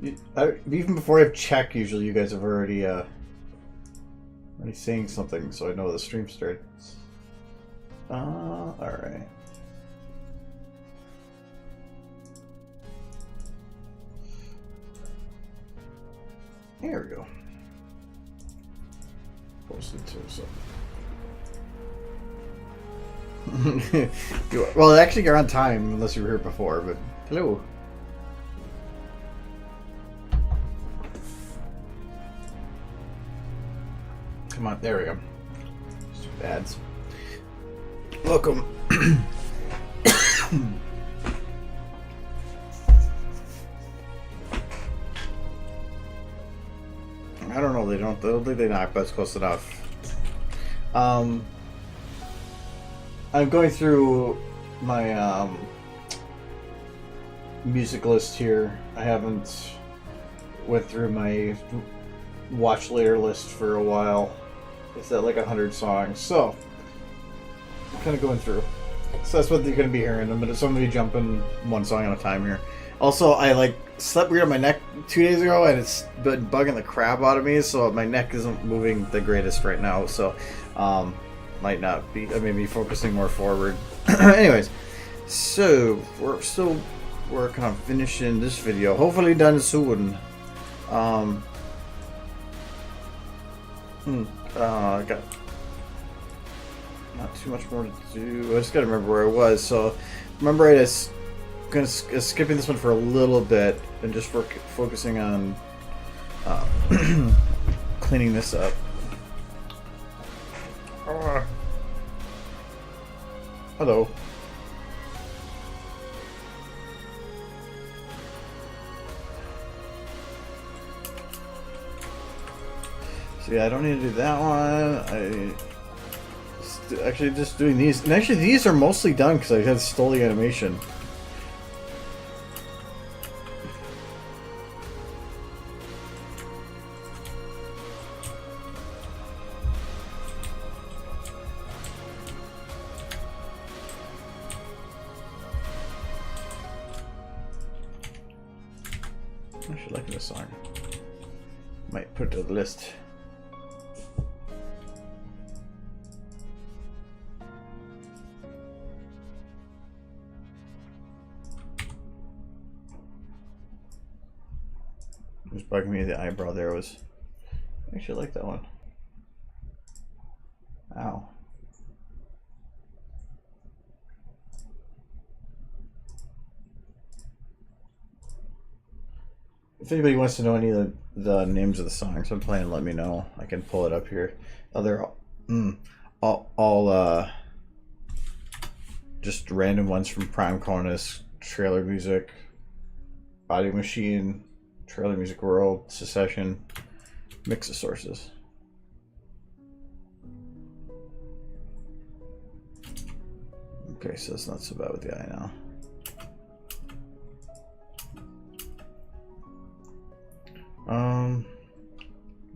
Even before I check, usually you guys have already saying something, so I know the stream starts. All right. Here we go. Posted to so. Well, actually, you're on time unless you were here before. But hello. Come on, there we go. Just ads. Welcome. I don't know. They don't think they knock, but it's close enough. I'm going through my music list here. I haven't went through my watch later list for a while. It's at like 100 songs, so I'm kind of going through. So that's what you're going to be hearing. So I'm going to be jumping one song at a time here. Also, I slept weird on my neck 2 days ago, and it's been bugging the crap out of me. So my neck isn't moving the greatest right now. So might not be. I may be focusing more forward. Anyways, so we're still working on finishing this video. Hopefully done soon. I got not too much more to do. I just gotta remember where I was. So remember, I just gonna skipping this one for a little bit and just focusing on cleaning this up. Hello. So yeah, I don't need to do that one. Actually just doing these, and actually these are mostly done because I had stole the animation. I actually like this song. Might put it to the list. It was bugging me. The eyebrow there was. I actually like that one. Ow. If anybody wants to know any of the names of the songs I'm playing, let me know. I can pull it up here. Oh, they're all just random ones from Prime Cornus, Trailer Music, Audio Machine, Trailer Music World, Secession, mix of sources. Okay, so it's not so bad with the eye now.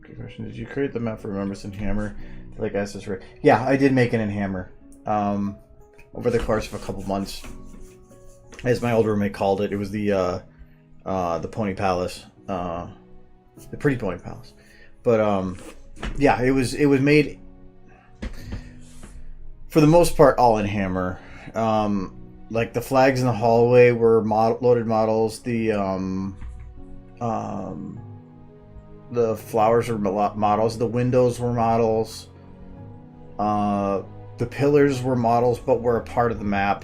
Good question. Did you create the map for Remembrance in Hammer? Like I said, yeah, I did make it in Hammer. Over the course of a couple months, as my old roommate called it, it was the Pony Palace, the Pretty Pony Palace. But yeah, it was made for the most part all in Hammer. Like the flags in the hallway were loaded models. The flowers were models. The windows were models. The pillars were models, but were a part of the map.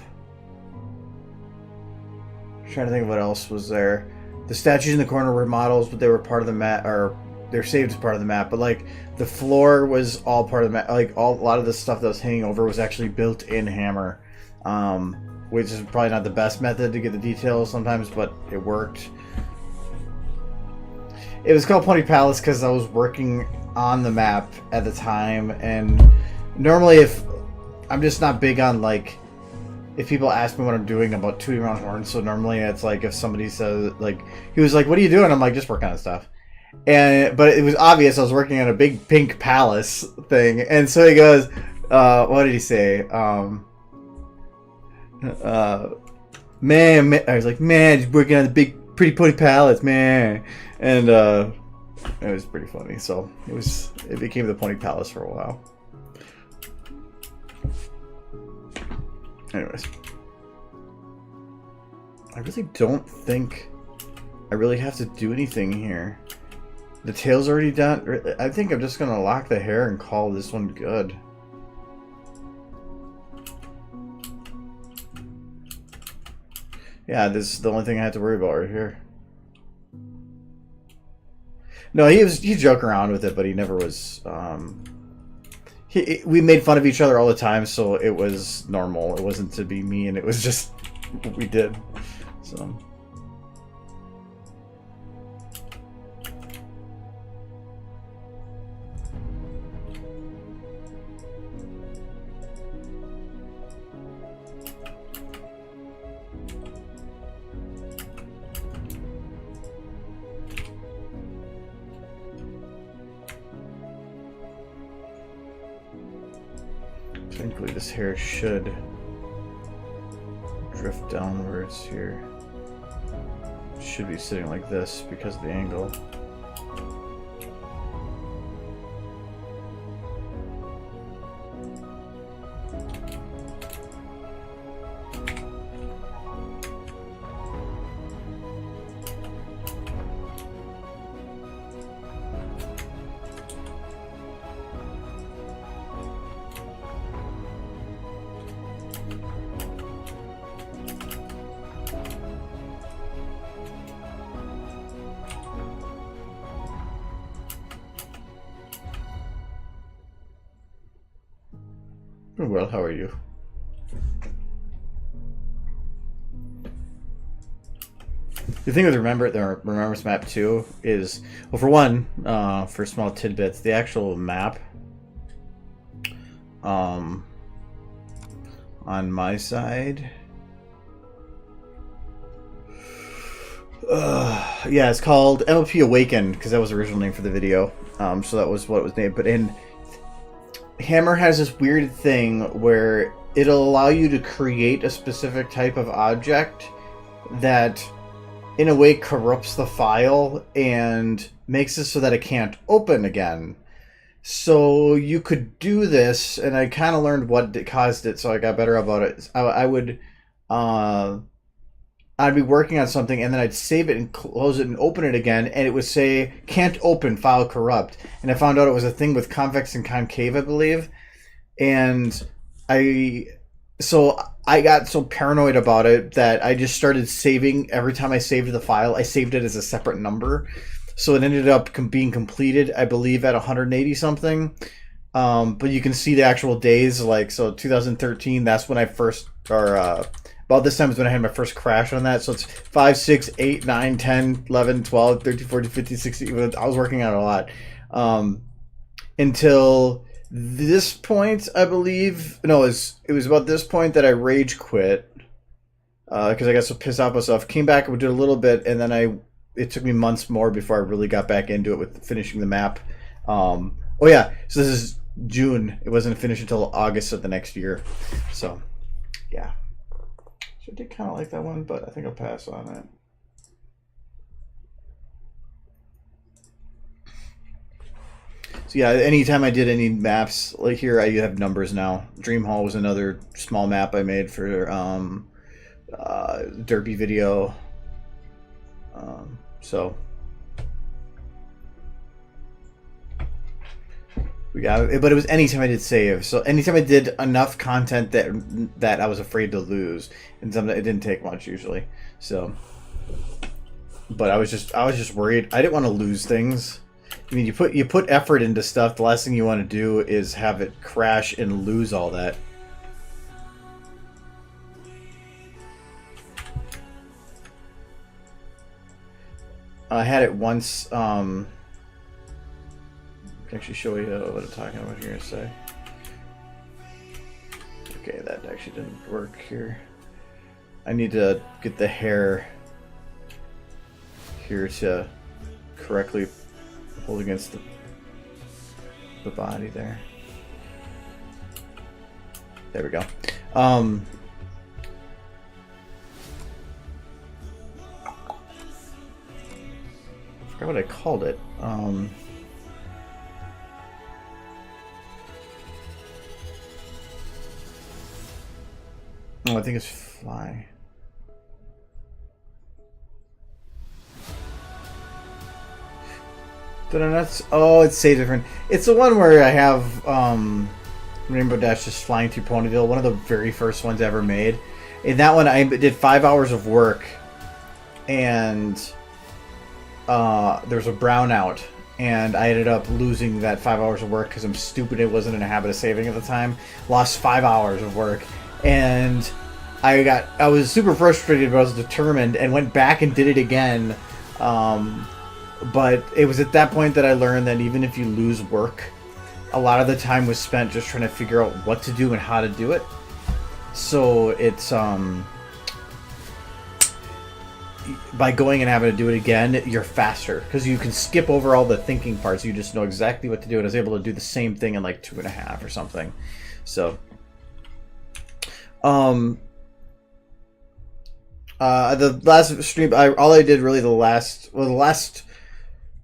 I'm trying to think of what else was there. The statues in the corner were models, but they were part of the map, or they're saved as part of the map. But like the floor was all part of the map. Like a lot of the stuff that was hanging over was actually built in Hammer, which is probably not the best method to get the details sometimes, but it worked. It was called Pony Palace because I was working on the map at the time, and normally if I'm just not big on like if people ask me what I'm doing about tooting around horns, so normally it's like if somebody says like he was like, "What are you doing?" I'm like, "Just working on stuff," but it was obvious I was working on a big pink palace thing, and so he goes, "What did he say?" Man, I was like, "Man, just working on the big pretty pony palettes, man. And it was pretty funny. So it became the Pony Palace for a while. Anyways, I really don't think I really have to do anything here. The tail's already done. I think I'm just gonna lock the hair and call this one good. Yeah, this is the only thing I have to worry about right here. No, he joked around with it, but he never was. We made fun of each other all the time, so it was normal. It wasn't to be mean. It was just what we did. So. Technically, this hair should drift downwards here. It should be sitting like this because of the angle. Well, how are you? The thing with Remembrance Map 2 is, well, for one, for small tidbits, the actual map on my side, yeah, it's called MLP Awakened because that was the original name for the video. So that was what it was named. But in Hammer has this weird thing where it'll allow you to create a specific type of object that in a way corrupts the file and makes it so that it can't open again. So you could do this, and I kind of learned what caused it, so I got better about it. I'd be working on something, and then I'd save it and close it and open it again, and it would say, can't open, file corrupt. And I found out it was a thing with convex and concave, I believe. And I got so paranoid about it that I just started saving. Every time I saved the file, I saved it as a separate number. So it ended up being completed, I believe, at 180 something. But you can see the actual days, like, so 2013, that's when I first, about this time is when I had my first crash on that. So it's 5, 6, 8, 9, 10, 11, 12, 13, 14, 15, 16. I was working on it a lot. Until this point, I believe. No, it was about this point that I rage quit. Because I got so pissed off myself. Came back and did a little bit, and then it took me months more before I really got back into it with finishing the map. Oh yeah, so this is June. It wasn't finished until August of the next year. So, yeah. So I did kind of like that one, but I think I'll pass on it. So yeah, anytime I did any maps, like here I have numbers now. Dream Hall was another small map I made for Derby video. So yeah, but it was anytime I did save. So anytime I did enough content that I was afraid to lose, and sometimes it didn't take much usually. So, but I was just worried. I didn't want to lose things. I mean, you put effort into stuff. The last thing you want to do is have it crash and lose all that. I had it once. Actually show you what I'm talking about here in a sec. Okay, that actually didn't work here. I need to get the hair here to correctly hold against the body there. There we go. forgot what I called it. Oh, I think it's Fly. Oh, it's say different. It's the one where I have Rainbow Dash just flying through Ponyville. One of the very first ones ever made. In that one, I did 5 hours of work, and there was a brownout, and I ended up losing that 5 hours of work because I'm stupid. It wasn't in a habit of saving at the time. Lost 5 hours of work, and I was super frustrated, but I was determined and went back and did it again. But it was at that point that I learned that even if you lose work, a lot of the time was spent just trying to figure out what to do and how to do it. So it's by going and having to do it again, you're faster because you can skip over all the thinking parts. You just know exactly what to do. And I was able to do the same thing in like 2.5 or something. So the last stream, all I did really the last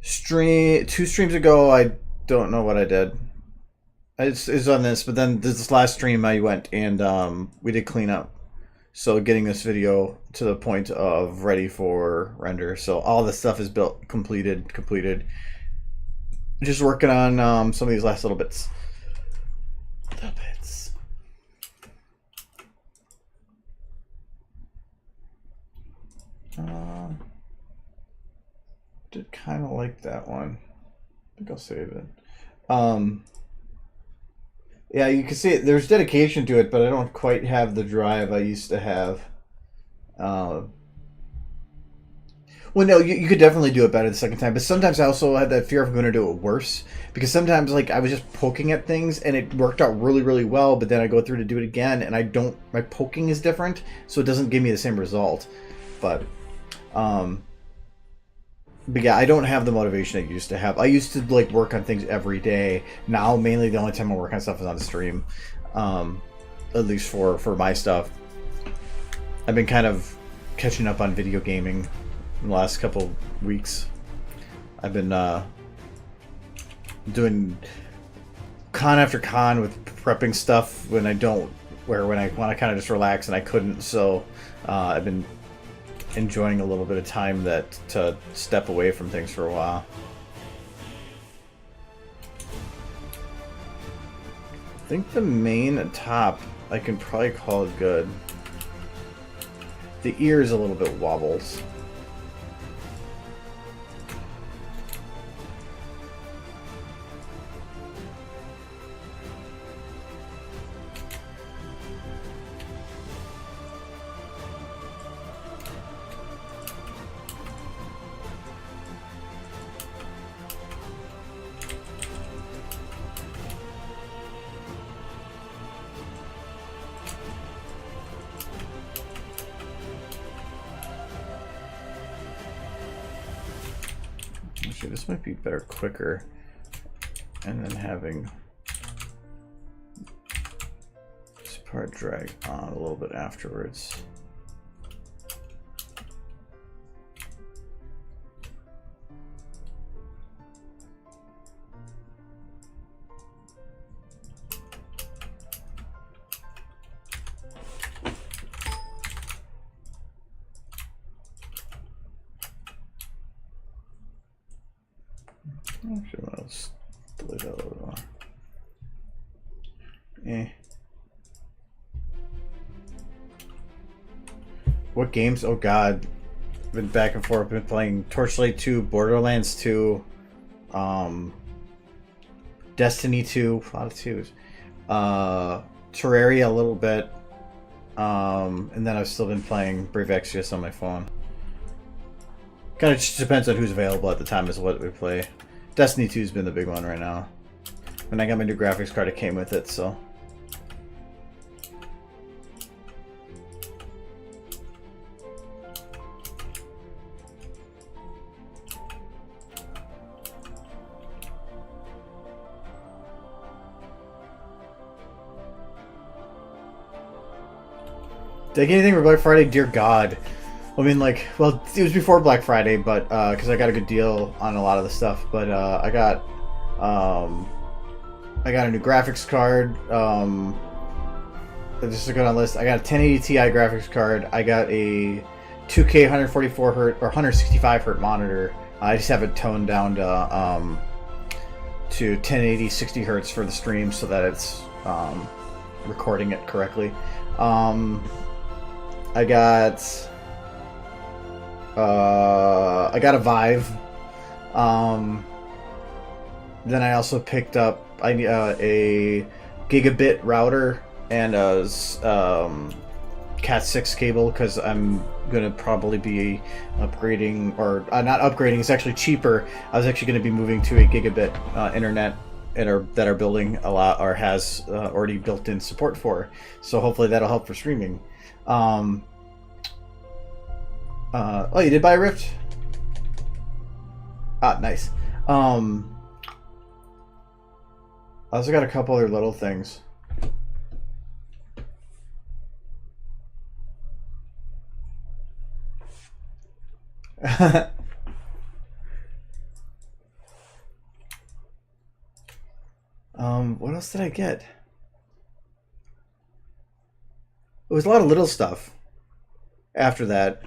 stream, 2 streams ago, I don't know what I did. It's on this, but then this last stream I went and we did clean up. So getting this video to the point of ready for render. So all this stuff is built, completed. Just working on some of these last little bits. Did kind of like that one. I think I'll save it. Yeah, you can see it. There's dedication to it, but I don't quite have the drive I used to have. Well, no, you could definitely do it better the second time, but sometimes I also had that fear of going to do it worse, because sometimes like I was just poking at things and it worked out really, really well, but then I go through to do it again and my poking is different, so it doesn't give me the same result. But yeah, I don't have the motivation I used to have. I used to like work on things every day. Now, mainly the only time I work on stuff is on the stream, at least for my stuff. I've been kind of catching up on video gaming in the last couple weeks. I've been doing con after con with prepping stuff when I want to kind of just relax, and I couldn't. So I've been enjoying a little bit of time to step away from things for a while. I think the main top I can probably call it good. The ear is a little bit wobbles. Actually, this might be better quicker, and then having this part drag on a little bit afterwards. Actually, let's delete that a little more. What games? Oh god. Been back and forth. Been playing Torchlight 2, Borderlands 2, Destiny 2, a lot of 2s. Terraria a little bit. And then I've still been playing Brave Exvius on my phone. Kind of just depends on who's available at the time is what we play. Destiny 2 has been the big one right now. When I got my new graphics card, it came with it, so. Did I get anything for Black Friday? Dear God. I mean, like, well, it was before Black Friday, but because I got a good deal on a lot of the stuff. But I got a new graphics card. Just to go down the list, I got a 1080 Ti graphics card. I got a 2K 144 hertz or 165 hertz monitor. I just have it toned down to 1080 60 hertz for the stream so that it's recording it correctly. I got a Vive. Then I also picked up a gigabit router and a Cat 6 cable because I'm gonna probably be upgrading, or not upgrading. It's actually cheaper. I was actually going to be moving to a gigabit internet that our building has already built-in support for. So hopefully that'll help for streaming. Oh, you did buy a Rift? Ah, nice. I also got a couple other little things. What else did I get? It was a lot of little stuff after that,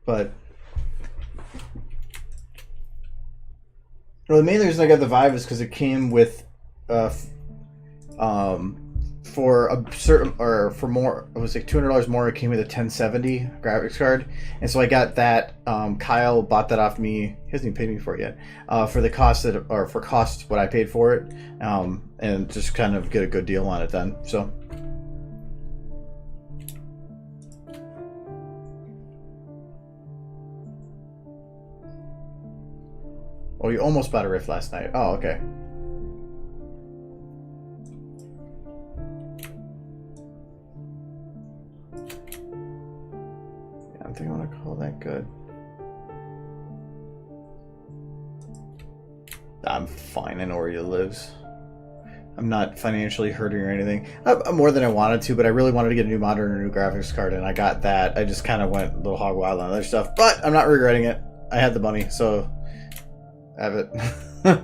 but well, the main reason I got the Vive is because it came with for a certain, or for more, it was like $200 more. It came with a 1070 graphics card, and so I got that. Kyle bought that off me. He hasn't even paid me for it yet. For the cost that, or for cost what I paid for it, and just kind of get a good deal on it then. So. Oh, you almost bought a Rift last night. Oh, okay. I don't think I want to call that good. I'm fine. I know where he lives. I'm not financially hurting or anything. I'm more than I wanted to, but I really wanted to get a new monitor and a new graphics card, and I got that. I just kind of went a little hog wild on other stuff, but I'm not regretting it. I had the money, so I have it. I'm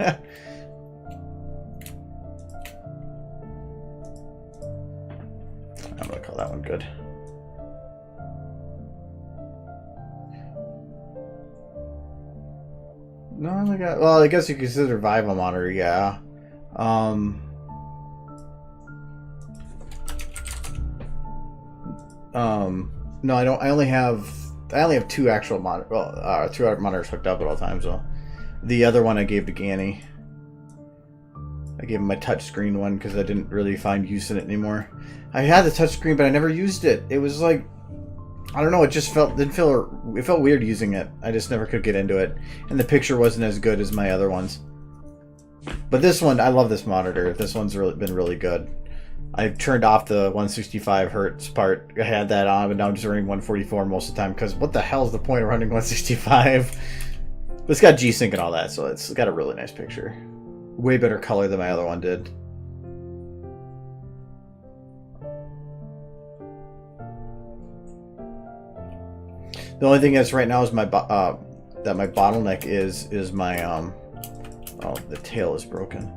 gonna call that one good. No, I only got, well, I guess you consider Vive a monitor, yeah. No, I don't. I only have two actual monitors. Well, two other monitors hooked up at all times. So the other one I gave to Ganny. I gave him my touchscreen one because I didn't really find use in it anymore. I had the touchscreen, but I never used it. It was like, I don't know. It just felt weird using it. I just never could get into it, and the picture wasn't as good as my other ones. But this one, I love this monitor. This one's been really good. I turned off the 165 hertz part. I had that on, but now I'm just running 144 most of the time because what the hell is the point of running 165? But it's got G-Sync and all that, so it's got a really nice picture. Way better color than my other one did. The only thing that's right now is my that my bottleneck is my oh, the tail is broken.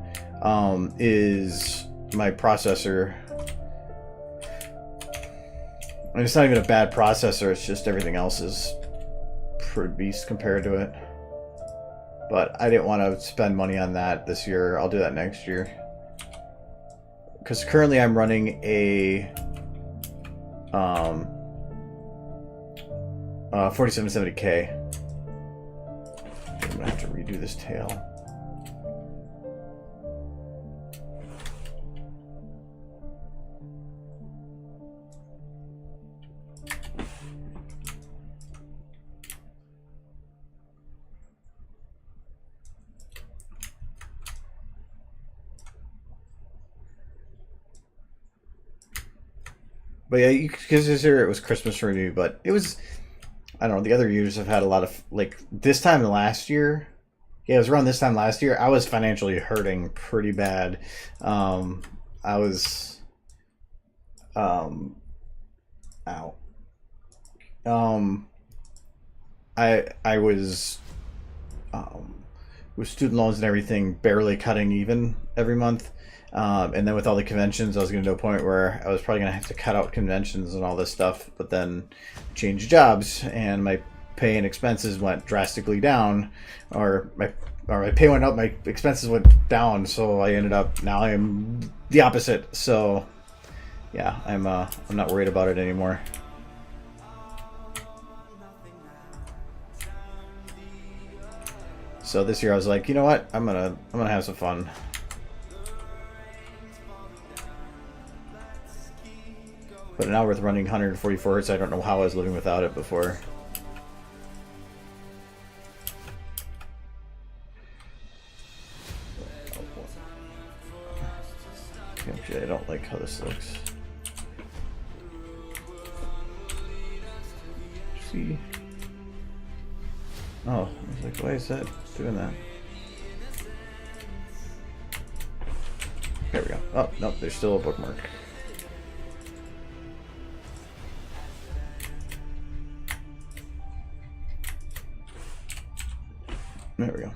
Is my processor. And it's not even a bad processor, it's just everything else is pretty beast compared to it. But I didn't want to spend money on that this year. I'll do that next year. Because currently I'm running a 4770K. I'm gonna have to redo this tail. But yeah, because this year it was Christmas for me, but it was, I don't know, the other years have had a lot of, like, this time last year, yeah, it was around this time last year, I was financially hurting pretty bad. I was, ow. I was with student loans and everything, barely cutting even every month. And then with all the conventions, I was going to a point where I was probably going to have to cut out conventions and all this stuff. But then changed jobs, and my pay and expenses went drastically down, or my pay went up, my expenses went down. So I ended up, now I'm the opposite. So yeah, I'm not worried about it anymore. So this year I was like, you know what? I'm gonna have some fun. But now with running 144 hertz, I don't know how I was living without it before. Actually, I don't like how this looks. See? Oh, I was like, why is that doing that? There we go. Oh, no, there's still a bookmark. There we go.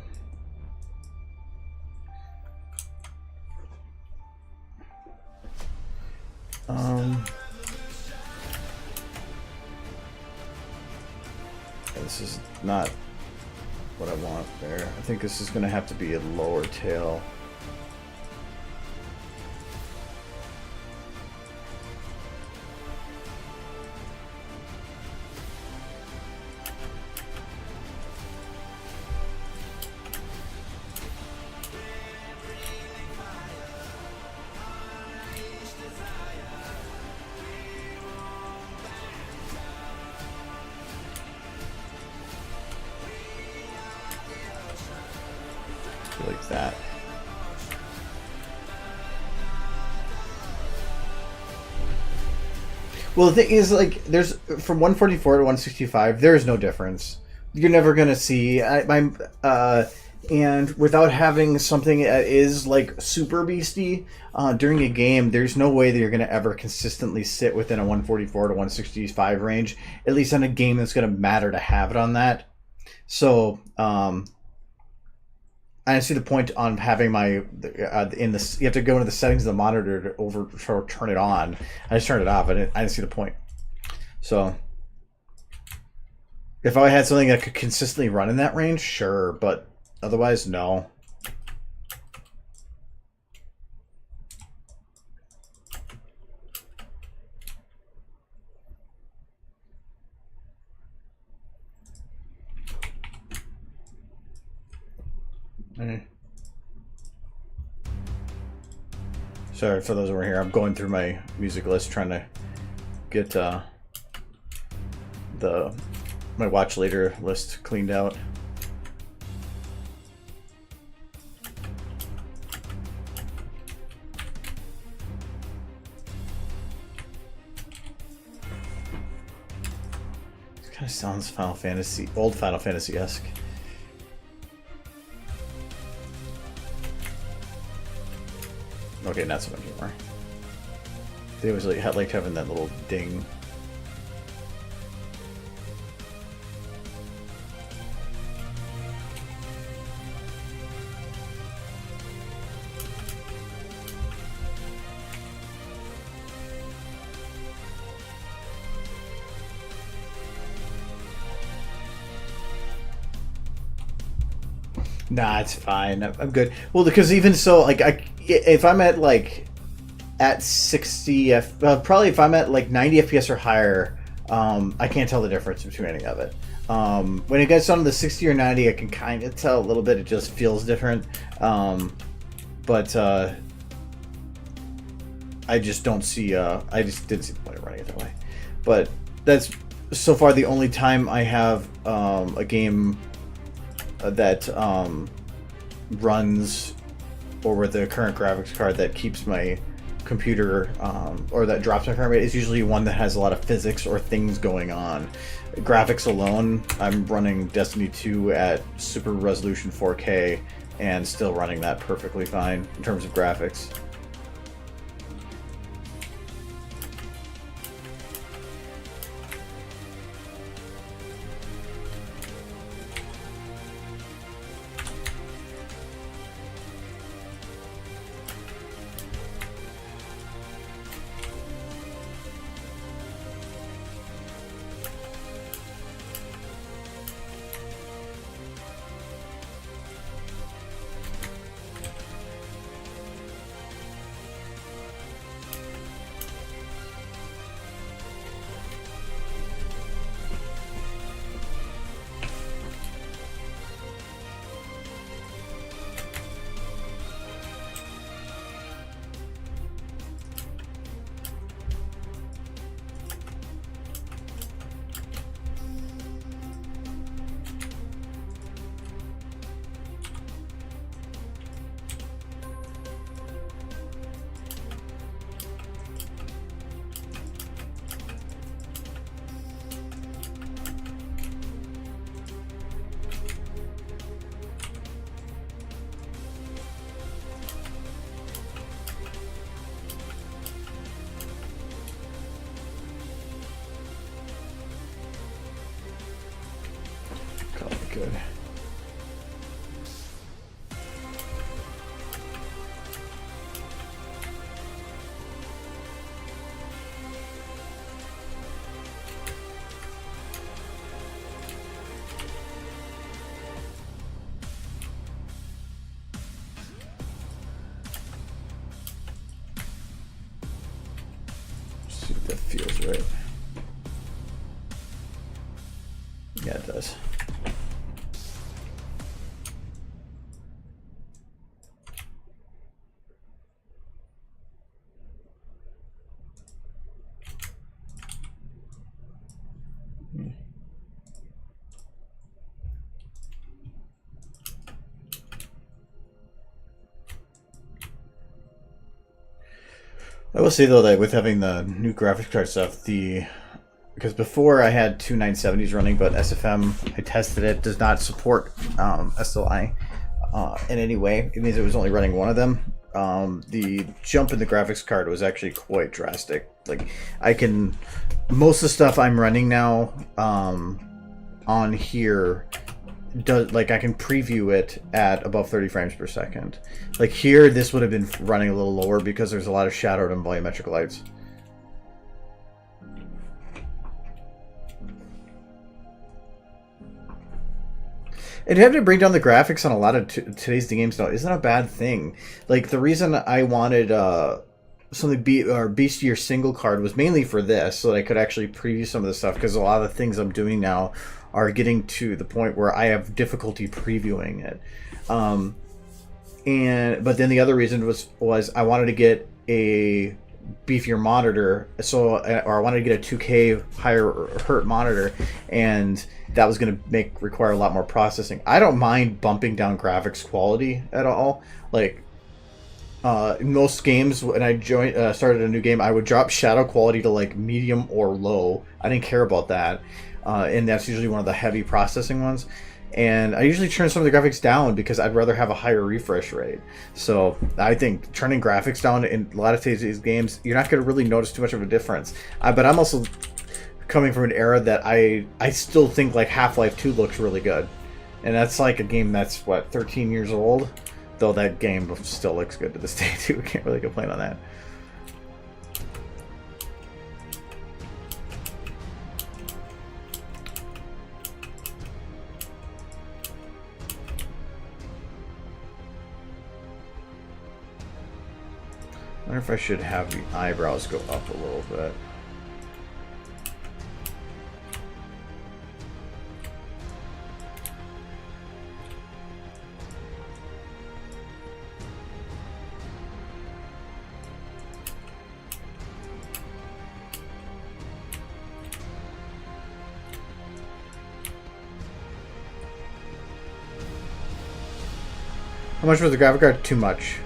This is not what I want there. I think this is going to have to be a lower tail. Like that. Well, the thing is, like, there's from 144 to 165, there is no difference. You're never gonna see. And without having something that is like super beastie during a game, there's no way that you're gonna ever consistently sit within a 144 to 165 range. At least on a game that's gonna matter to have it on that. So. I see the point on having my in this. You have to go into the settings of the monitor to turn it on. I just turned it off. I didn't see the point. So, if I had something that could consistently run in that range, sure, but otherwise, no. Sorry for those who are here. I'm going through my music list trying to get my watch later list cleaned out. It kind of sounds Final Fantasy, old Final Fantasy-esque. Okay, not so much anymore. They always like having that little ding. Nah, it's fine. I'm good. Well, because even so, like, if I'm at like at 60 probably if I'm at like 90 FPS or higher, I can't tell the difference between any of it. When it gets down to the 60 or 90, I can kind of tell a little bit. It just feels different. But I just don't see. I just didn't see the point of running it that way. But that's so far the only time I have a game that runs over the current graphics card that keeps my computer or that drops my frame rate is usually one that has a lot of physics or things going on. Graphics alone, I'm running Destiny 2 at super resolution 4K and still running that perfectly fine in terms of graphics. good. See if that feels right. Yeah, it does. I will say though that with having the new graphics card stuff, because before I had two 970s running, but SFM, I tested it, does not support SLI in any way. It means it was only running one of them. The jump in the graphics card was actually quite drastic. Like most of the stuff I'm running now on here I can preview it at above 30 frames per second. Like here, this would have been running a little lower because there's a lot of shadowed and volumetric lights. And having to bring down the graphics on a lot of today's games now isn't a bad thing. Like the reason I wanted something beastier single card was mainly for this, so that I could actually preview some of the stuff, because a lot of the things I'm doing now are getting to the point where I have difficulty previewing it. But then the other reason was I wanted to get a beefier monitor, or I wanted to get a 2K higher hertz monitor, and that was going to require a lot more processing. I don't mind bumping down graphics quality at all. Like in most games, when I started a new game, I would drop shadow quality to like medium or low. I didn't care about that. And that's usually one of the heavy processing ones. And I usually turn some of the graphics down because I'd rather have a higher refresh rate. So I think turning graphics down in a lot of these games, you're not going to really notice too much of a difference. But I'm also coming from an era that I still think like Half-Life 2 looks really good. And that's like a game that's, 13 years old? Though that game still looks good to this day too. Can't really complain on that. I wonder if I should have the eyebrows go up a little bit. How much was the graphic card? Too much.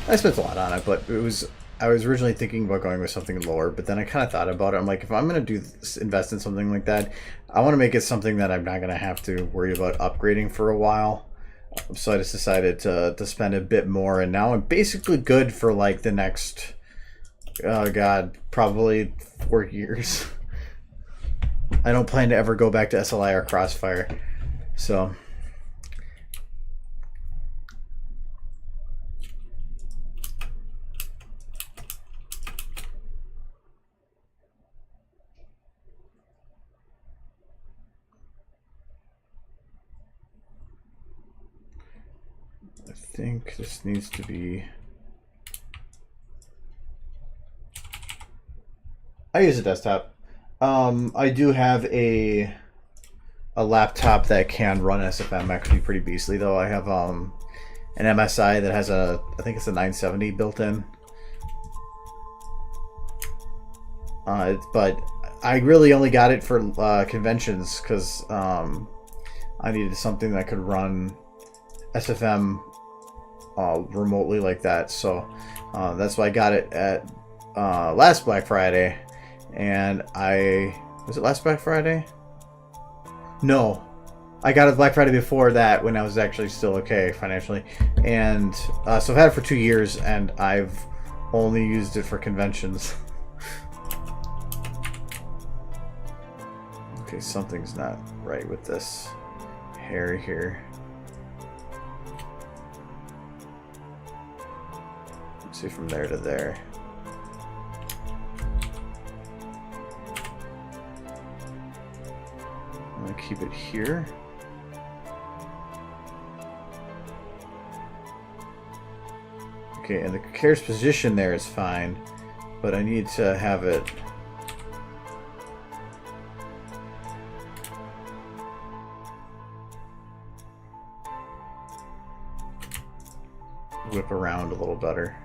I spent a lot on it, but I was originally thinking about going with something lower, but then I kind of thought about it. I'm like, if I'm going to invest in something like that, I want to make it something that I'm not going to have to worry about upgrading for a while. So I just decided to spend a bit more, and now I'm basically good for like the next, probably 4 years. I don't plan to ever go back to SLI or Crossfire, so. I think this needs to be. I use a desktop. I do have a laptop that can run SFM, actually pretty beastly though. I have an MSI that has I think it's a 970 built in. But I really only got it for conventions because I needed something that could run SFM remotely like that. So That's why I got it at last Black Friday, and was it last Black Friday? No, I got it Black Friday before that when I was actually still okay financially, and so I've had it for 2 years, and I've only used it for conventions. Okay, something's not right with this hair here. Let's see, from there to there. I'm gonna keep it here. Okay, and the hair's position there is fine, but I need to have it whip around a little better.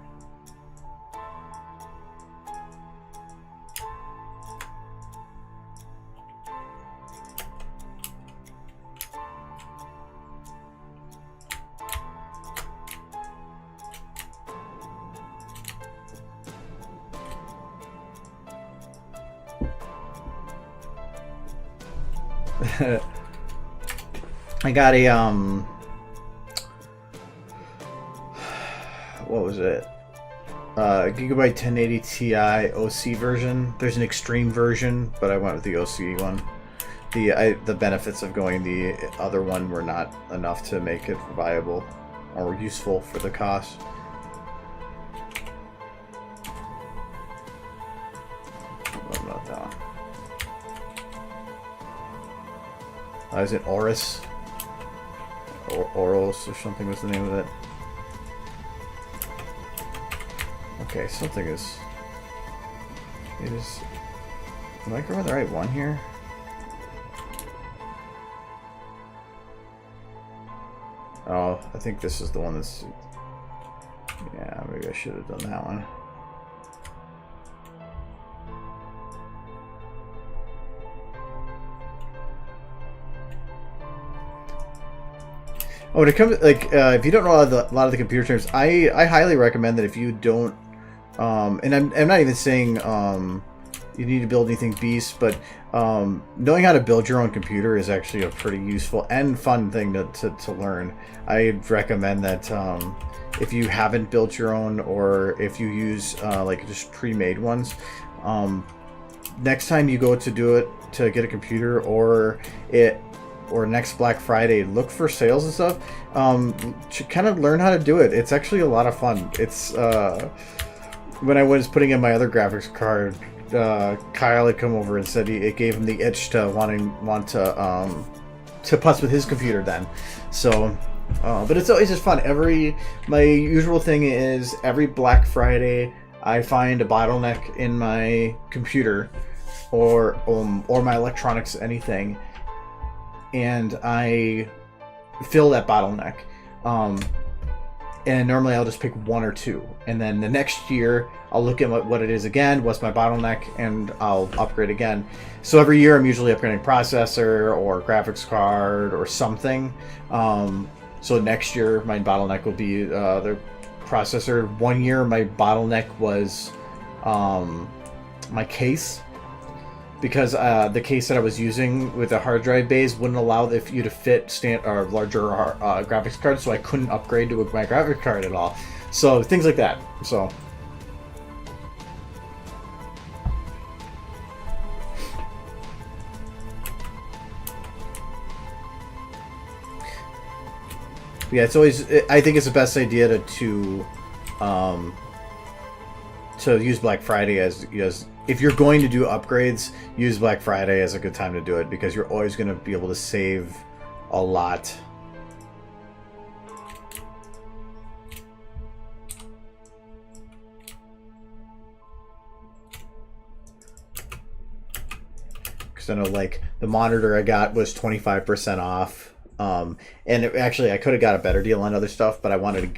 I got a what was it? Gigabyte 1080 Ti OC version. There's an extreme version, but I went with the OC one. The benefits of going the other one were not enough to make it viable or useful for the cost. What about that one? Is it Oris? Or Oros or something was the name of it. Okay, something is... It is... Am I going the right one here? Oh, I think this is the one that's... Yeah, maybe I should have done that one. Oh, when it comes, like, if you don't know a lot of the computer terms, I highly recommend that if you don't, and I'm not even saying you need to build anything beast, but knowing how to build your own computer is actually a pretty useful and fun thing to learn. I'd recommend that if you haven't built your own, or if you use like just pre-made ones, next time you go to do it, to get a computer, or next Black Friday, look for sales and stuff, to kind of learn how to do it. It's actually a lot of fun. It's when I was putting in my other graphics card, Kyle had come over and said it gave him the itch to want to putz with his computer then. So but it's always just fun. My usual thing is every Black Friday I find a bottleneck in my computer or my electronics, anything, and I fill that bottleneck. And normally I'll just pick one or two, and then the next year I'll look at what it is again, what's my bottleneck, and I'll upgrade again. So every year I'm usually upgrading processor or graphics card or something. So next year my bottleneck will be the processor. One year my bottleneck was my case, because the case that I was using with the hard drive bays wouldn't allow you to fit larger graphics cards, so I couldn't upgrade to my graphics card at all. So things like that. So yeah, it's always, I think it's the best idea to use Black Friday as if you're going to do upgrades, use Black Friday as a good time to do it, because you're always going to be able to save a lot. Because I know, like, the monitor I got was 25% off. And actually, I could have got a better deal on other stuff, but I wanted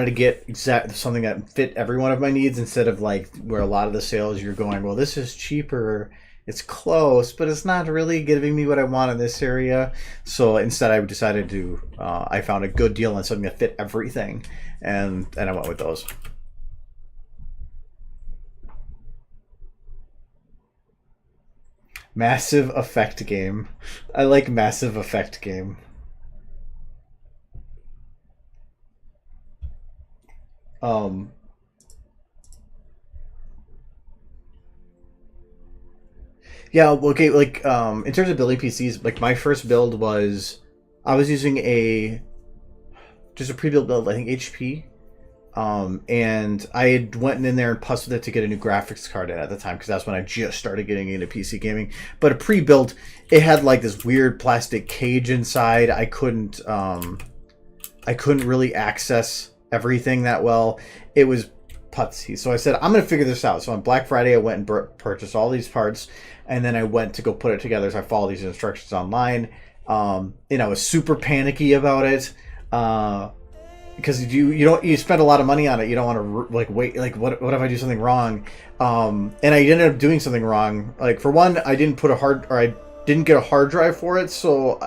to get something that fit every one of my needs, instead of like where a lot of the sales you're going, well, this is cheaper, it's close, but it's not really giving me what I want in this area. So instead, I decided to I found a good deal on something that fit everything, and I went with those. Massive Effect game. I like Massive Effect game. Yeah, okay, like in terms of building PCs, like my first build was I was using a just a pre-built build, I think HP. And I had went in there and pussed with it to get a new graphics card in at the time because that's when I just started getting into PC gaming. But a pre-built, it had like this weird plastic cage inside. I couldn't really access everything that well. It was putsy. So I said, I'm going to figure this out. So on Black Friday, I went and purchased all these parts, and then I went to go put it together. So I followed these instructions online. I was super panicky about it. Because you spend a lot of money on it. You don't want to like wait. Like what if I do something wrong? And I ended up doing something wrong. Like for one, I didn't get a hard drive for it, so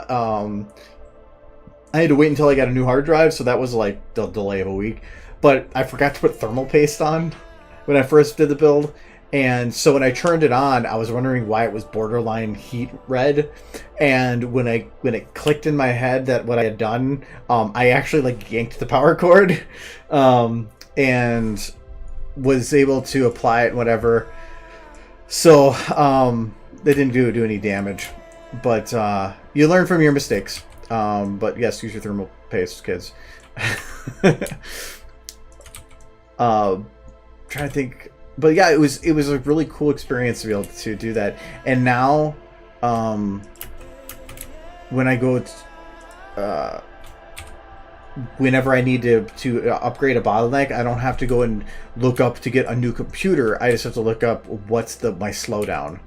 I had to wait until I got a new hard drive. So that was like the delay of a week. But I forgot to put thermal paste on when I first did the build. And so when I turned it on, I was wondering why it was borderline heat red. And when it clicked in my head that what I had done, I actually like yanked the power cord, and was able to apply it and whatever. So they didn't do any damage, but you learn from your mistakes. But yes, use your thermal paste, kids. Trying to think. But yeah, it was a really cool experience to be able to do that. And now, when I go, whenever I need to upgrade a bottleneck, I don't have to go and look up to get a new computer. I just have to look up what's my slowdown.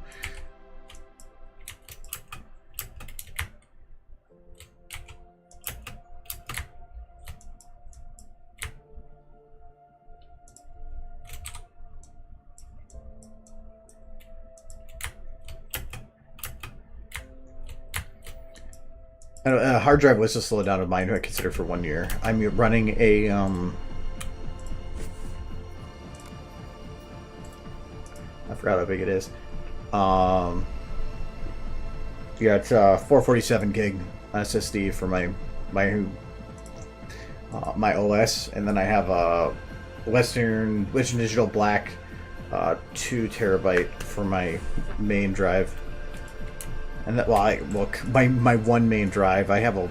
A hard drive was a slow down of mine who I consider for 1 year. I'm running a I forgot how big it is. Yeah, it's 447 gig SSD for my OS, and then I have a Western Digital Black 2 terabyte for my main drive. And that, my one main drive, I have a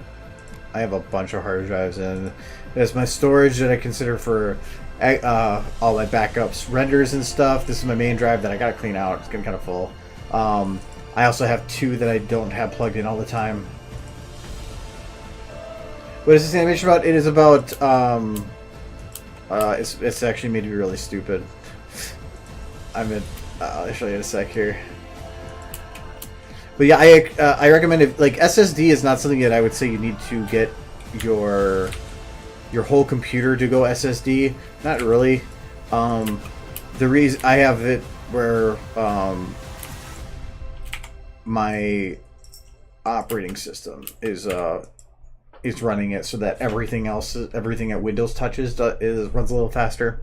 bunch of hard drives, and there's my storage that I consider for all my backups, renders and stuff. This is my main drive that I gotta clean out. It's getting kind of full. I also have 2 that I don't have plugged in all the time. What is this animation about? It is about it's actually made me really stupid. I'll show you in a sec here. But yeah, I recommend it. Like SSD is not something that I would say you need to get your whole computer to go SSD. Not really. The reason I have it where my operating system is running it so that everything that Windows touches runs a little faster.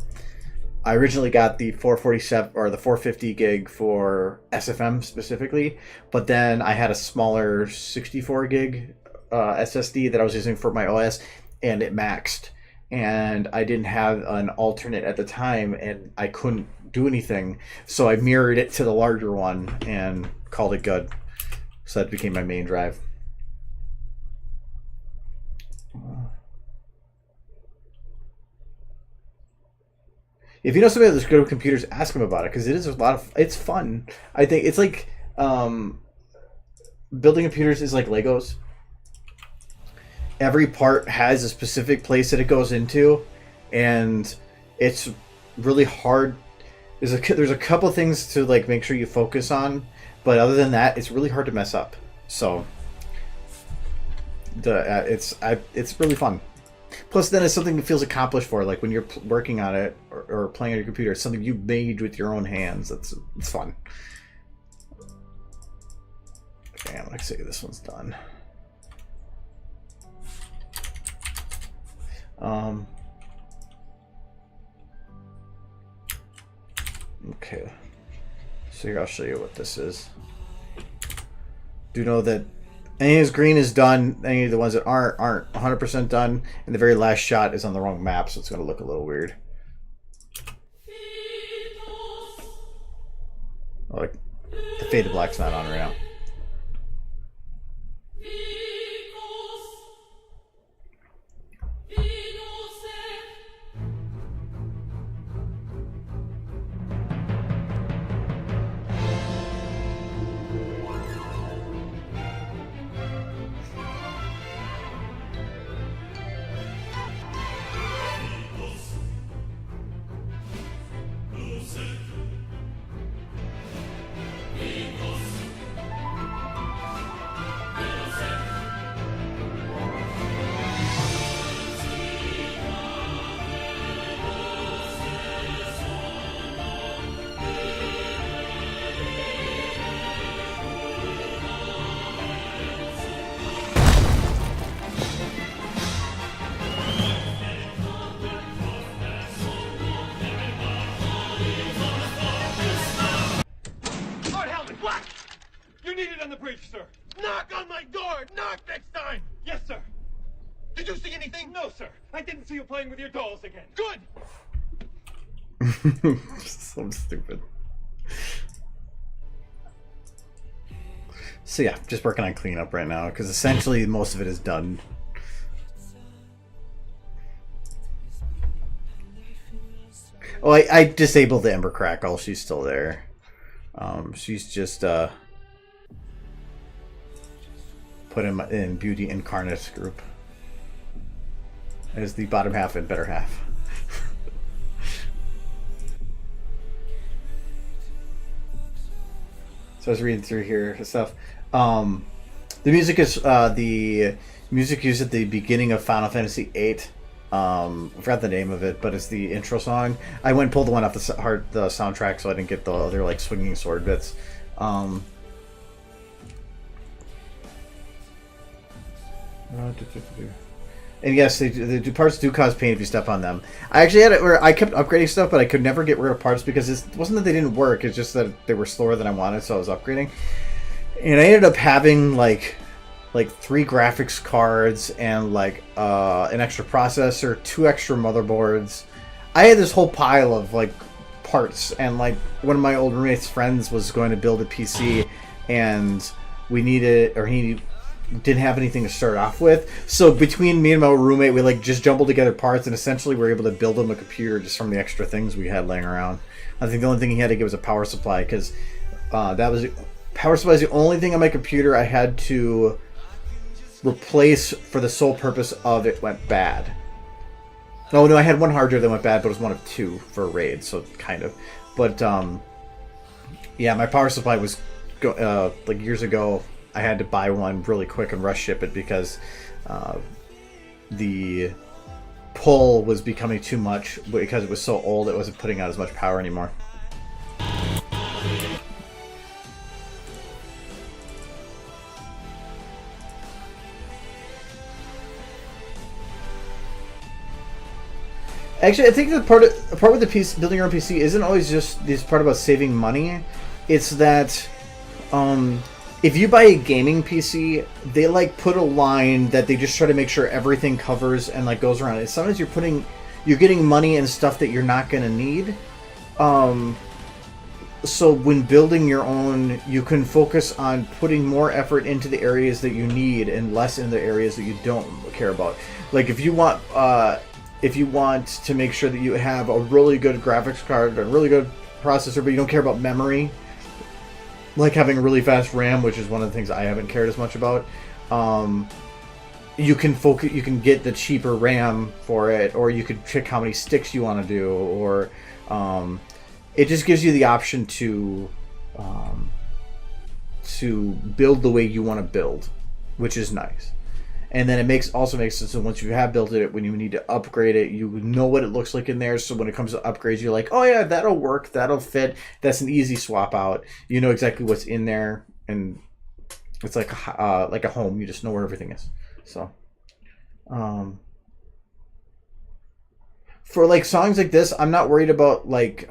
I originally got the 447 or the 450 gig for SFM specifically, but then I had a smaller 64 gig SSD that I was using for my OS, and it maxed. And I didn't have an alternate at the time, and I couldn't do anything, so I mirrored it to the larger one and called it good. So that became my main drive. If you know somebody that's good with computers, ask them about it, because it's fun. I think it's like building computers is like Legos. Every part has a specific place that it goes into, and it's really hard. There's a couple things to like make sure you focus on, but other than that, it's really hard to mess up. So it's really fun. Plus, then it's something that feels accomplished for, like when you're working on it or playing on your computer. It's something you made with your own hands. It's fun. Okay, I'm gonna say this one's done. Okay, so here I'll show you what this is. do know that any of green is done. Any of the ones that aren't 100% done, and the very last shot is on the wrong map, so it's going to look a little weird. Oh, like the faded black's not on right now. On the bridge, sir. Knock on my door! Knock next time! Yes, sir. Did you see anything? No, sir. I didn't see you playing with your dolls again. Good! So stupid. So yeah, just working on cleanup right now, because essentially most of it is done. Oh, I disabled the Ember Crackle. She's still there. She's just, put him in Beauty Incarnate group as the bottom half and better half. So I was reading through here stuff. The music is the music used at the beginning of Final Fantasy VIII. I forgot the name of it, but it's the intro song. I went and pulled the one off the soundtrack, so I didn't get the other like swinging sword bits. And yes, the parts do cause pain if you step on them. I actually had it where I kept upgrading stuff, but I could never get rid of parts because it wasn't that they didn't work. It's just that they were slower than I wanted, so I was upgrading. And I ended up having like 3 graphics cards and like an extra processor, 2 extra motherboards. I had this whole pile of like parts, and like one of my old roommate's friends was going to build a PC, and we needed, or he didn't have anything to start off with. So between me and my roommate, we like just jumbled together parts, and essentially we were able to build him a computer just from the extra things we had laying around. I think the only thing he had to get was a power supply, because power supply is the only thing on my computer I had to replace for the sole purpose of it went bad. Oh no, I had one hard drive that went bad, but it was one of 2 for a raid, so kind of. But yeah, my power supply was like years ago. I had to buy one really quick and rush ship it because the pull was becoming too much because it was so old. It wasn't putting out as much power anymore. Actually, I think the part with the PC, building your own PC isn't always just this part about saving money. It's that if you buy a gaming PC, they like put a line that they just try to make sure everything covers and like goes around it. Sometimes you're getting money and stuff that you're not going to need. So when building your own, you can focus on putting more effort into the areas that you need and less in the areas that you don't care about. Like if you want to make sure that you have a really good graphics card, a really good processor, but you don't care about memory, like having a really fast RAM, which is one of the things I haven't cared as much about. You can focus. You can get the cheaper RAM for it, or you could pick how many sticks you want to do, or it just gives you the option to build the way you want to build, which is nice. And then it also makes sense that once you have built it, when you need to upgrade it, you know what it looks like in there. So when it comes to upgrades, you're like, oh yeah, that'll work, that'll fit. That's an easy swap out. You know exactly what's in there, and it's like a home. You just know where everything is. So, for like songs like this, I'm not worried about like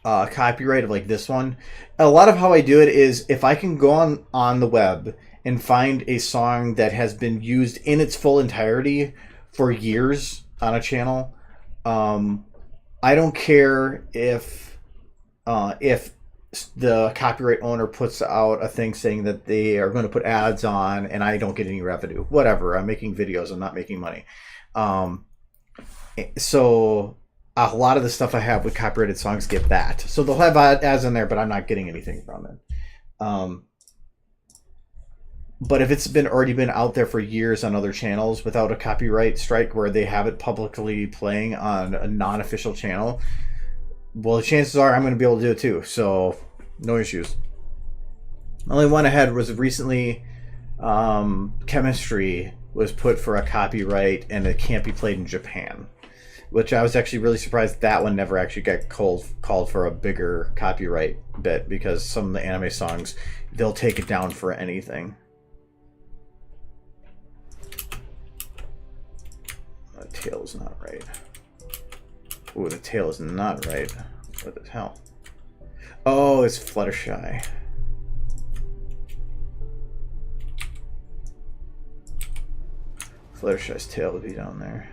copyright of like this one. A lot of how I do it is if I can go on the web and find a song that has been used in its full entirety for years on a channel, I don't care if the copyright owner puts out a thing saying that they are going to put ads on and I don't get any revenue. Whatever. I'm making videos. I'm not making money. So a lot of the stuff I have with copyrighted songs get that. So they'll have ads in there, but I'm not getting anything from it. But if it's already been out there for years on other channels without a copyright strike where they have it publicly playing on a non-official channel, well, the chances are I'm going to be able to do it too. So no issues. The only one I had was recently Chemistry was put for a copyright and it can't be played in Japan, which I was actually really surprised that one never actually got called for a bigger copyright bit, because some of the anime songs, they'll take it down for anything. The tail is not right. Ooh, the tail is not right. What the hell? Oh, it's Fluttershy. Fluttershy's tail would be down there.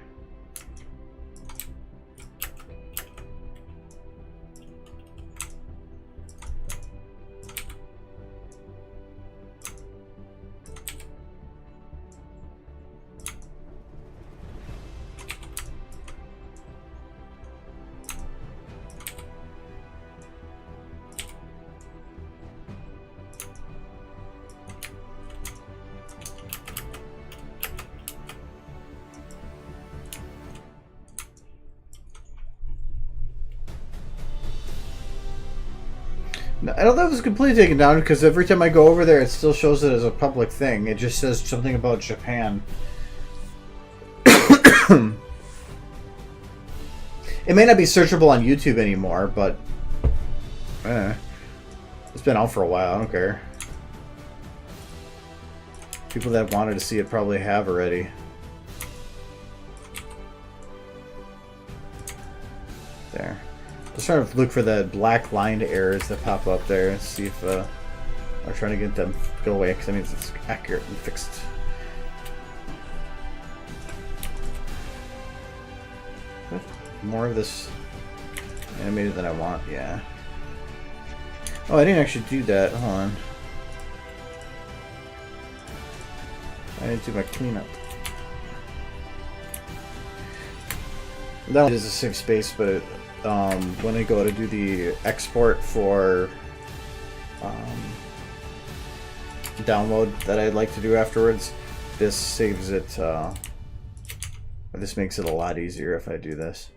I don't know if it was completely taken down, because every time I go over there, it still shows it as a public thing. It just says something about Japan. It may not be searchable on YouTube anymore, but it's been out for a while. I don't care. People that wanted to see it probably have already. There. Just trying to look for the black lined errors that pop up there and see if I'm trying to get them to go away, because that means it's accurate and fixed. More of this animated than I want, yeah. Oh, I didn't actually do that. Hold on. I didn't do my cleanup. That is a safe space, but when I go to do the export for download that I'd like to do afterwards, this saves it. This makes it a lot easier if I do this.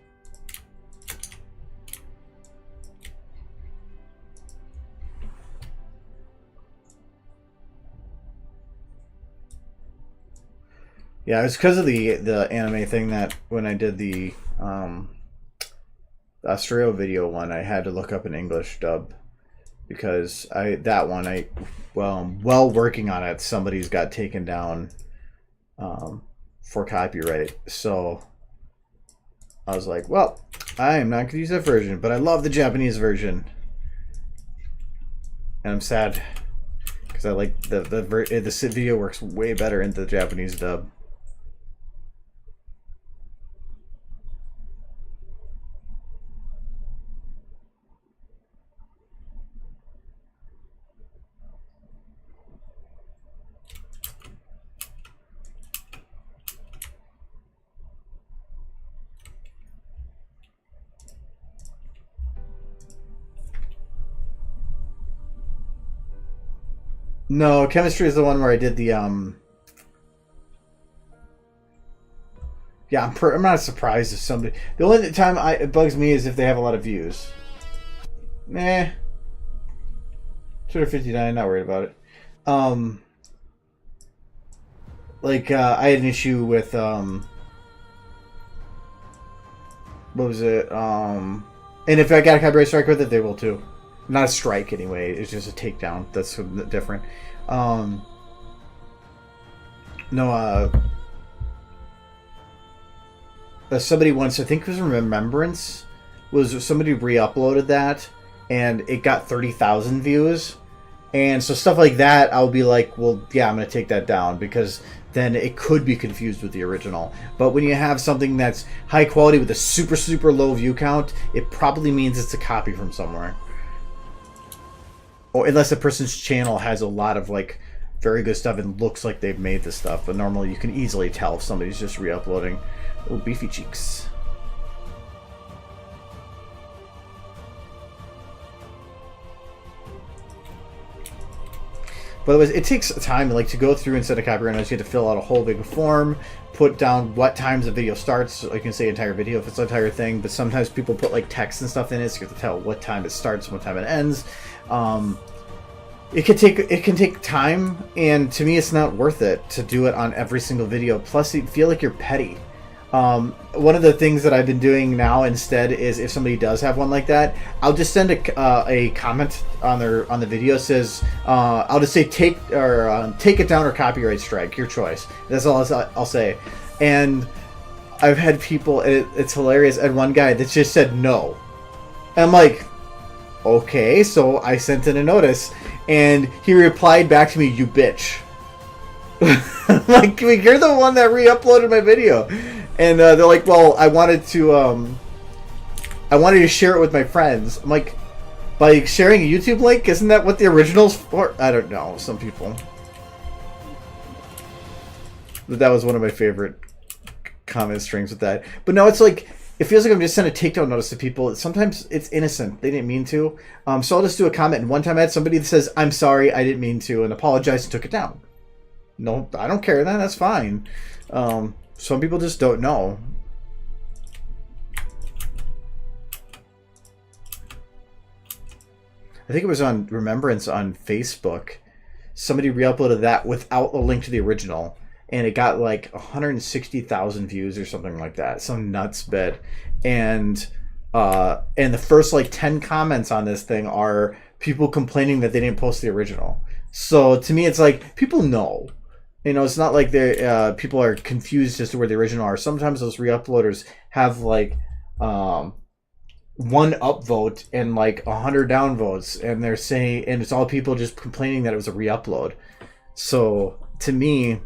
Yeah, it's because of the anime thing that when I did the Australia video one, I had to look up an English dub, because while working on it, somebody's got taken down for copyright. So I was like, well, I am not going to use that version, but I love the Japanese version, and I'm sad because I like the video works way better in the Japanese dub. No, Chemistry is the one where I did the yeah, I'm not surprised if somebody. The only time it bugs me is if they have a lot of views. 259, not worried about it. Like I had an issue with what was it? And if I got a copyright strike with it, they will too. Not a strike anyway. It's just a takedown. That's different. Somebody once, I think it was Remembrance, was somebody re-uploaded that, and it got 30,000 views. And so stuff like that, I'll be like, well, yeah, I'm going to take that down, because then it could be confused with the original. But when you have something that's high quality with a super, super low view count, it probably means it's a copy from somewhere. Or unless the person's channel has a lot of like very good stuff and looks like they've made this stuff. But normally you can easily tell if somebody's just re-uploading. Oh, beefy cheeks. But it takes time like to go through and set a copyright notice. You have to fill out a whole big form, put down what times the video starts. So you can say entire video if it's an entire thing. But sometimes people put like text and stuff in it, so you have to tell what time it starts and what time it ends. It can take time, and to me, it's not worth it to do it on every single video. Plus, you feel like you're petty. One of the things that I've been doing now instead is if somebody does have one like that, I'll just send a comment on the video. It says I'll just say take it down or copyright strike, your choice. That's all I'll say. And I've had people, it's hilarious, and one guy that just said no. And I'm like, okay, so I sent in a notice, and he replied back to me, "You bitch." Like, you're the one that re-uploaded my video. And they're like, well, I wanted to share it with my friends. I'm like, by sharing a YouTube link, isn't that what the original's for? I don't know, some people. But that was one of my favorite comment strings with that. But no, it's like, it feels like I'm just sending a takedown notice to people. Sometimes it's innocent. They didn't mean to. So I'll just do a comment. And one time I had somebody that says, "I'm sorry, I didn't mean to," and apologized and took it down. No, I don't care then. That's fine. Some people just don't know. I think it was on Remembrance on Facebook. Somebody re-uploaded that without a link to the original, and it got like 160,000 views or something like that. Some nuts bit. And the first like 10 comments on this thing are people complaining that they didn't post the original. So to me, it's like, people know. You know, it's not like they people are confused as to where the original are. Sometimes those re-uploaders have like one upvote and like 100 downvotes, and they're saying, and it's all people just complaining that it was a re-upload. So to me,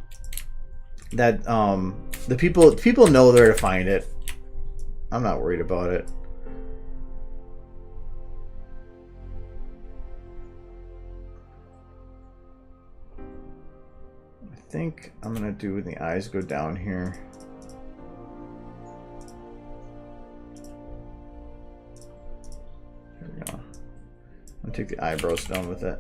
that the people know where to find it. I'm not worried about it. I think I'm gonna do when the eyes go down here. There we go. I'm gonna take the eyebrows down with it.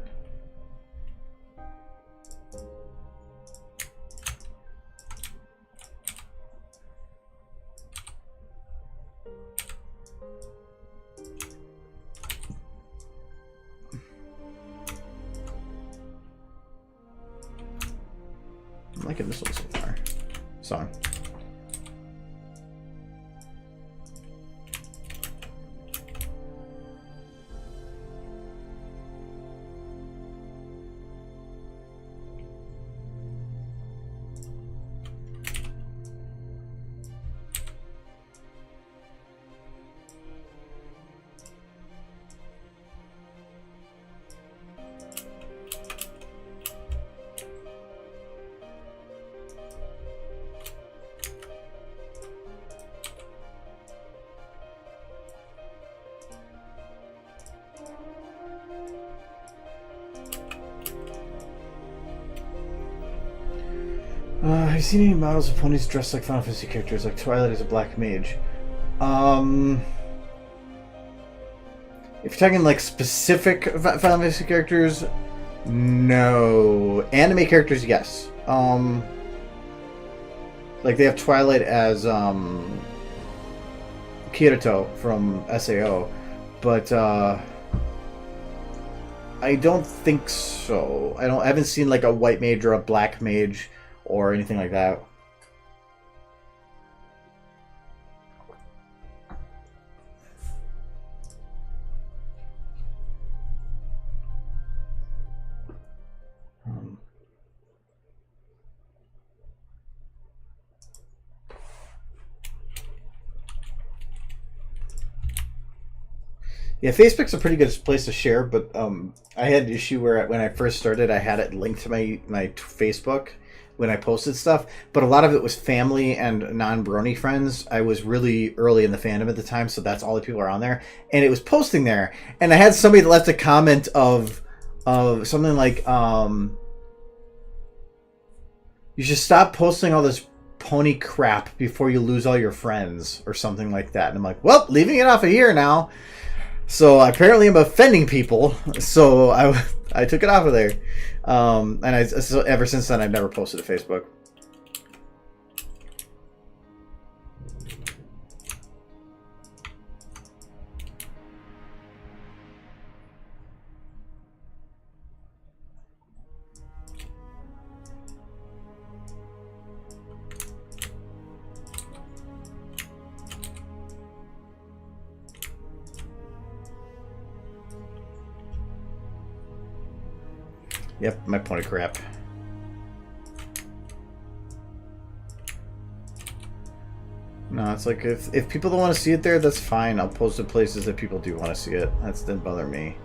I'm liking this one so far. Song. Have you seen any models of ponies dressed like Final Fantasy characters, like Twilight as a black mage? If you're talking like specific Final Fantasy characters, no. Anime characters, yes. Like they have Twilight as Kirito from SAO, but I don't think so. I haven't seen like a white mage or a black mage or anything like that. Yeah, Facebook's a pretty good place to share, but I had an issue where when I first started, I had it linked to my Facebook when I posted stuff, but a lot of it was family and non-brony friends. I was really early in the fandom at the time, so that's all the people are on there, and it was posting there. And I had somebody that left a comment of something like, "You should stop posting all this pony crap before you lose all your friends," or something like that. And I'm like, well, leaving it off of here now. So apparently I'm offending people, so I took it off of there, and so ever since then I've never posted to Facebook. Yep, my pony crap. No, it's like if people don't want to see it there, that's fine. I'll post it places that people do want to see it. That doesn't bother me.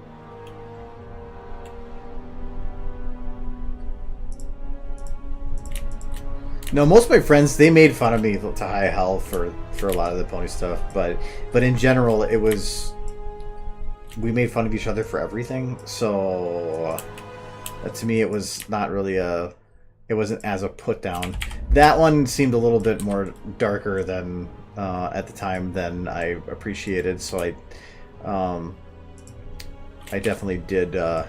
No, most of my friends, they made fun of me to high hell for a lot of the pony stuff, but in general, it was, we made fun of each other for everything. So to me, it was not really it wasn't as a put down. That one seemed a little bit more darker than at the time than I appreciated. So I definitely did. I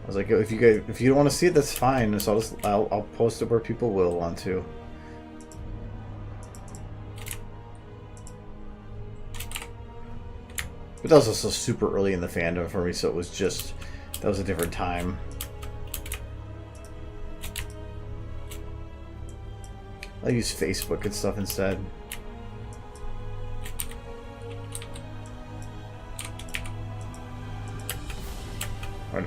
was like, if you don't want to see it, that's fine. So I'll post it where people will want to. But that was also super early in the fandom for me, so it was just, that was a different time. I use Facebook and stuff instead. Or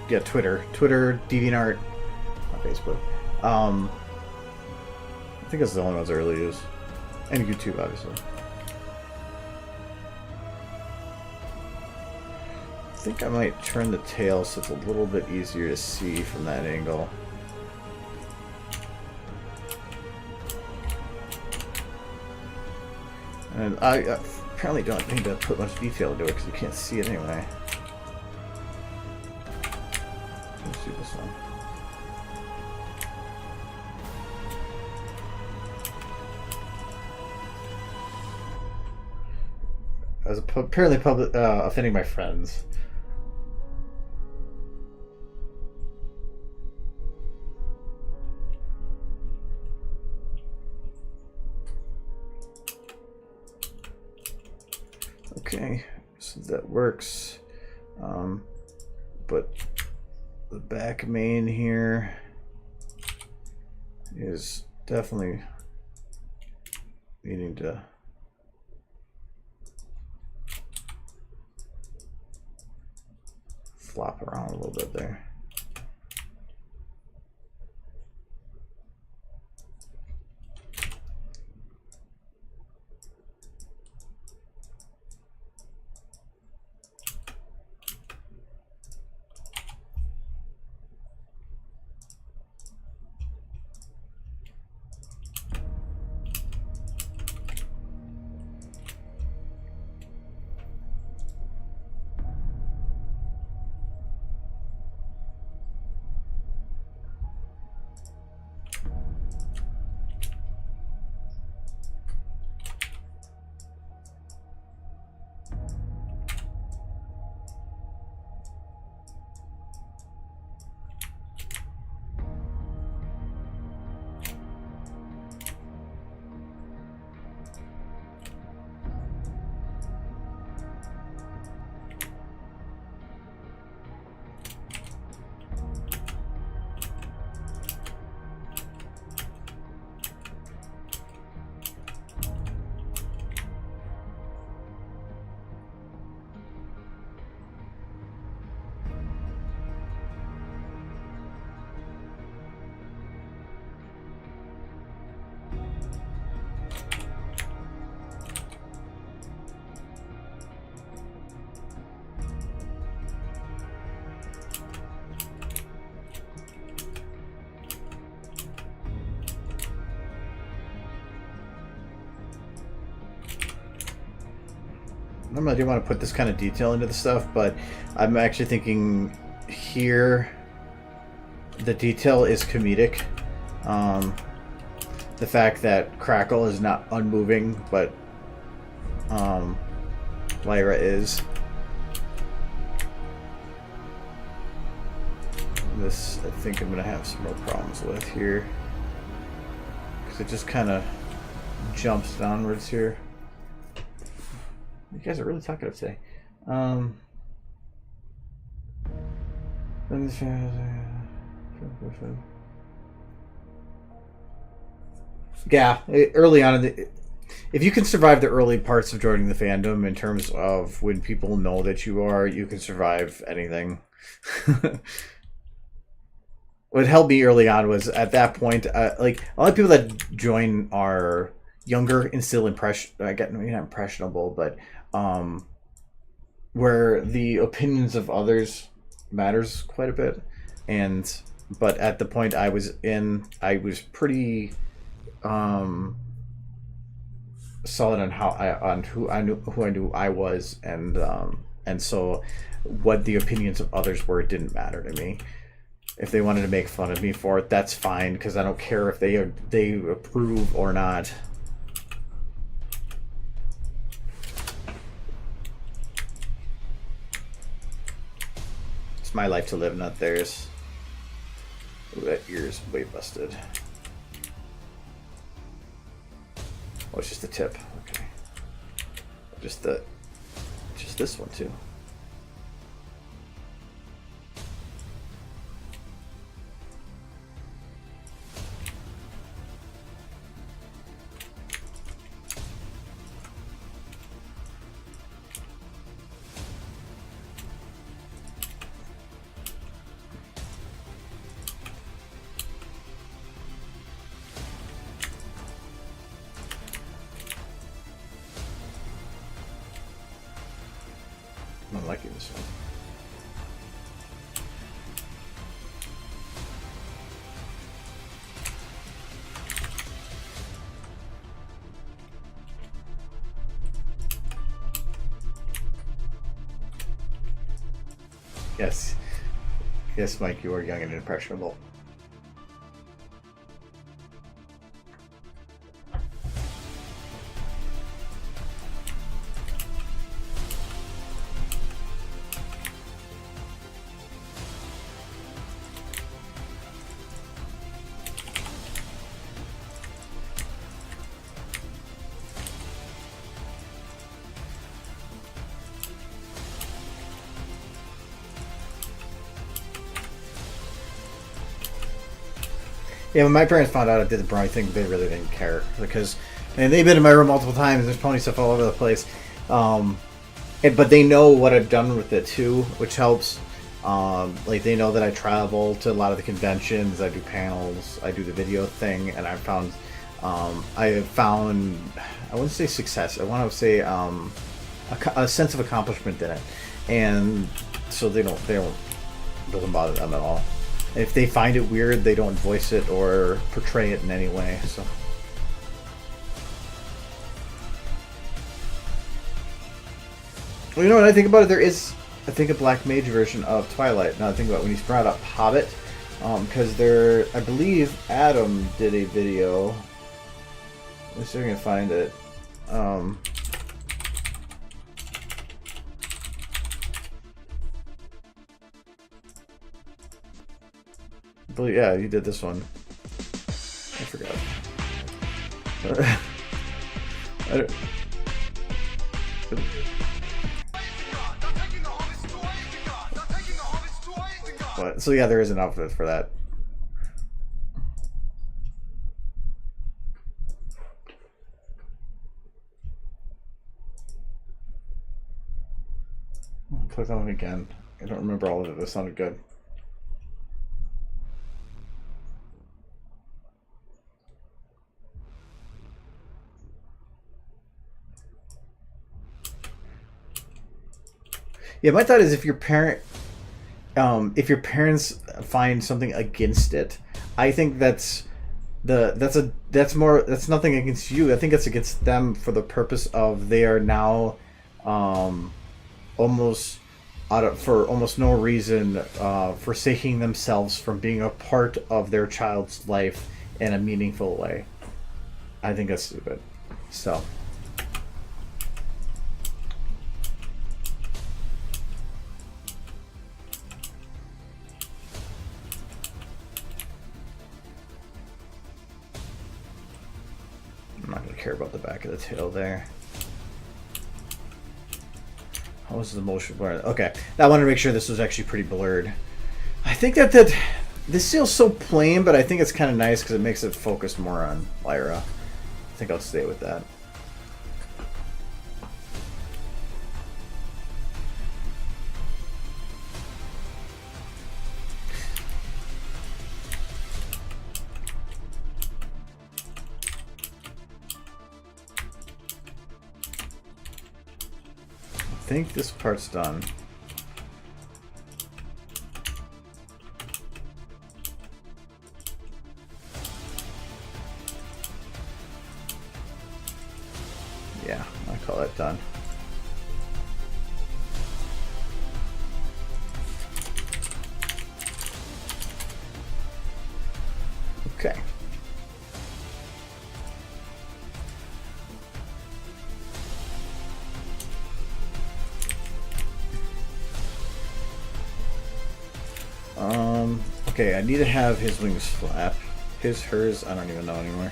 yeah, Twitter, DeviantArt, not Facebook. I think that's the only ones I really use, and YouTube, obviously. I think I might turn the tail so it's a little bit easier to see from that angle. And I apparently don't need to put much detail into it because you can't see it anyway. Let's do this one. I was apparently offending my friends. Okay, so that works, but the back main here is definitely needing to flop around a little bit there. don't know, I didn't want to put this kind of detail into the stuff, but I'm actually thinking here the detail is comedic. The fact that Crackle is not unmoving, but Lyra is. This, I think I'm going to have some more problems with here. Because it just kind of jumps downwards here. You guys are really talkative today. Yeah, early on in the... If you can survive the early parts of joining the fandom in terms of when people know that you can survive anything. What helped me early on was at that point, like a lot of people that join are younger and still not impressionable, but where the opinions of others matters quite a bit. But at the point I was in, I was pretty solid on who I knew I was, and so what the opinions of others were didn't matter to me. If they wanted to make fun of me for it, that's fine, because I don't care if they approve or not. It's my life to live, not theirs. Ooh, that ear's way busted. Oh, it's just the tip. Okay. Just this one too. I'm liking this one. Yes. Yes, Mike, you are young and impressionable. Yeah, when my parents found out I did the brownie thing, they really didn't care, because they've been in my room multiple times. There's pony stuff all over the place, but they know what I've done with it too, which helps. Like they know that I travel to a lot of the conventions, I do panels, I do the video thing, and I have found I wouldn't say success. I want to say a sense of accomplishment in it, and so it doesn't bother them at all. If they find it weird, they don't voice it or portray it in any way. So, well, you know what I think about it? There is, I think, a Black Mage version of Twilight. Now I think about when he's brought up Hobbit, because I believe Adam did a video. Let's see if I can find it. But yeah, you did this one. I forgot. But, so yeah, there is an outfit for that. I'll play that one again. I don't remember all of it. This sounded good. Yeah, my thought is if your parents find something against it, I think that's nothing against you. I think it's against them for the purpose of they are now almost for almost no reason, forsaking themselves from being a part of their child's life in a meaningful way. I think that's stupid. So. I'm not going to care about the back of the tail there. How was the motion blur? Okay, I wanted to make sure this was actually pretty blurred. I think that this feels so plain, but I think it's kind of nice because it makes it focus more on Lyra. I think I'll stay with that. I think this part's done. Yeah, I call that done. Okay. Okay, I need to have his wings flap. His, hers, I don't even know anymore.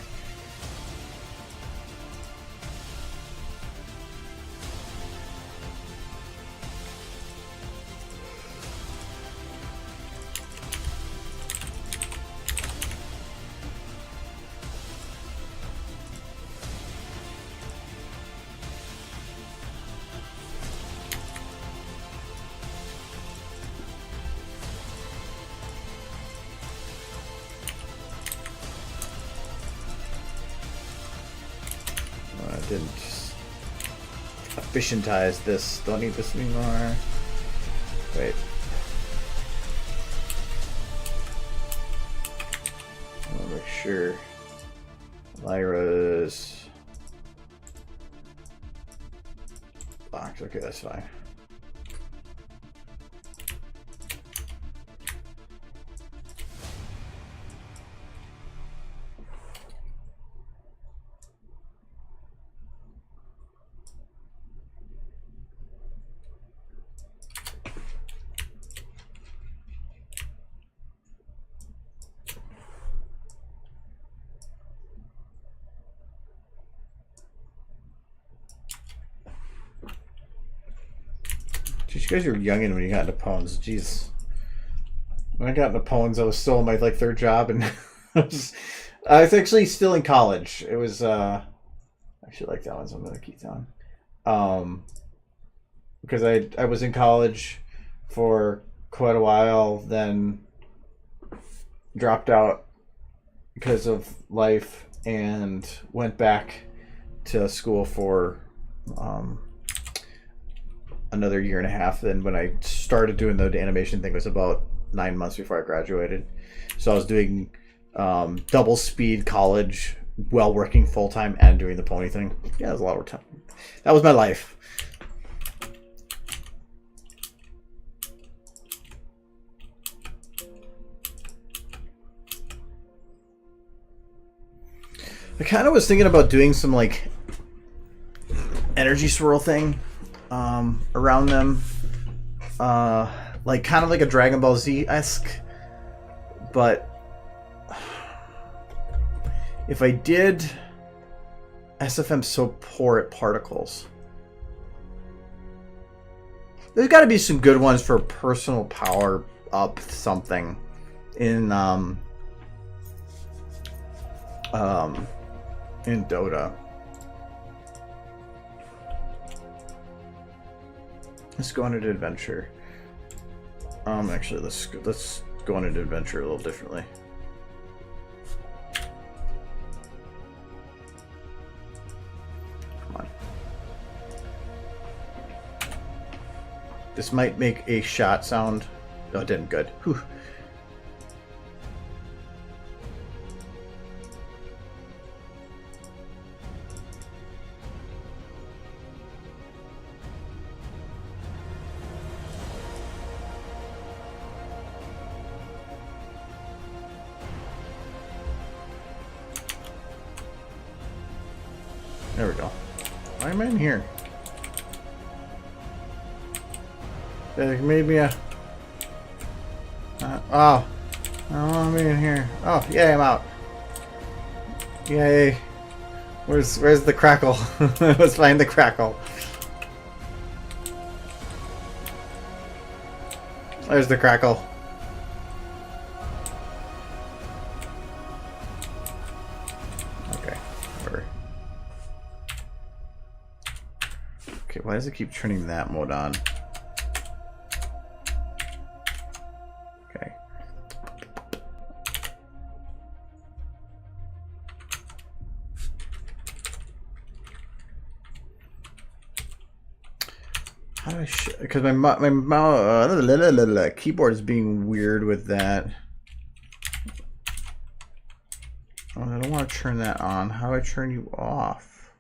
Didn't efficientize this. Don't need this anymore. Wait. I want to make sure Lyra's locked. Okay, that's fine. You guys were youngin' when you got into pawns. Jeez. When I got into pawns, I was still in my like third job, and I was actually still in college. It was I actually like that one, so I'm gonna keep that one. Because I was in college for quite a while, then dropped out because of life, and went back to school for another year and a half. Then when I started doing the animation thing, it was about 9 months before I graduated. So I was doing double speed college while working full time and doing the pony thing. Yeah, it was a lot of time. That was my life. I kind of was thinking about doing some like energy swirl thing around them, like kind of like a Dragon Ball Z-esque, but if I did, SFM's so poor at particles. There's got to be some good ones for personal power up something in Dota. Let's go on an adventure. Actually, let's go on an adventure a little differently. Come on. This might make a shot sound. Oh, it didn't. Good. Whew. There we go. Why am I in here? They made me a... oh. I don't want to be in here. Oh, yay, I'm out. Yay. Where's the crackle? Let's find the crackle. There's the crackle. Okay, whatever. Okay, why does it keep turning that mode on? Okay. How do I because my keyboard is being weird with that. Oh, I don't want to turn that on. How do I turn you off?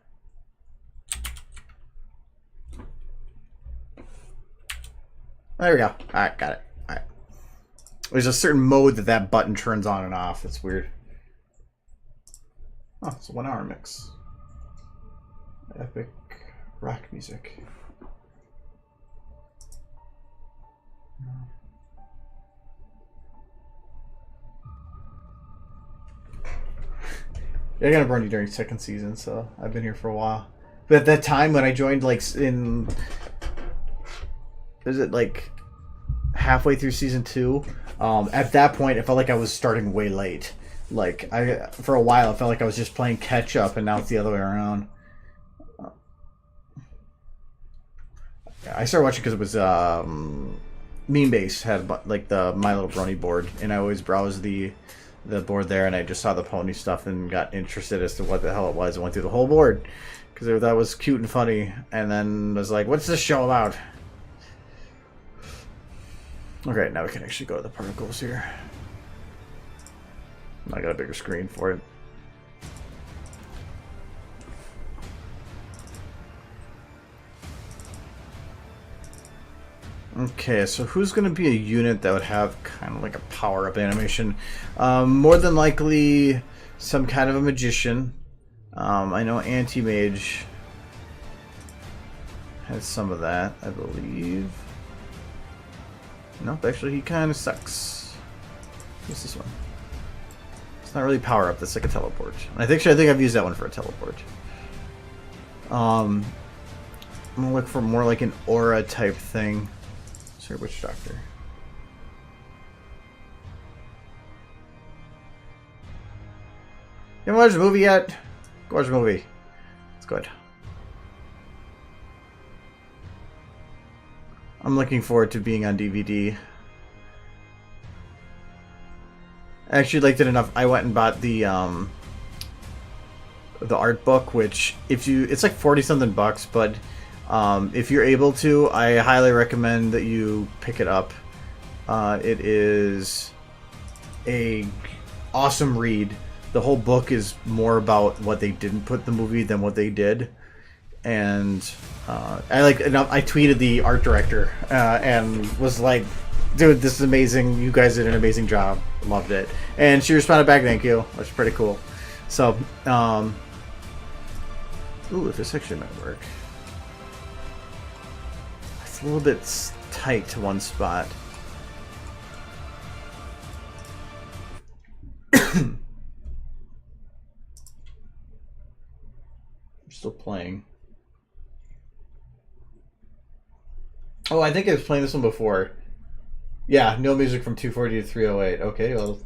There we go. Alright, got it. Alright. There's a certain mode that button turns on and off. It's weird. Oh, it's a 1 hour mix. Epic rock music. Yeah, I got a Brony during second season, so I've been here for a while. But at that time when I joined, like in, is it like halfway through season 2? At that point, it felt like I was starting way late. Like for a while, it felt like I was just playing catch up, and now it's the other way around. I started watching because it was Meme Base had like the My Little Brony board, and I always browsed the board there, and I just saw the pony stuff and got interested as to what the hell it was. I went through the whole board because that was cute and funny, and then was like, what's this show about? Okay, now we can actually go to the particles here. I got a bigger screen for it. Okay, so who's going to be a unit that would have kind of like a power-up animation? More than likely, some kind of a magician. I know Anti-Mage has some of that, I believe. Nope, actually he kind of sucks. What's this one? It's not really power-up, that's like a teleport. I think I've used that one for a teleport. I'm going to look for more like an aura type thing. Sorry, Witch Doctor. You haven't watched the movie yet? Go watch the movie. It's good. I'm looking forward to being on DVD. I actually liked it enough. I went and bought the art book, which it's like 40-something bucks, but if you're able to, I highly recommend that you pick it up. It is a awesome read. The whole book is more about what they didn't put in the movie than what they did, and I tweeted the art director and was like, "Dude, this is amazing! You guys did an amazing job. Loved it." And she responded back, "Thank you." That's pretty cool. So, ooh, if this actually might work. It's a little bit tight to one spot. I'm still playing. Oh, I think I was playing this one before. Yeah, no music from 240 to 308. Okay, well,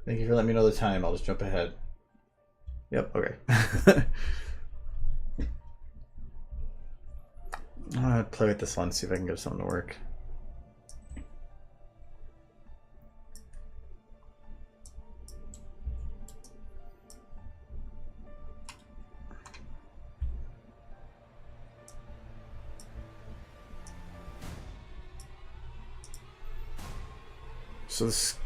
thank you for letting me know the time. I'll just jump ahead. Yep, okay. I'm gonna play with this one, see if I can get something to work. So this...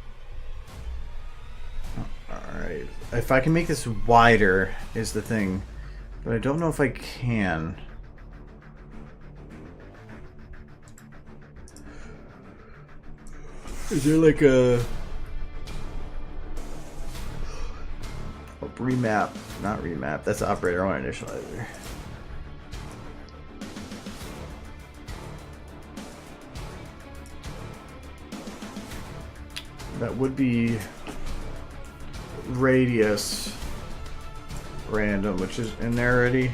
Alright. If I can make this wider is the thing. But I don't know if I can. Is there like a... Remap, not remap. That's operator on initializer. That would be radius random, which is in there already.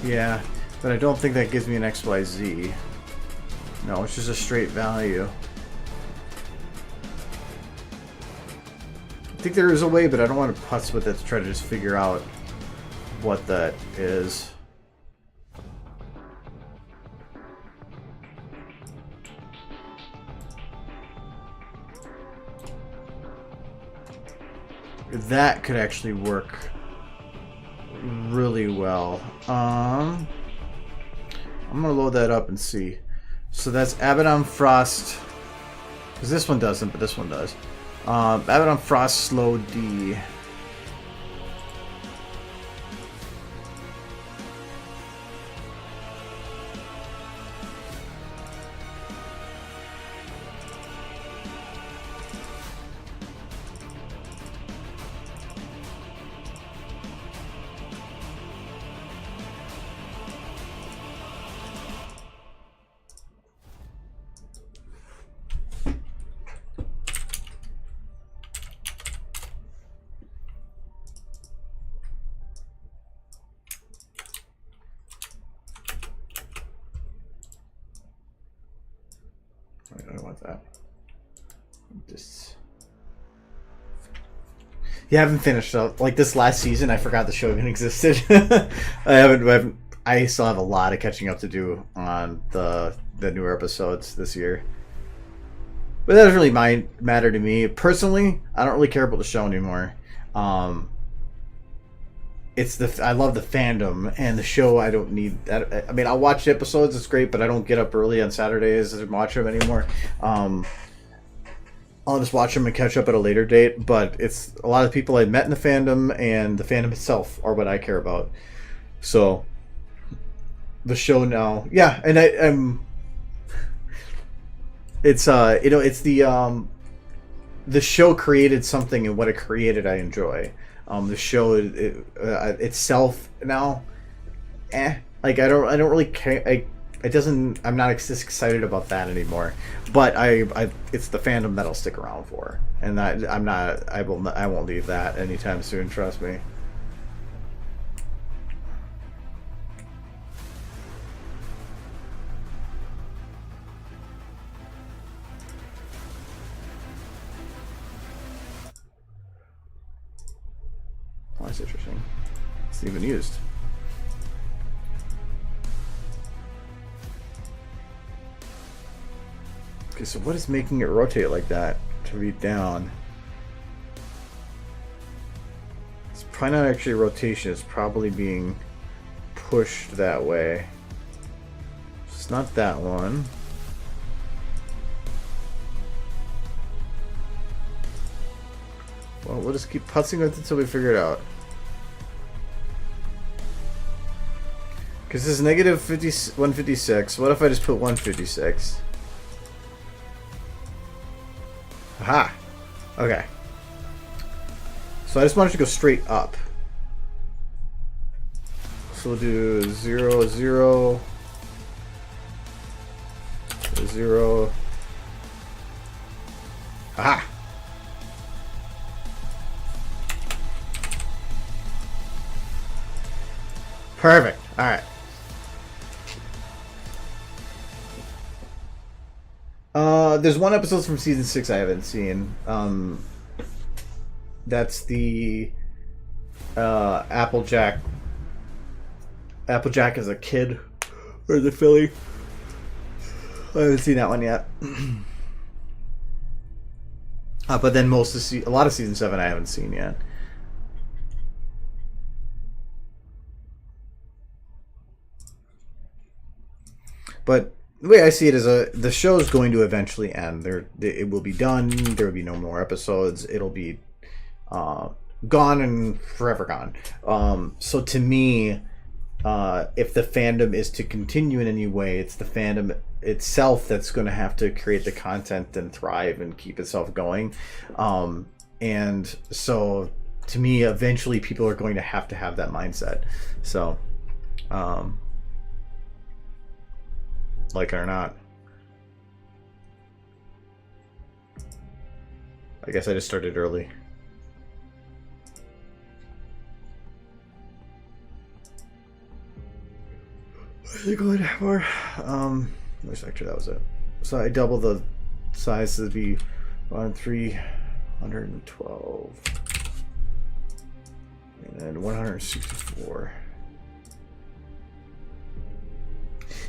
Yeah, but I don't think that gives me an XYZ. No, it's just a straight value. I think there is a way, but I don't want to putz with it to try to just figure out what that is. That could actually work really well. I'm gonna load that up and see. So that's Abaddon Frost, because this one doesn't, but this one does. Abaddon Frost Slow D. I don't want that. Just you haven't finished up like this last season. I forgot the show even existed. I haven't. I still have a lot of catching up to do on the newer episodes this year. But that doesn't really matter to me personally. I don't really care about the show anymore. I love the fandom, and the show I don't need that. I mean, I'll watch the episodes, it's great, but I don't get up early on Saturdays and watch them anymore. I'll just watch them and catch up at a later date, but it's a lot of people I met in the fandom, and the fandom itself are what I care about. So the show now, yeah, and it's it's the show created something, and what it created I enjoy. The show itself now, like I don't really care. I'm not excited about that anymore. But it's the fandom that'll stick around for, and that I won't leave that anytime soon. Trust me. Oh, that's interesting. It's even used. Okay, so what is making it rotate like that to read down? It's probably not actually rotation, it's probably being pushed that way. It's not that one. Well, we'll just keep putzing with it until we figure it out. Because this is negative 156. What if I just put 156? Aha! Okay. So I just wanted to go straight up. So we'll do 0, 0, 0. Aha! Perfect. All right. There's one episode from season 6 I haven't seen. That's the Applejack. Applejack is a kid, or the filly. I haven't seen that one yet. But then a lot of season 7 I haven't seen yet. But the way I see it is the show is going to eventually end. It will be done. There will be no more episodes. It'll be gone and forever gone. So to me, if the fandom is to continue in any way, it's the fandom itself that's going to have to create the content and thrive and keep itself going. And so to me, eventually people are going to have that mindset. So, like it or not. I guess I just started early. They're going to have more. Which sector? That was it. So I double the size to be on 312 and then 164.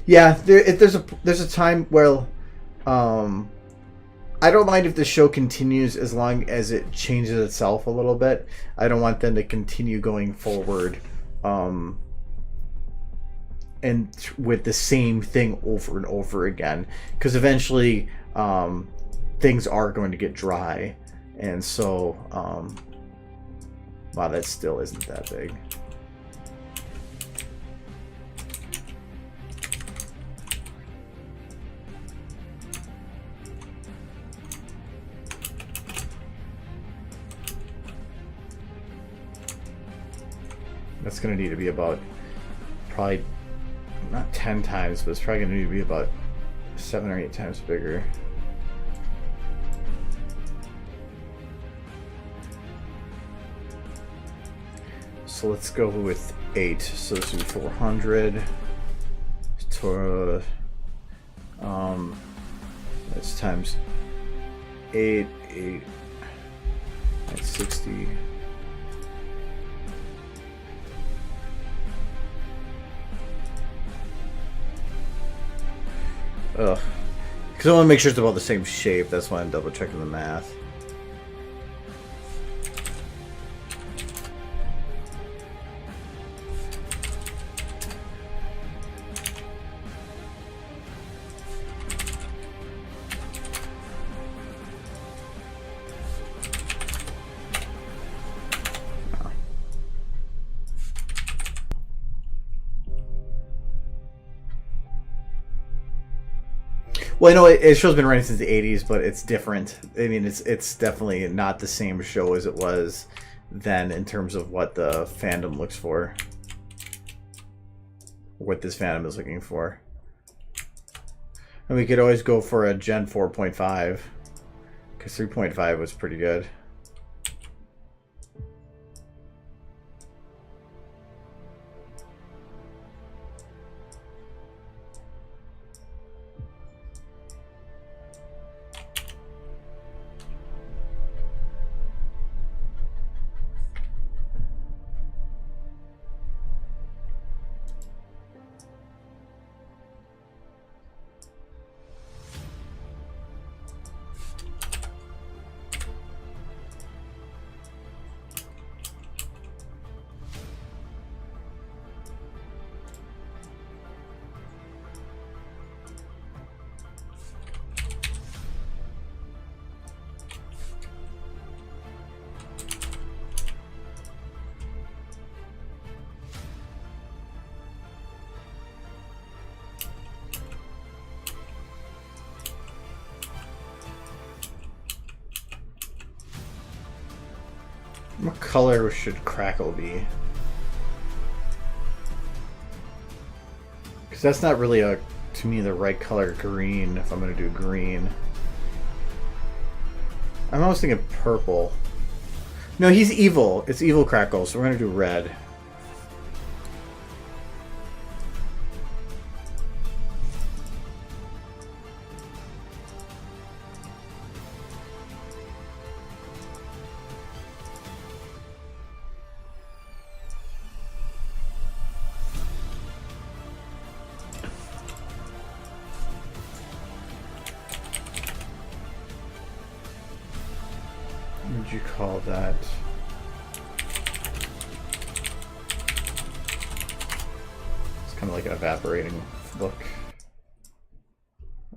Yeah, there's a time where I don't mind if the show continues as long as it changes itself a little bit. I don't want them to continue going forward and with the same thing over and over again, because eventually things are going to get dry, and so wow, that still isn't that big. That's going to need to be about, probably not 10 times, but it's probably going to need to be about 7 or 8 times bigger. So let's go with 8. So this would be 400. That's times 8. That's 60. Ugh. Because I want to make sure it's about the same shape. That's why I'm double checking the math. Well, I know it show's been running since the 80s, but it's different. I mean, it's definitely not the same show as it was then in terms of what the fandom looks for. What this fandom is looking for. And we could always go for a Gen 4.5, because 3.5 was pretty good. What color should Crackle be? Because that's not really to me, the right color green if I'm going to do green. I'm almost thinking purple. No, he's evil. It's evil Crackle, so we're going to do red. What would you call that? It's kind of like an evaporating look.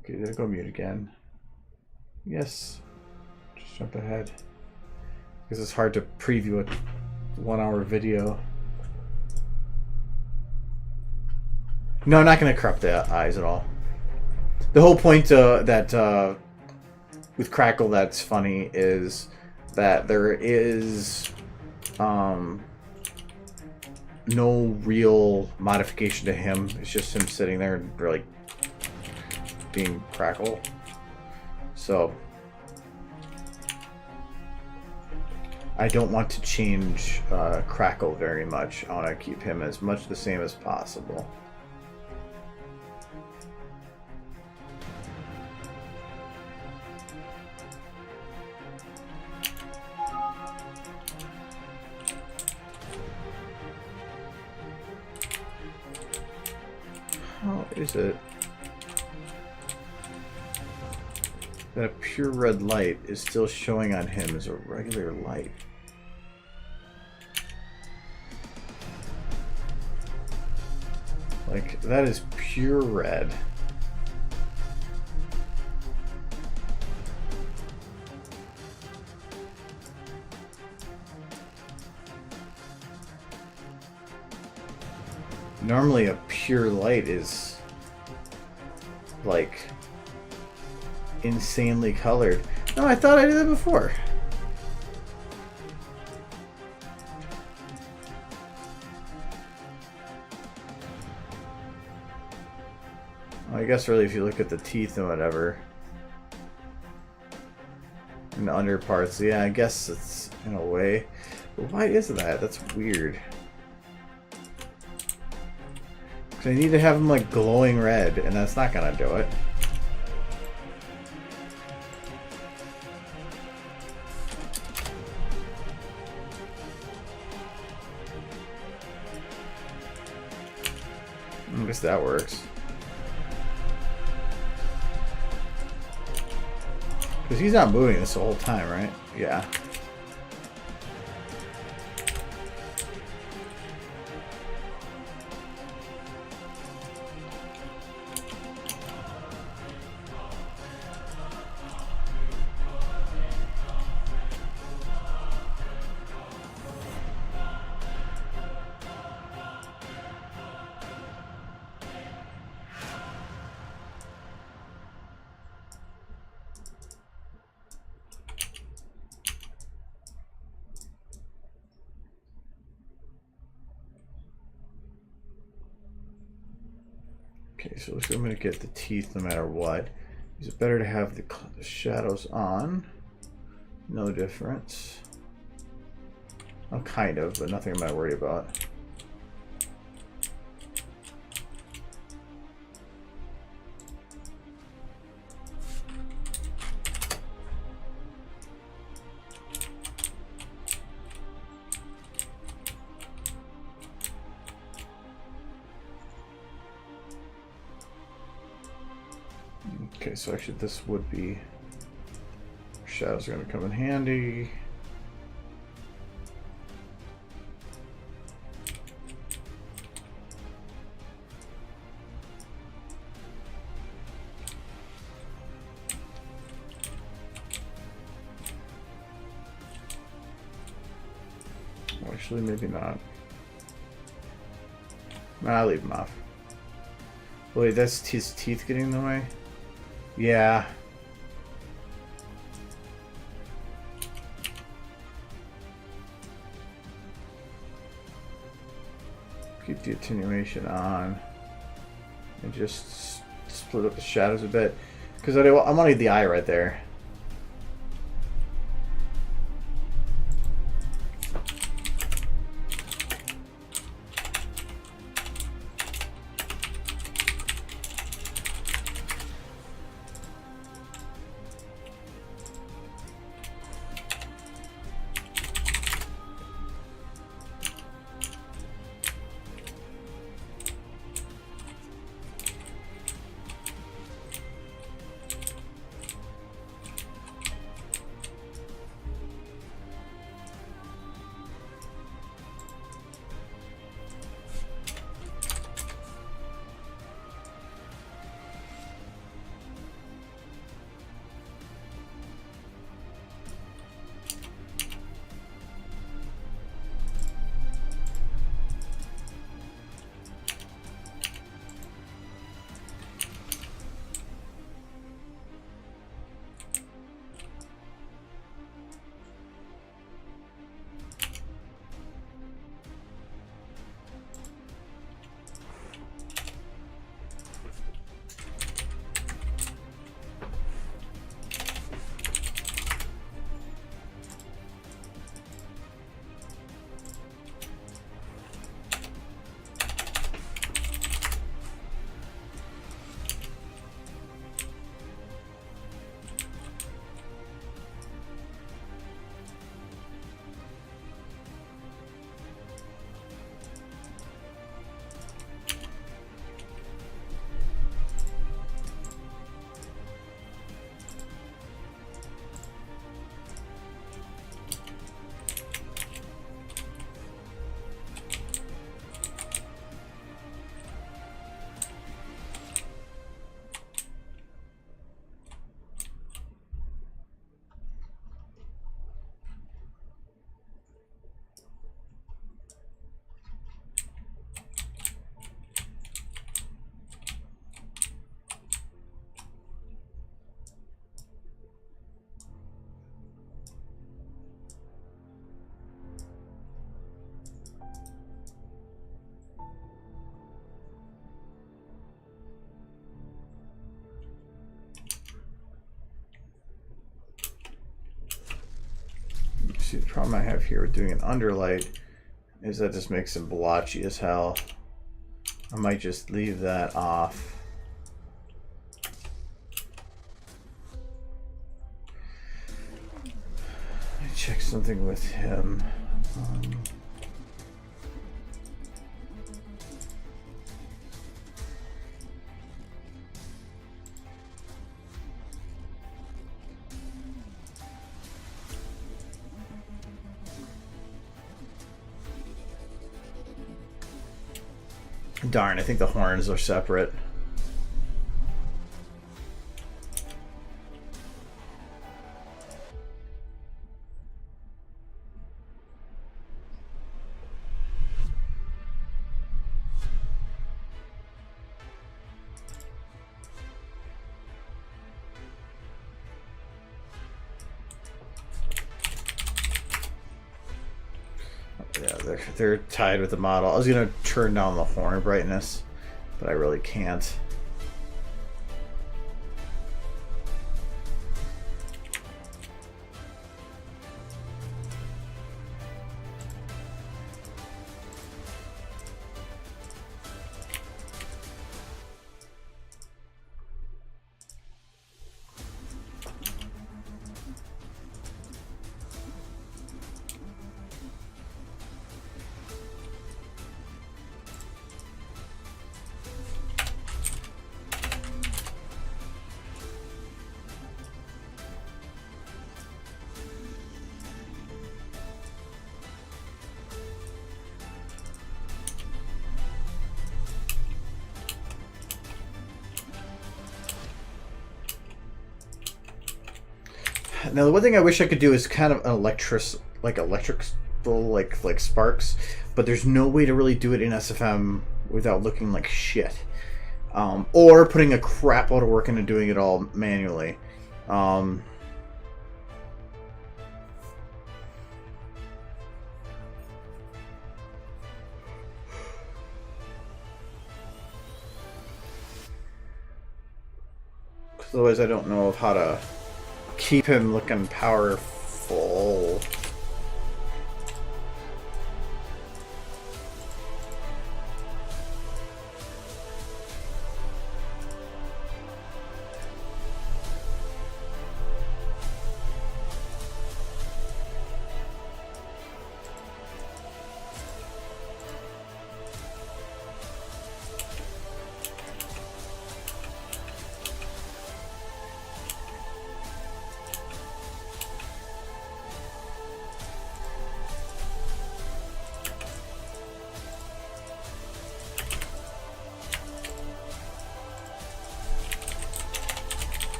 Okay, did it go mute again? Yes. Just jump ahead. Because it's hard to preview a 1-hour video. No, I'm not going to corrupt the eyes at all. The whole point that with Crackle that's funny is that there is no real modification to him. It's just him sitting there and like being Crackle. So I don't want to change Crackle very much. I want to keep him as much the same as possible. How is it that a pure red light is still showing on him as a regular light? Like, that is pure red. Normally a pure light is like insanely colored. No, I thought I did that before. Well, I guess really if you look at the teeth and whatever and the under parts, yeah, I guess it's in a way. But why is that? That's weird. I need to have them like glowing red, and that's not gonna do it. I guess that works. Because he's not moving this the whole time, right? Yeah. Okay, so I'm going to get the teeth no matter what. Is it better to have the shadows on? No difference. Well, kind of, but nothing I'm not worried about. Okay, so actually this would be... Shadows are going to come in handy. Actually, maybe not. Nah, I'll leave him off. Wait, that's his teeth getting in the way? Yeah. Keep the attenuation on. And just split up the shadows a bit. Because I want to leave the eye right there. problem I have here with doing an underlight is that just makes him blotchy as hell. I might just leave that off. Let me check something with him. Darn, I think the horns are separate. Yeah, they're tied with the model. I was gonna turn down the horn brightness, but I really can't. Now the one thing I wish I could do is kind of an electric sparks, but there's no way to really do it in SFM without looking like shit, or putting a crap load of work into doing it all manually. Otherwise, I don't know of how to keep him looking powerful.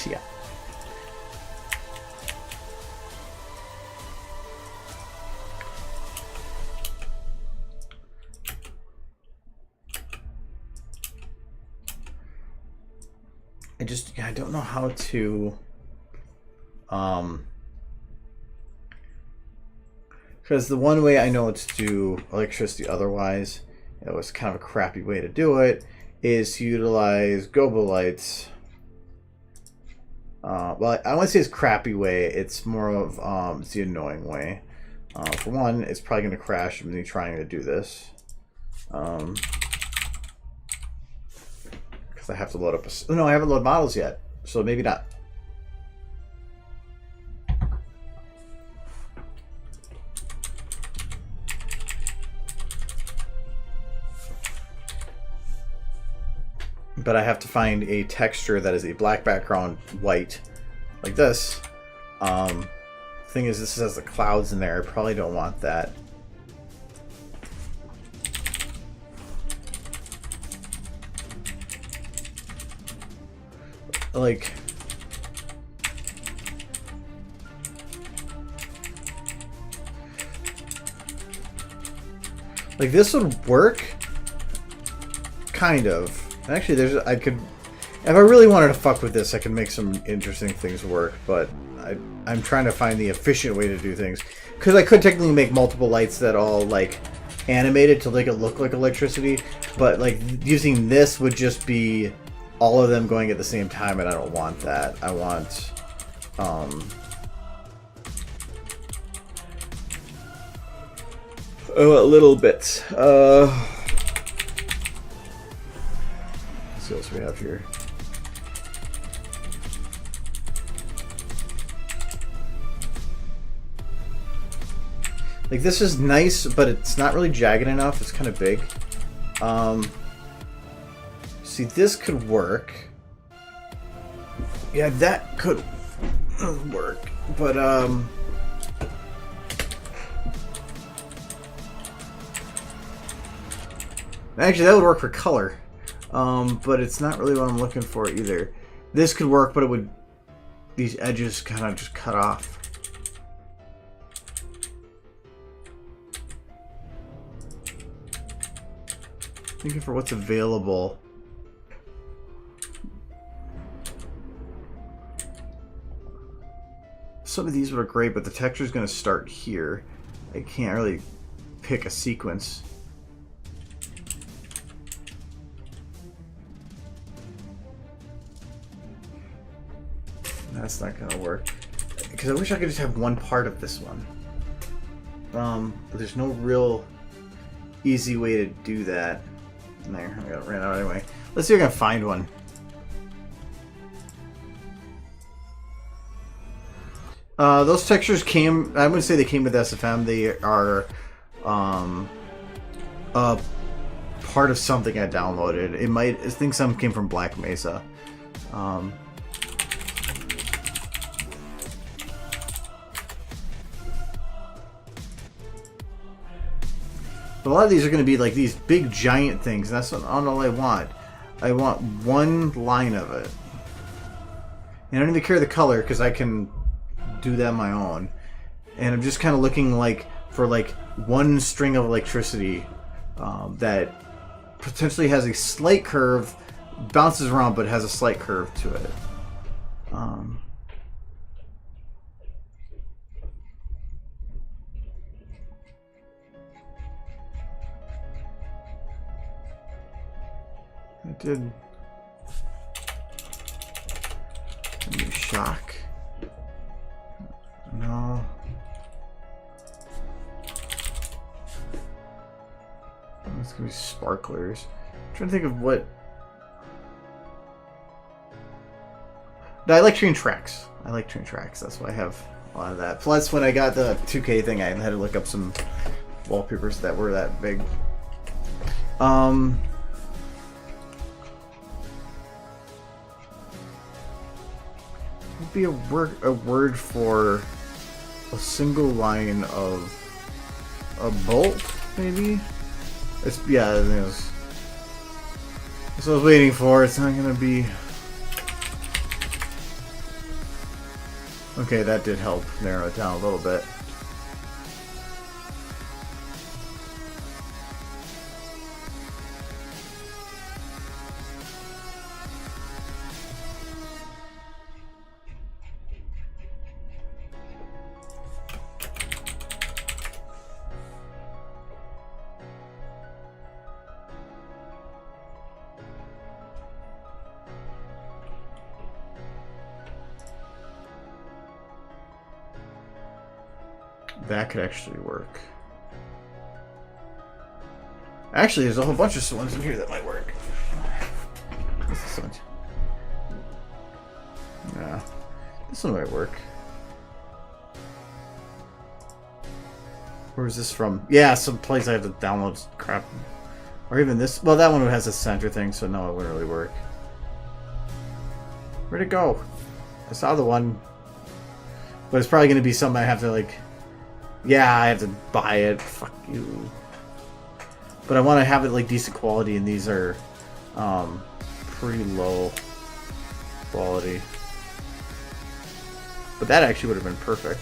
Yeah. I don't know how to because the one way I know to do electricity otherwise, it was kind of a crappy way to do it, is to utilize gobo lights. Well, I wouldn't say it's a crappy way. It's more of it's the annoying way. For one, it's probably going to crash me trying to do this. Because I have to load up a... No, I haven't loaded models yet. So maybe not. But I have to find a texture that is a black background, white, like this. Thing is, this has the clouds in there. I probably don't want that. Like this would work, kind of. Actually, I could, if I really wanted to fuck with this, I could make some interesting things work, but I'm trying to find the efficient way to do things. Because I could technically make multiple lights that all, like, animated to make it look like electricity, but, like, using this would just be all of them going at the same time, and I don't want that. I want a little bit. Let's see what else we have here. Like, this is nice, but it's not really jagged enough. It's kind of big. See, this could work. Yeah, that could work. But, actually, that would work for color. But it's not really what I'm looking for either. This could work, but it would... These edges kind of just cut off. Thinking for what's available. Some of these would look great, but the texture is going to start here. I can't really pick a sequence. That's not going to work. Because I wish I could just have one part of this one. But there's no real easy way to do that. There, I got ran out anyway. Let's see if I can find one. Those textures came... I wouldn't say they came with SFM. They are part of something I downloaded. It might... I think some came from Black Mesa. But a lot of these are going to be like these big giant things. And that's not all I want. I want one line of it. And I don't even care the color because I can do that on my own. And I'm just kind of looking like for like one string of electricity that potentially has a slight curve, bounces around but has a slight curve to it. I did shock. No. It's gonna be sparklers. I'm trying to think of what. No, I like train tracks. I like train tracks. That's why I have a lot of that. Plus, when I got the 2K thing, I had to look up some wallpapers that were that big. Would be a word for a single line of a bolt, maybe? It's, yeah, it is. That's what I was waiting for. It's not gonna be... Okay, that did help narrow it down a little bit. That could actually work. Actually, there's a whole bunch of ones in here that might work. What's this one? Yeah, this one might work. Where is this from? Yeah, some place I have to download crap. Or even this. Well, that one has a center thing, so no, it wouldn't really work. Where'd it go? I saw the one. But it's probably going to be something I have to, like... Yeah, I have to buy it. Fuck you. But I want to have it like decent quality, and these are pretty low quality. But that actually would have been perfect.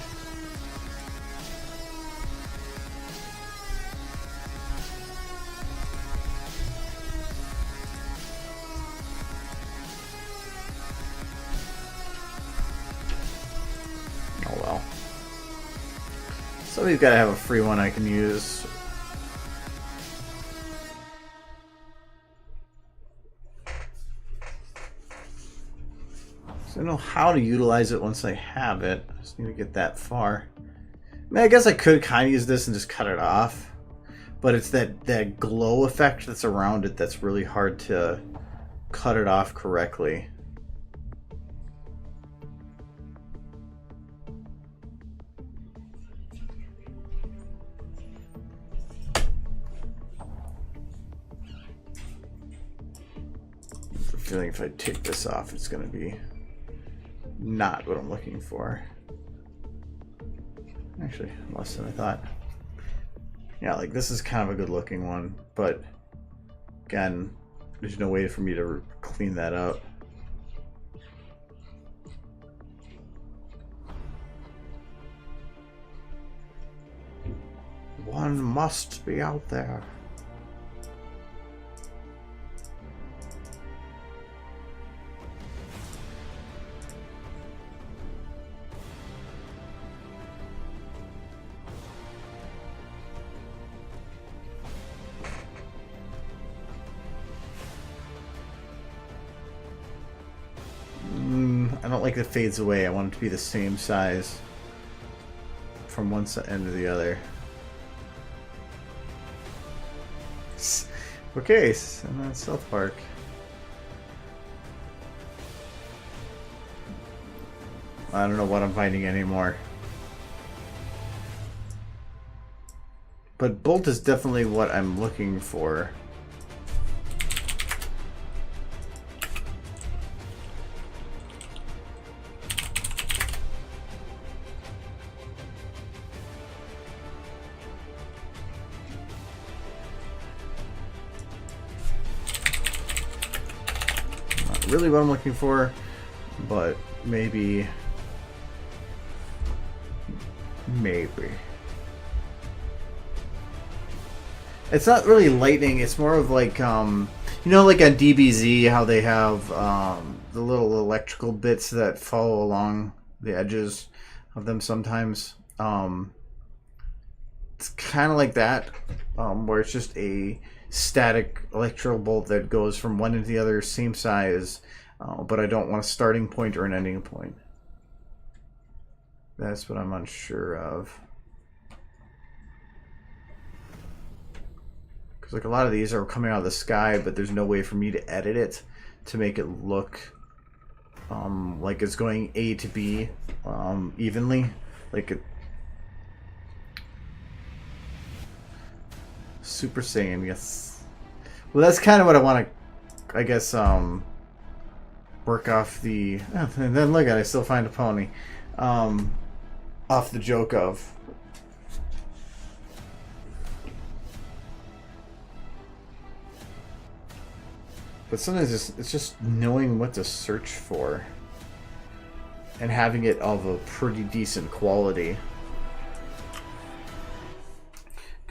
Oh well. Somebody's got to have a free one I can use. don't know how to utilize it once I have it. I just need to get that far. I mean, I guess I could kind of use this and just cut it off. But it's that glow effect that's around it that's really hard to cut it off correctly. I have a feeling if I take this off, it's going to be not what I'm looking for. Actually, less than I thought. Yeah, like this is kind of a good looking one, but again, there's no way for me to clean that up. One must be out there. I don't like it fades away. I want it to be the same size from one end to the other. Okay, and then South Park. I don't know what I'm finding anymore. But Bolt is definitely what I'm looking for. Really what I'm looking for, but maybe it's not really lightning. It's more of like you know, like on DBZ how they have the little electrical bits that follow along the edges of them sometimes. It's kind of like that, where it's just a static electrical bolt that goes from one to the other, same size, but I don't want a starting point or an ending point. That's what I'm unsure of. Because like a lot of these are coming out of the sky, but there's no way for me to edit it to make it look like it's going A to B evenly. Like it. Super Saiyan, yes. Well, that's kind of what I want to, I guess, work off the... Oh, and then look at it, I still find a pony. Off the joke of. But sometimes it's just knowing what to search for. And having it of a pretty decent quality.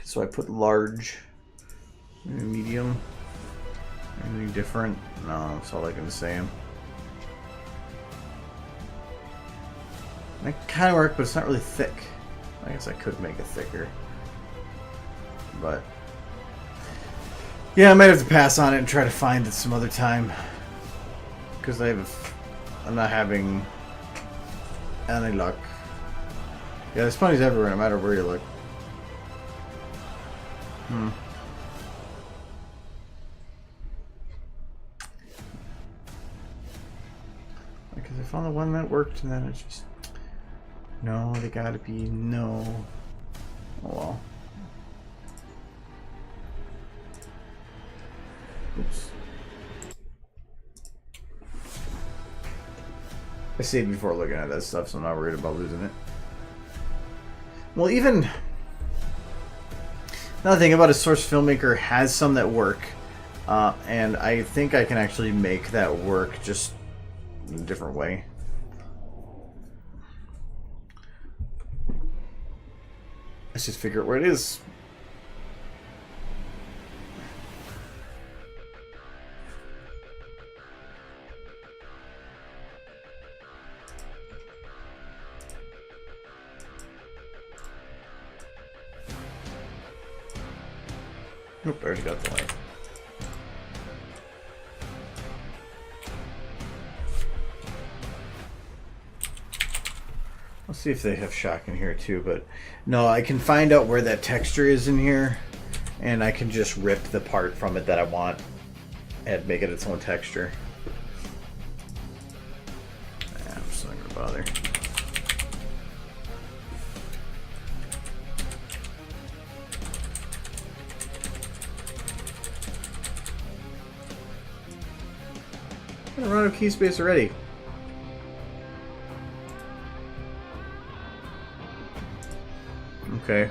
So I put large, medium, anything different? No, that's all I can say. That kind of worked, but it's not really thick. I guess I could make it thicker. But yeah, I might have to pass on it and try to find it some other time. Because I'm not having any luck. Yeah, there's ponies everywhere, no matter where you look. Because I found the one that worked and then it's just... No, they gotta be... No. Oh well. Oops. I saved before looking at that stuff, so I'm not worried about losing it. Well, even... Another thing about a Source Filmmaker has some that work, and I think I can actually make that work just in a different way. Let's just figure out where it is. Nope, I already got the light. See if they have shock in here too, but no, I can find out where that texture is in here, and I can just rip the part from it that I want and make it its own texture. I'm just not gonna bother. I'm gonna run out of key space already. Okay.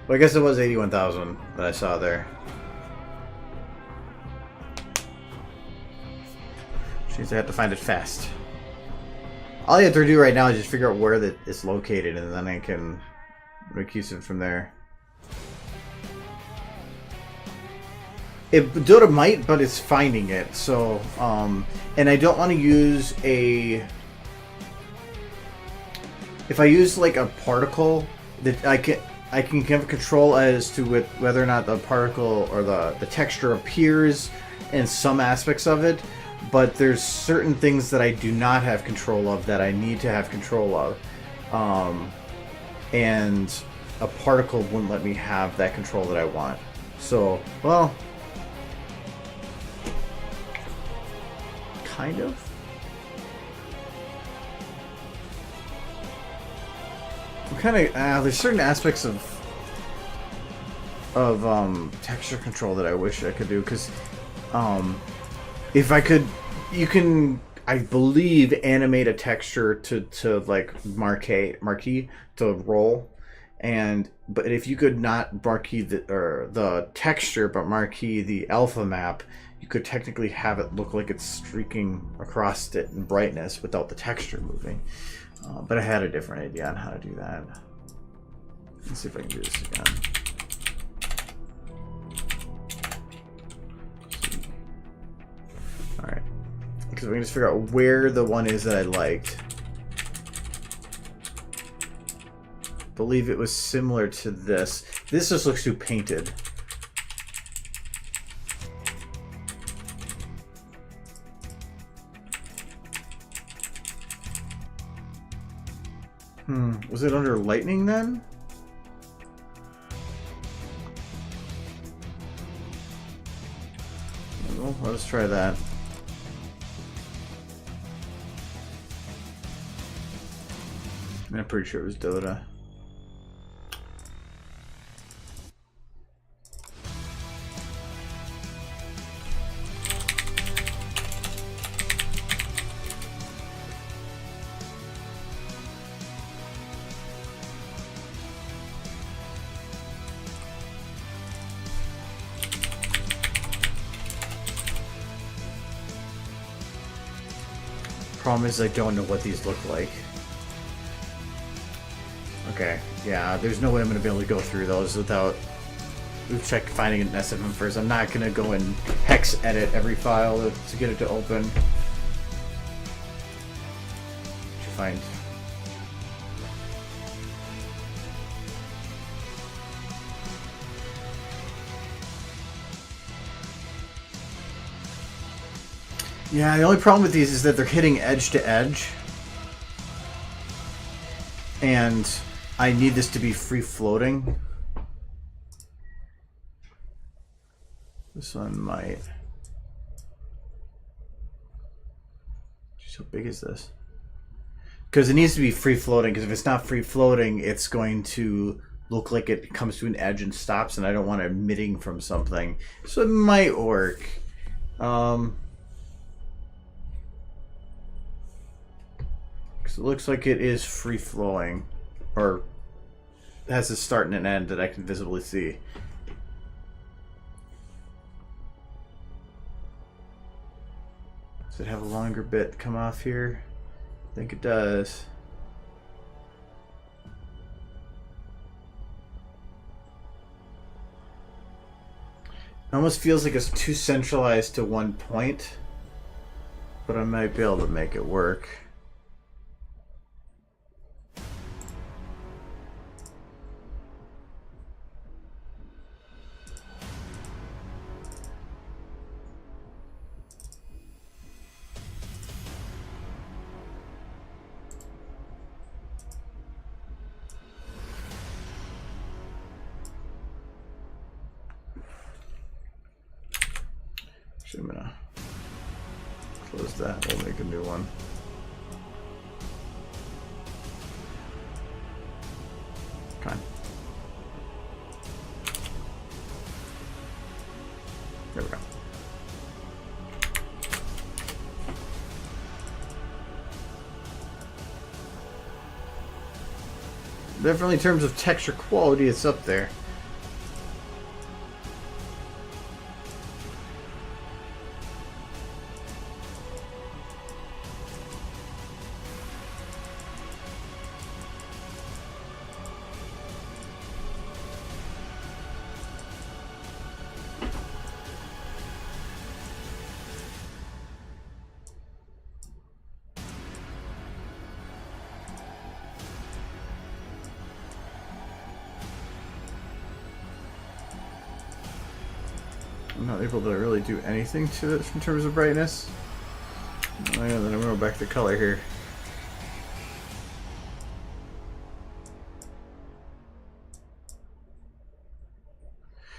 Well, I guess it was 81,000 that I saw there. Which means I have to find it fast. All you have to do right now is just figure out where that it's located, and then I can make use of it from there. Dota might, but it's finding it. So, and I don't want to use a... If I use like a particle, that I can give control as to whether or not the particle or the texture appears in some aspects of it, but there's certain things that I do not have control of that I need to have control of, and a particle wouldn't let me have that control that I want. So, well, kind of. Kind of there's certain aspects of texture control that I wish I could do, because if I could, you can, I believe, animate a texture to like marquee to roll, but if you could not marquee the texture but marquee the alpha map, you could technically have it look like it's streaking across it in brightness without the texture moving. But I had a different idea on how to do that. Let's see if I can do this again. Alright. Because we can just figure out where the one is that I liked. I believe it was similar to this. This just looks too painted. Was it under lightning then? Well, let's try that. I'm pretty sure it was Dota. Problem is I don't know what these look like. Okay, yeah, there's no way I'm going to be able to go through those without finding an SFM first. I'm not going to go and hex edit every file to get it to open. Find. Yeah, the only problem with these is that they're hitting edge to edge. And I need this to be free floating. This one might. Jeez, how big is this? Because it needs to be free floating, because if it's not free floating, it's going to look like it comes to an edge and stops, and I don't want it emitting from something. So it might work. It looks like it is free flowing, or has a start and an end that I can visibly see. Does it have a longer bit come off here? I think it does. It almost feels like it's too centralized to one point, but I might be able to make it work. Close that. We'll make a new one. Okay. There we go. Definitely in terms of texture quality, it's up there. I'm not able to really do anything to it in terms of brightness. Oh yeah, then I'm going to go back to color here.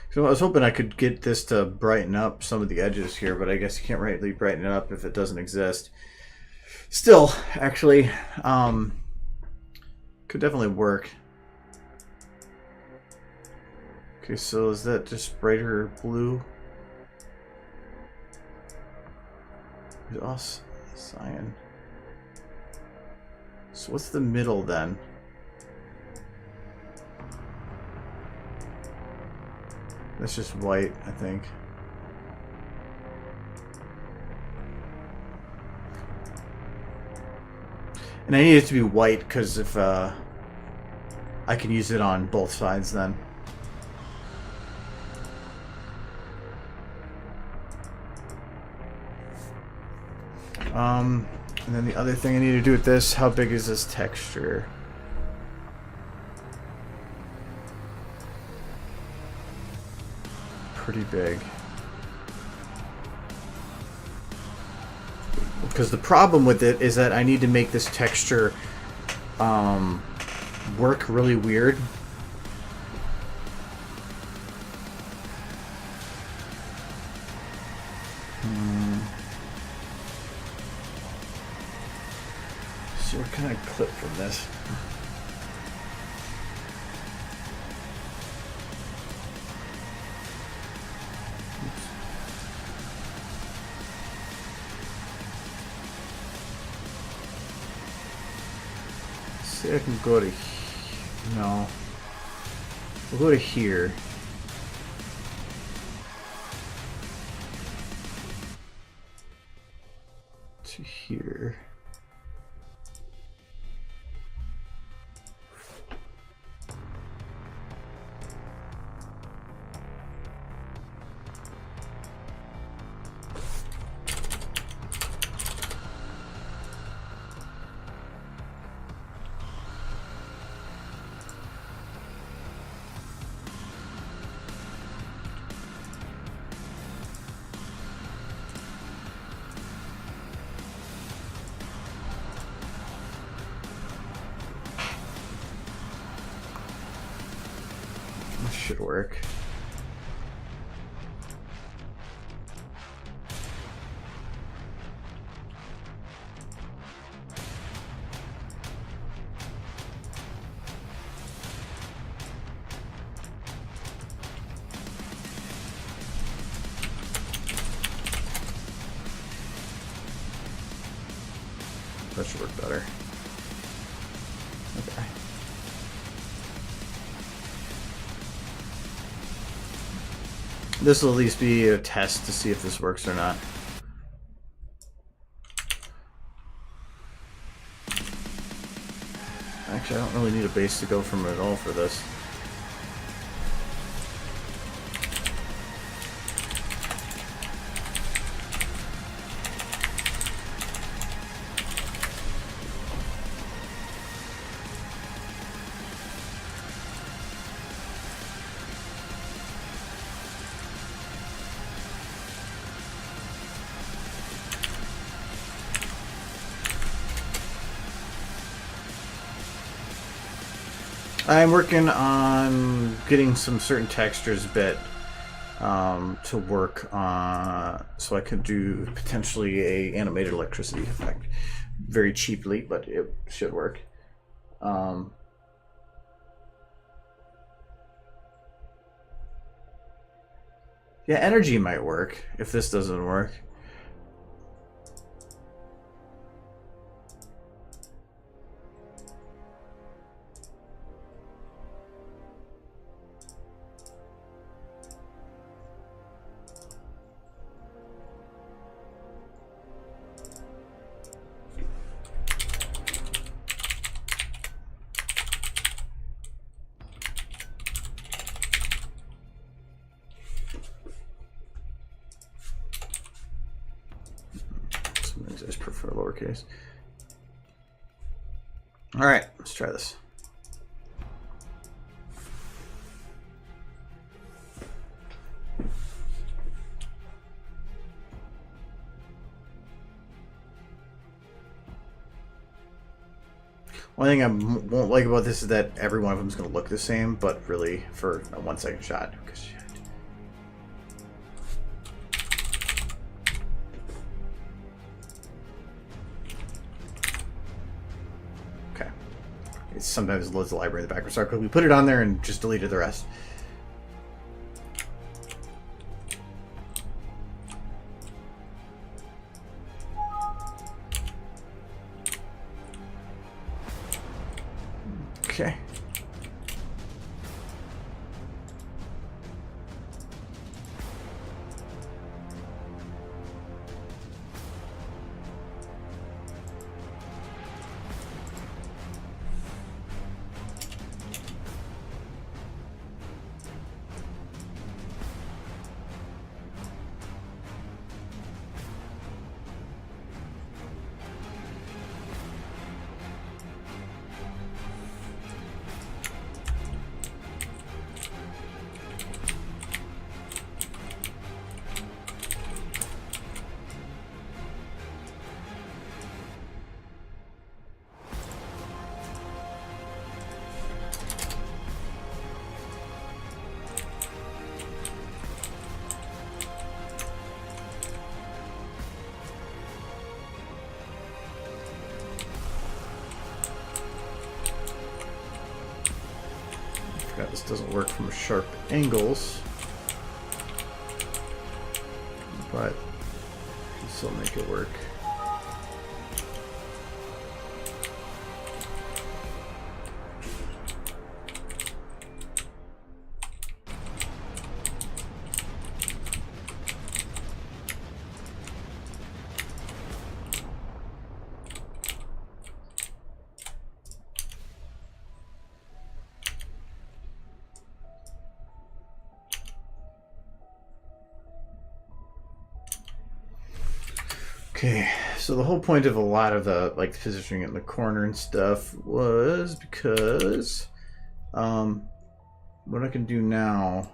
So I was hoping I could get this to brighten up some of the edges here, but I guess you can't really brighten it up if it doesn't exist. Still, actually, could definitely work. Okay, so is that just brighter blue? Us, cyan. So what's the middle then? That's just white, I think. And I need it to be white because if I can use it on both sides then. And then the other thing I need to do with this, how big is this texture? Pretty big. Because the problem with it is that I need to make this texture work really weird. So what can I clip from this? I can go to... No. We'll go to here. To here. Should work. That should work better. Okay. This will at least be a test to see if this works or not. Actually, I don't really need a base to go from at all for this. I'm working on getting some certain textures a bit to work on, so I could do potentially a animated electricity effect very cheaply, but it should work. Yeah, energy might work if this doesn't work. Sometimes I just prefer lowercase. All right, let's try this. One thing I won't like about this is that every one of them is going to look the same, but really for a 1 second shot. Because okay, it's sometimes it loads the library in the background. So we put it on there and just deleted the rest. Okay. This doesn't work from sharp angles, but you can still make it work. Okay, so the whole point of a lot of the like positioning it in the corner and stuff was because what I can do now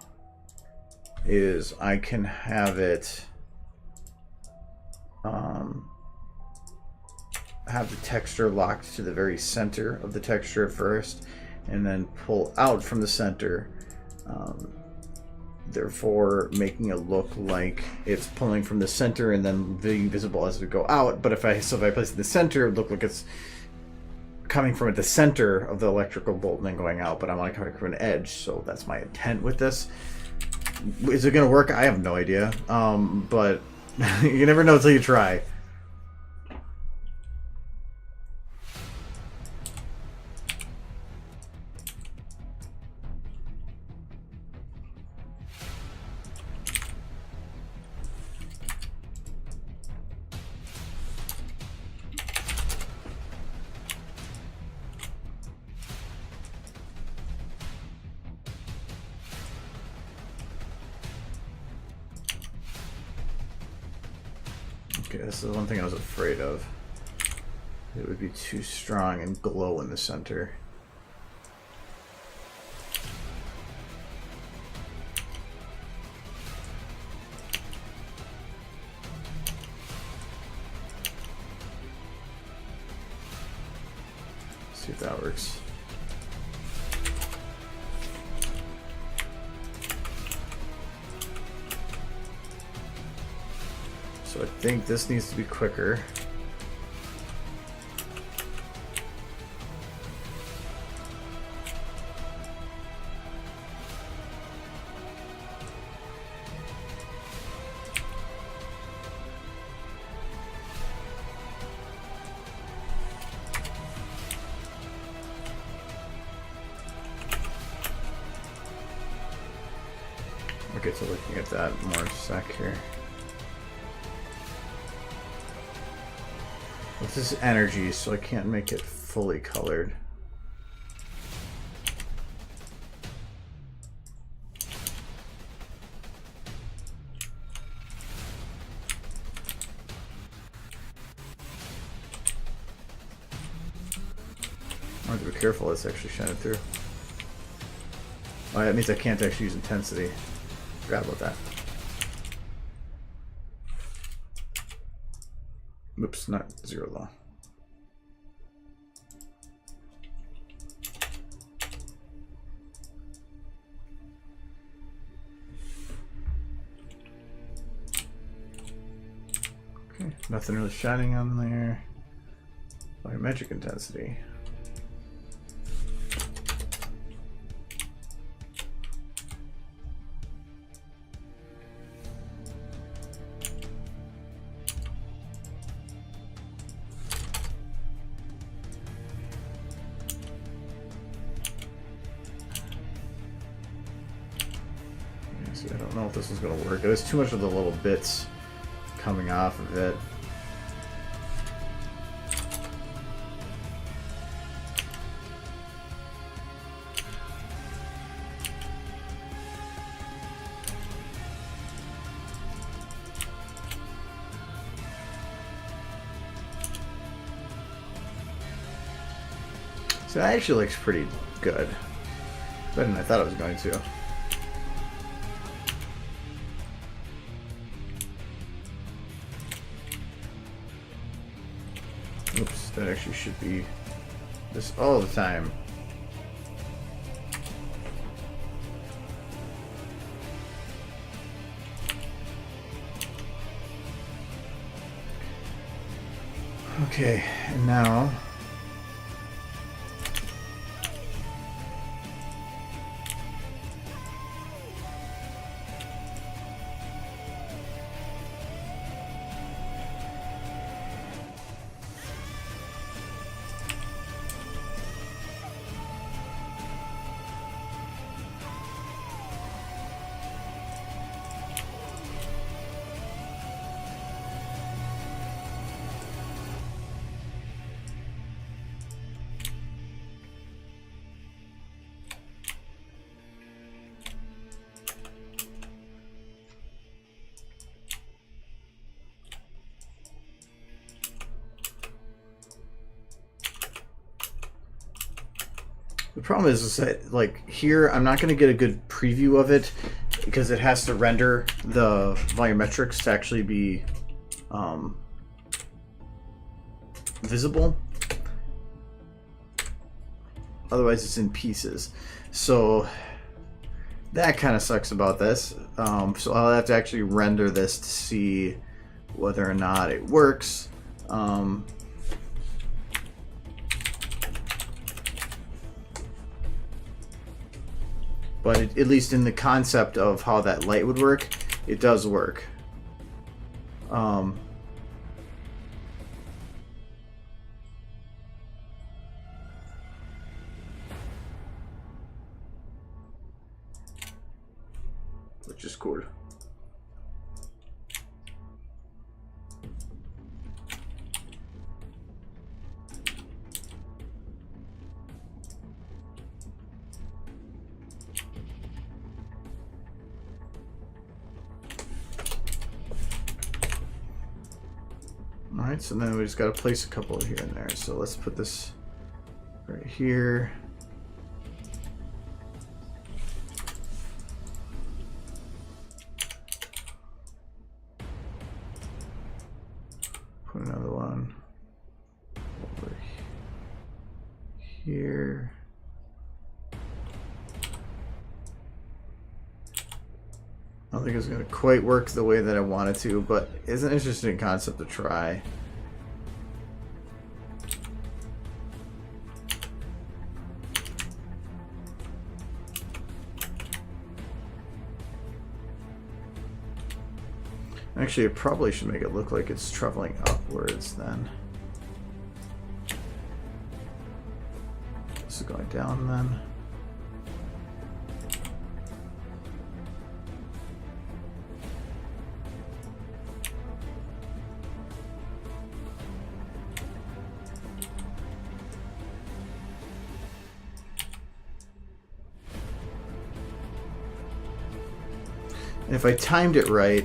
is I can have it have the texture locked to the very center of the texture at first, and then pull out from the center, therefore making it look like it's pulling from the center and then being visible as we go out. But if I place it in the center, it would look like it's coming from at the center of the electrical bolt and then going out, but I want to come from an edge, so that's my intent with this. Is it going to work? I have no idea, but you never know until you try. Okay, this is one thing I was afraid of. It would be too strong and glow in the center. Let's see if that works. So I think this needs to be quicker. We'll get to looking at that more in a sec here. This is energy, so I can't make it fully colored. I have to be careful. Let's actually shine it through. Oh, that means I can't actually use intensity. Forgot about that. Oops, not 0 though. Okay, nothing really shining on there. Volumetric intensity. I don't know if this is going to work. There's too much of the little bits coming off of it. So that actually looks pretty good. Better than I thought it was going to. Oops, that actually should be this all the time. Okay, and now the problem is that, like, here I'm not going to get a good preview of it because it has to render the volumetrics to actually be visible. Otherwise it's in pieces. So that kind of sucks about this. So I'll have to actually render this to see whether or not it works. But at least in the concept of how that light would work, it does work. Which is cool. Alright, so then we just got to place a couple here and there. So let's put this right here. Put another one over here. I don't think it's going to quite work the way that I want it to, but it's an interesting concept to try. Actually, it probably should make it look like it's traveling upwards then. This is going down then. And if I timed it right,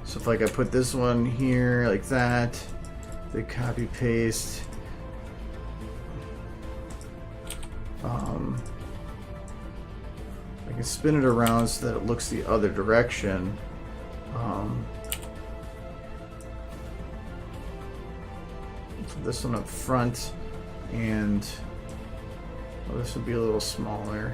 so if like I put this one here like that, they copy paste. I can spin it around so that it looks the other direction. Put this one up front, and this would be a little smaller.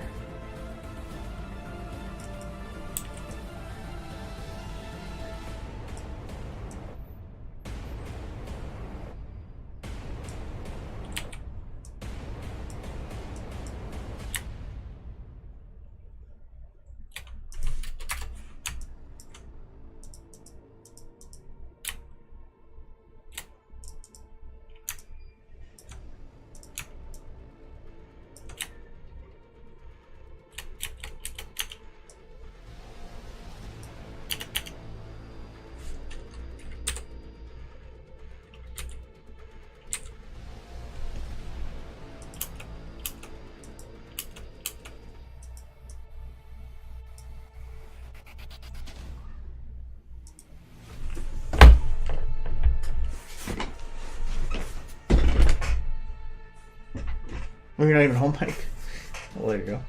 Oh, you're not even home, Mike? Well, there you go.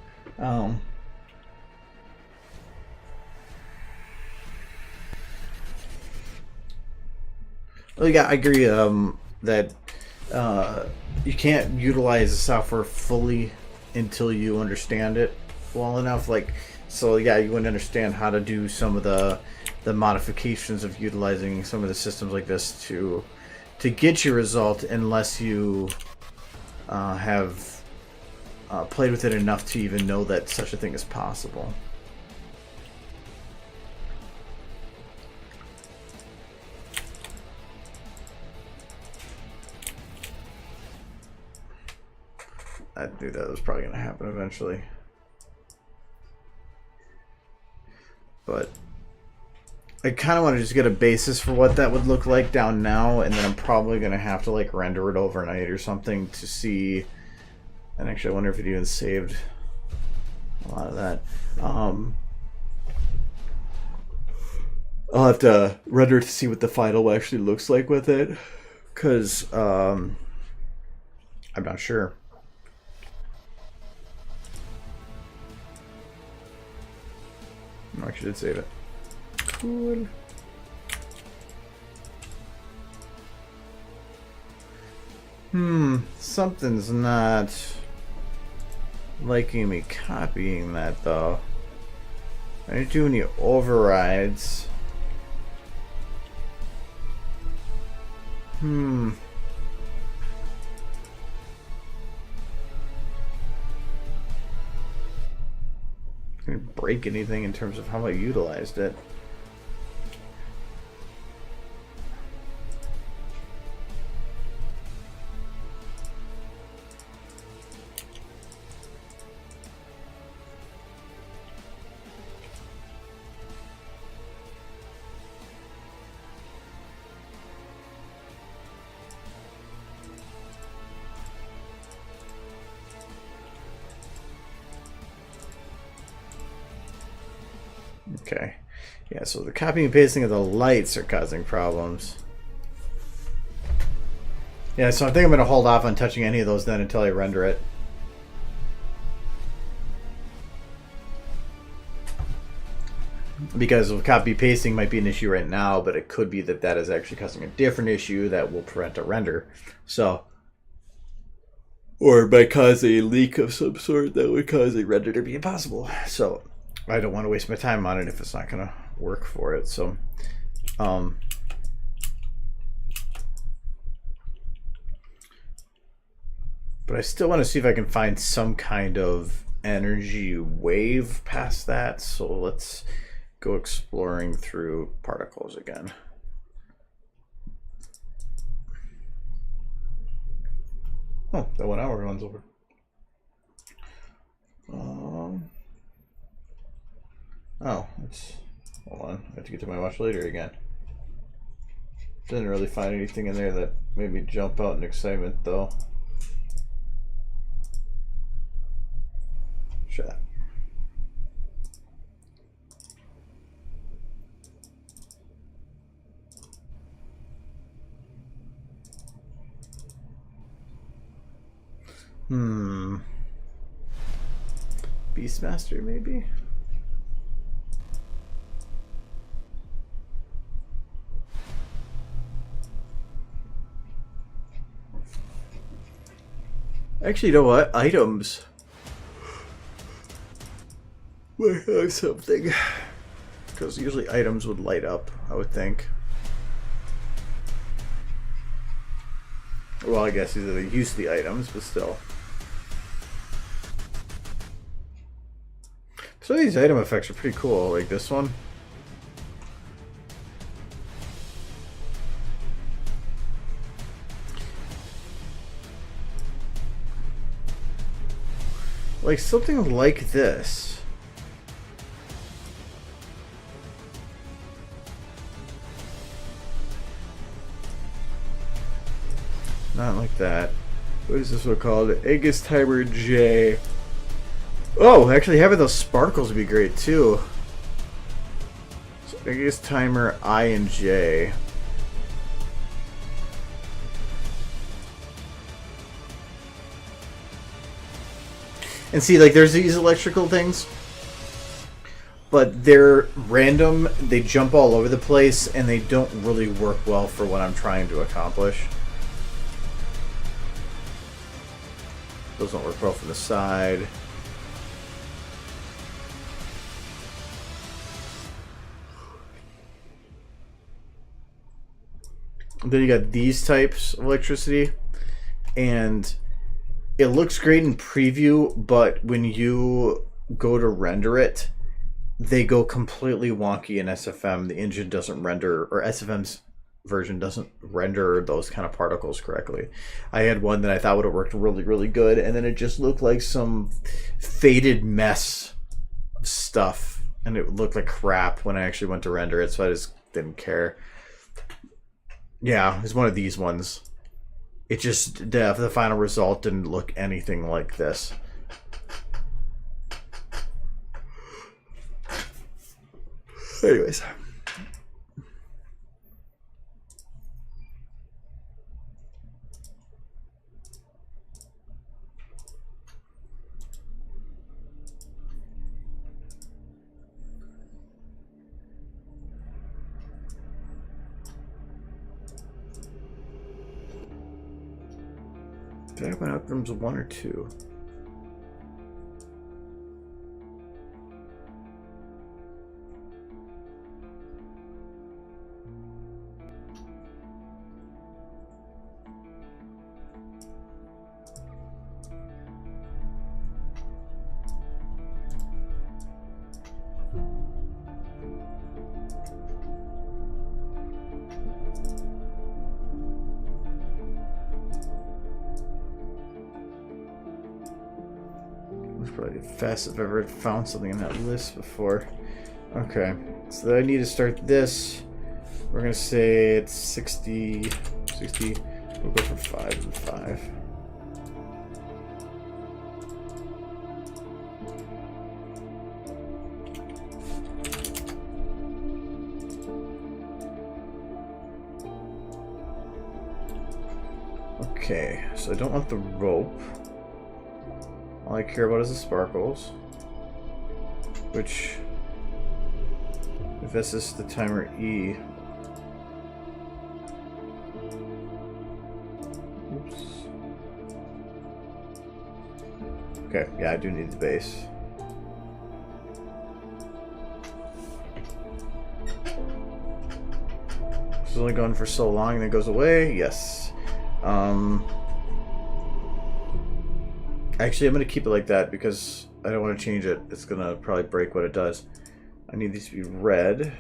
Well, yeah, I agree that you can't utilize the software fully until you understand it well enough. Like, so yeah, you wouldn't understand how to do some of the modifications of utilizing some of the systems like this to get your result unless you have played with it enough to even know that such a thing is possible. I knew that was probably going to happen eventually. But I kind of want to just get a basis for what that would look like down now, and then I'm probably going to have to like render it overnight or something to see. And actually, I wonder if it even saved a lot of that. I'll have to render to see what the final actually looks like with it, because I'm not sure. No, I actually did save it. Cool. Something's not liking me copying that though. I didn't do any overrides. Didn't break anything in terms of how I utilized it. Okay, yeah, so the copying and pasting of the lights are causing problems. Yeah, so I think I'm going to hold off on touching any of those then until I render it. Because of copy pasting might be an issue right now, but it could be that that is actually causing a different issue that will prevent a render. So, or it might cause a leak of some sort that would cause a render to be impossible. So I don't want to waste my time on it if it's not going to work for it. So, but I still want to see if I can find some kind of energy wave past that. So let's go exploring through particles again. Oh, that 1 hour runs over. Oh, it's, hold on, I have to get to my watch later again. Didn't really find anything in there that made me jump out in excitement though. Shut. Beastmaster, maybe? Actually, you know what? Items. Might have something. Because usually items would light up, I would think. Well, I guess these are the use the items, but still. Some of these item effects are pretty cool, like this one. Like something like this. Not like that. What is this one called? Aegis Timer J. Oh, actually having those sparkles would be great too. So Aegis Timer I and J. And see, like, there's these electrical things, but they're random, they jump all over the place, and they don't really work well for what I'm trying to accomplish. Those don't work well from the side. Then you got these types of electricity, and it looks great in preview, but when you go to render it, they go completely wonky in SFM. The engine doesn't render, or SFM's version doesn't render those kind of particles correctly. I had one that I thought would have worked really, really good, and then it just looked like some faded mess of stuff, and it looked like crap when I actually went to render it, so I just didn't care. Yeah, it's one of these ones. It just, the final result didn't look anything like this. Anyways. Did I open outcomes 1 or 2? Probably the fastest I've ever found something in that list before. Okay, so I need to start this. We're gonna say it's 60. We'll go for 5 and 5. Okay, so I don't want the rope. All I care about is the sparkles, which, if this is the timer E. Oops. Okay, yeah, I do need the base. It's only gone for so long and it goes away. Yes. Actually, I'm going to keep it like that because I don't want to change it. It's going to probably break what it does. I need these to be red.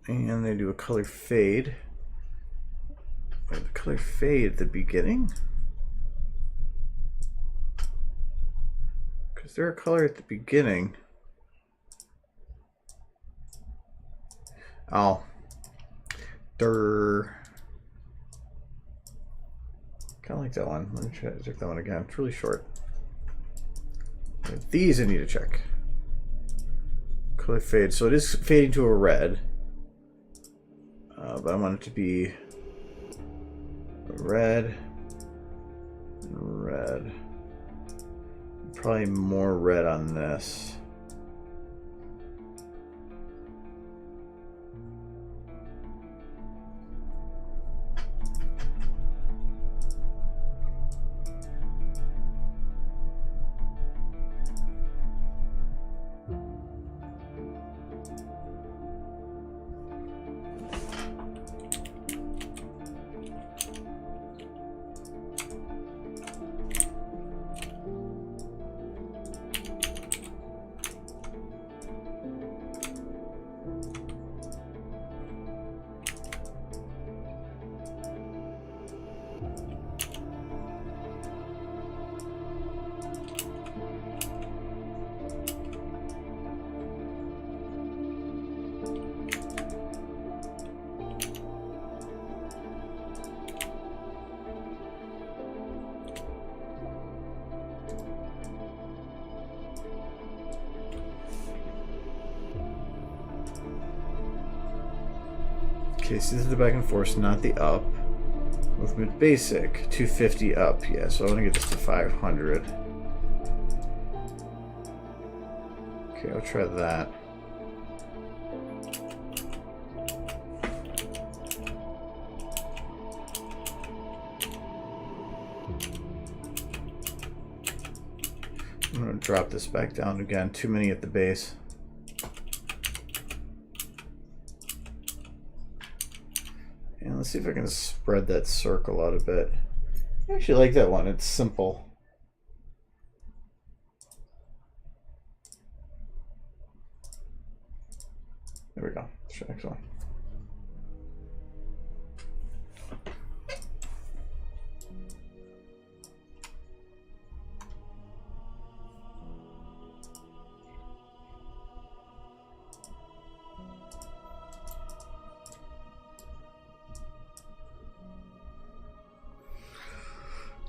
And they do a color fade. Wait, the color fade at the beginning? Because they're a color at the beginning. Oh. Durr. Kind of like that one. Let me check that one again. It's really short. These I need to check. Color fade. So it is fading to a red. But I want it to be red. Red. Probably more red on this. Okay, so this is the back and forth, not the up. Movement basic, 250 up. Yeah, so I want to get this to 500. Okay, I'll try that. I'm going to drop this back down again. Too many at the base. And let's see if I can spread that circle out a bit. I actually like that one. It's simple. There we go. Let's try the next one.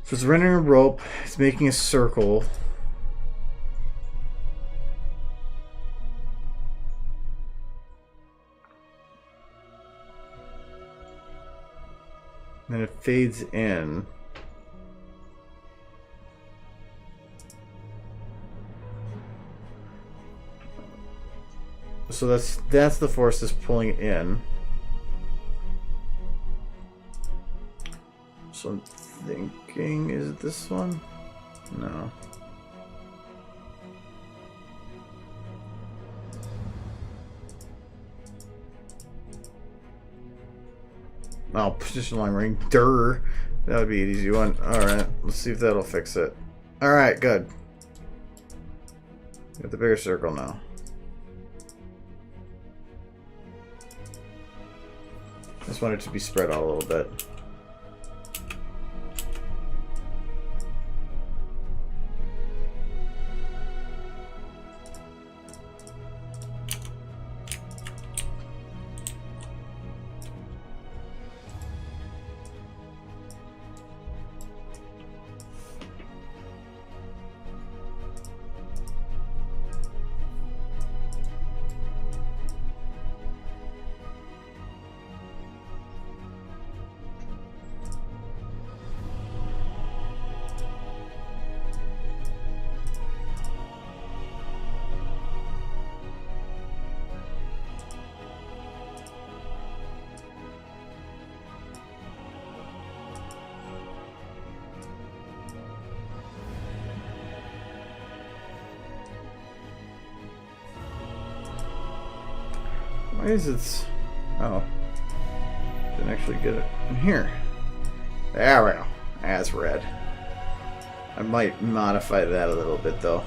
So it's rendering a rope, it's making a circle. Then it fades in. So that's the force that's pulling it in. So I'm thinking, is it this one? No. Oh, position long ring. Durr. That would be an easy one. Alright, let's see if that'll fix it. Alright, good. Got the bigger circle now. Just want it to be spread out a little bit. Why is it? Oh, didn't actually get it in here. There we go. That's red. I might modify that a little bit though.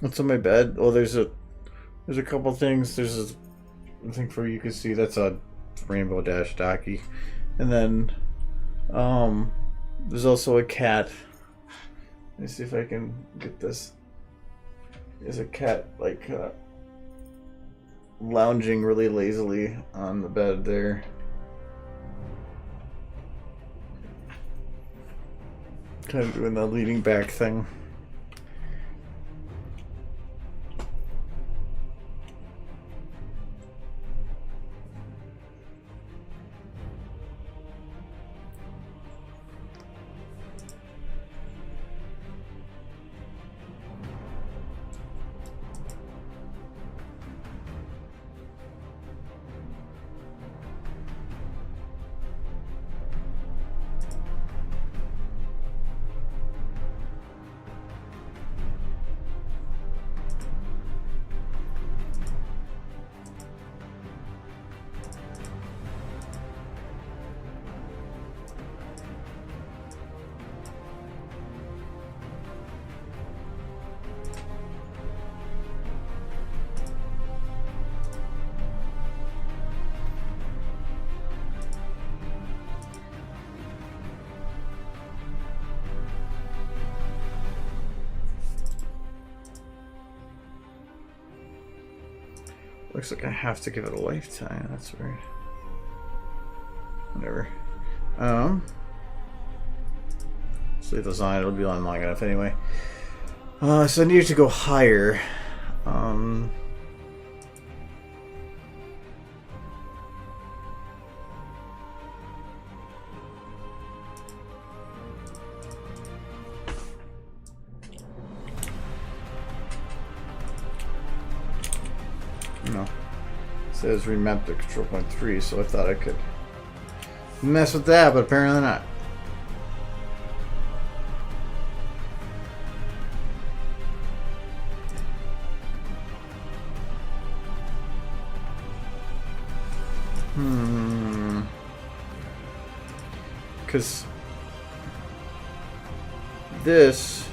What's on my bed? Oh, there's a couple things. There's a thing for you can see that's a Rainbow Dash Docky, and then there's also a cat. Let me see if I can get this. There's a cat like lounging really lazily on the bed there. Kind of doing the leaning back thing. Looks like I have to give it a lifetime. That's weird. Whatever. Let's leave those on. It'll be on long enough anyway. So I need to go higher. No. It says remap to control point 3, so I thought I could mess with that, but apparently not. Because this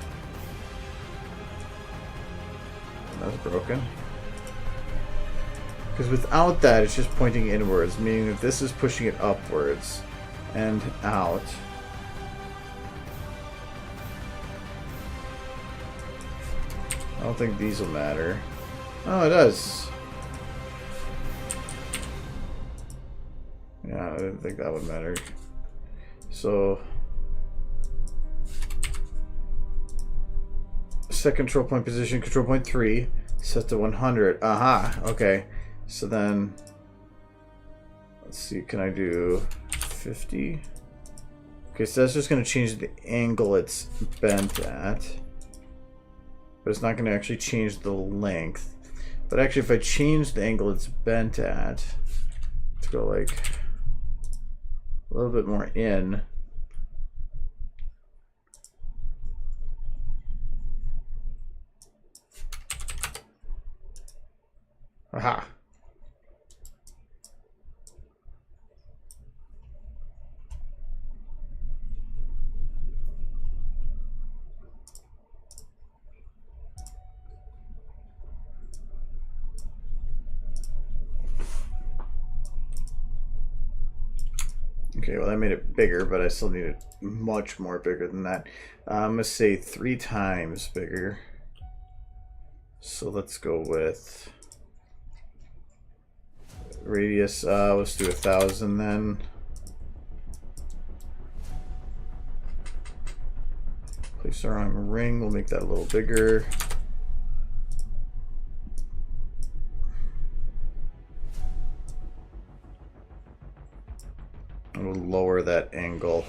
that's broken. Because without that, it's just pointing inwards, meaning that this is pushing it upwards and out. I don't think these will matter. Oh, it does. Yeah, I didn't think that would matter. So, set control point position, control point 3, set to 100. Aha, okay. So then, let's see, can I do 50? Okay, so that's just going to change the angle it's bent at. But it's not going to actually change the length. But actually, if I change the angle it's bent at, let's go like a little bit more in. Aha. Okay, well, I made it bigger, but I still need it much more bigger than that. I'm going to say 3 times bigger. So let's go with Radius, let's do 1,000 then. Place our own ring, we'll make that a little bigger. And we'll lower that angle.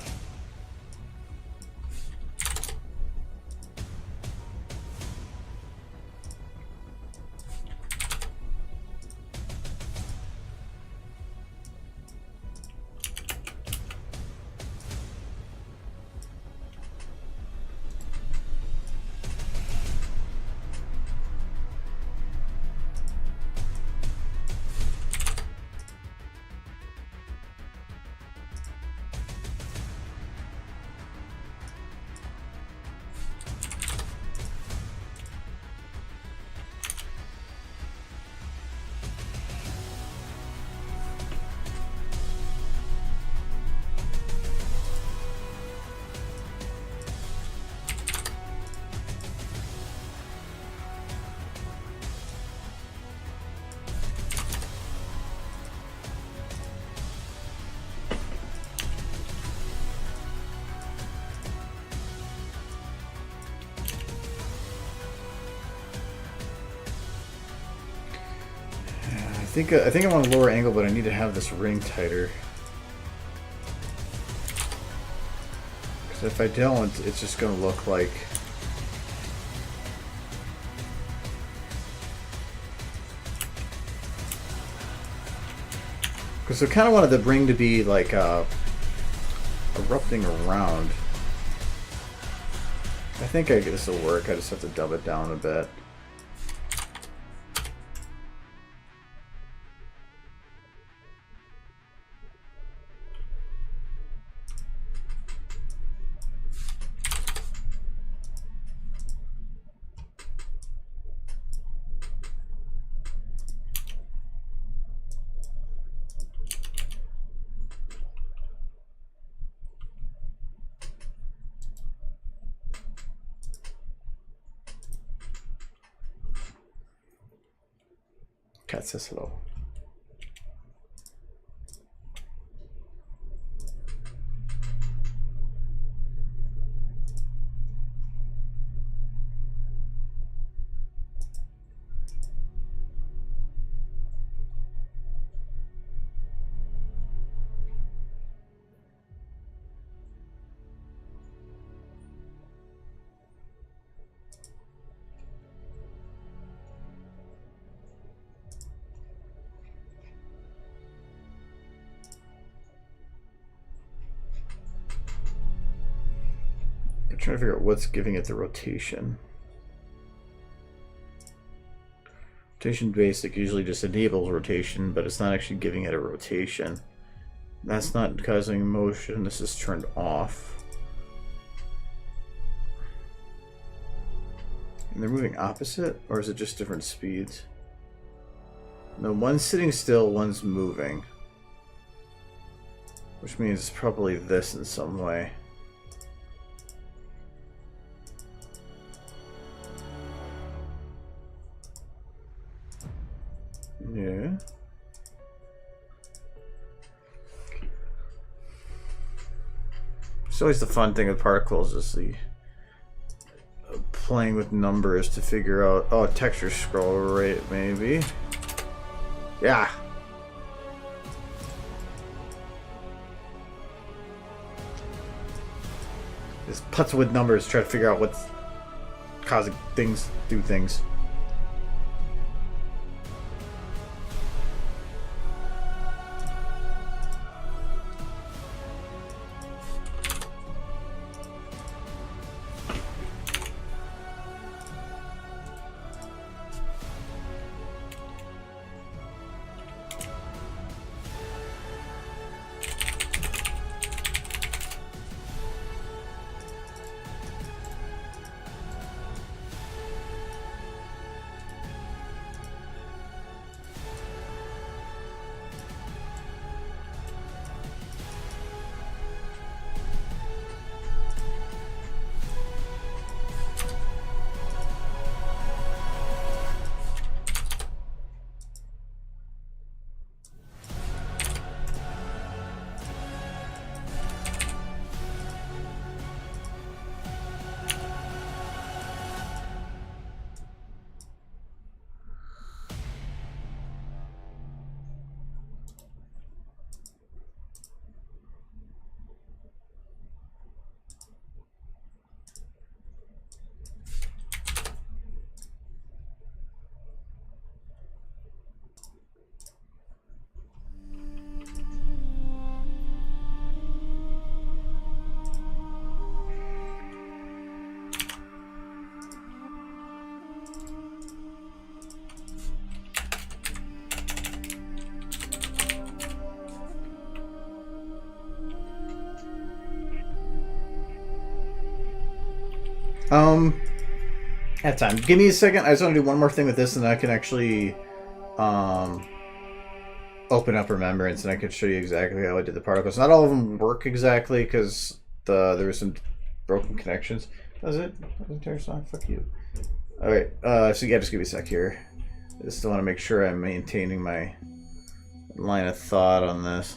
I think I want a lower angle, but I need to have this ring tighter. Because if I don't, it's just going to look like... Because I kind of wanted the ring to be like erupting around. I think this will work. I just have to dub it down a bit. Cat says hello. Trying to figure out what's giving it the rotation. Rotation basic usually just enables rotation, but it's not actually giving it a rotation. That's not causing motion. This is turned off. And they're moving opposite, or is it just different speeds? No, one's sitting still, one's moving. Which means it's probably this in some way. Yeah. It's always the fun thing with particles is the playing with numbers to figure out, oh, texture scroll rate maybe. Yeah. Just putz with numbers, try to figure out what's causing things to do things. At time. Give me a second. I just want to do one more thing with this, and then I can actually open up Remembrance, and I can show you exactly how I did the particles. Not all of them work exactly because there were some broken connections. Does it? The entire song? Fuck you. All right. So yeah, just give me a sec here. I just want to make sure I'm maintaining my line of thought on this.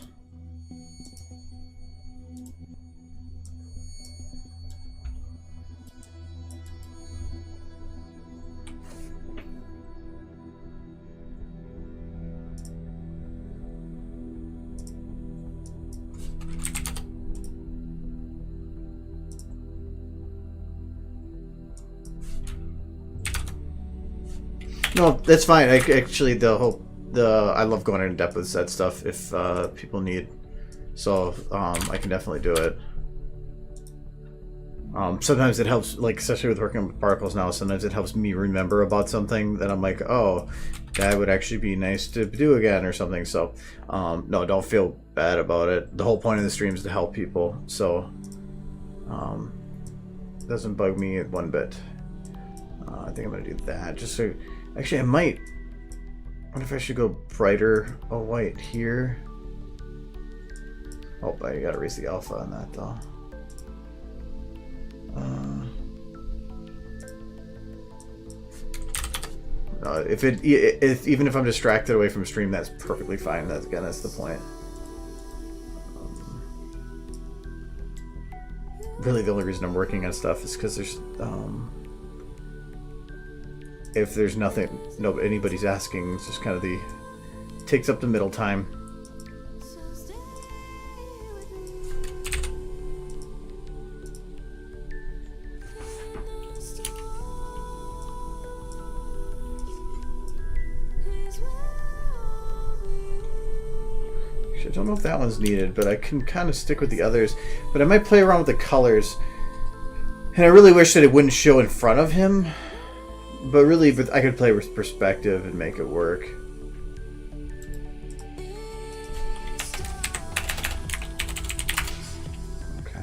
No, that's fine. Actually, I love going in depth with that stuff if people need. So I can definitely do it. Sometimes it helps, like especially with working with particles now. Sometimes it helps me remember about something that I'm like, oh, that would actually be nice to do again or something. So no, don't feel bad about it. The whole point of the stream is to help people. So it doesn't bug me one bit. I think I'm gonna do that just so. Actually, I might. I wonder if I should go brighter white here. Oh, I gotta raise the alpha on that though. Even if I'm distracted away from stream, that's perfectly fine. That's the point. Really, the only reason I'm working on stuff is because there's if there's nothing, anybody's asking, it's just kind of takes up the middle time. Actually, I don't know if that one's needed, but I can kind of stick with the others. But I might play around with the colors, and I really wish that it wouldn't show in front of him. But really, I could play with perspective and make it work. Okay.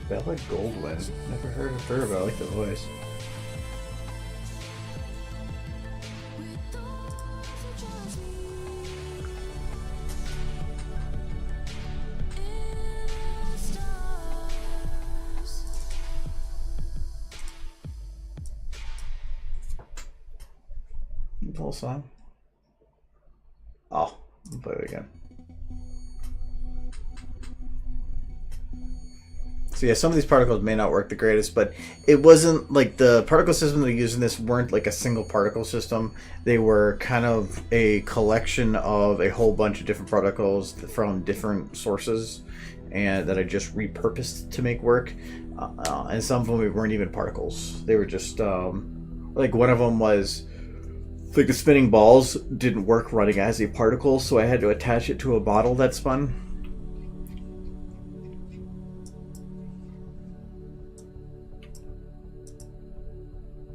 Bella Goldwyn. Never heard of her, but I like the voice. The whole song. Oh, I'll play it again. So yeah, some of these particles may not work the greatest, but it wasn't like the particle system that I used in this weren't like a single particle system. They were kind of a collection of a whole bunch of different particles from different sources, and that I just repurposed to make work. And some of them weren't even particles. They were just like one of them was like the spinning balls didn't work running as a particle, so I had to attach it to a bottle that spun.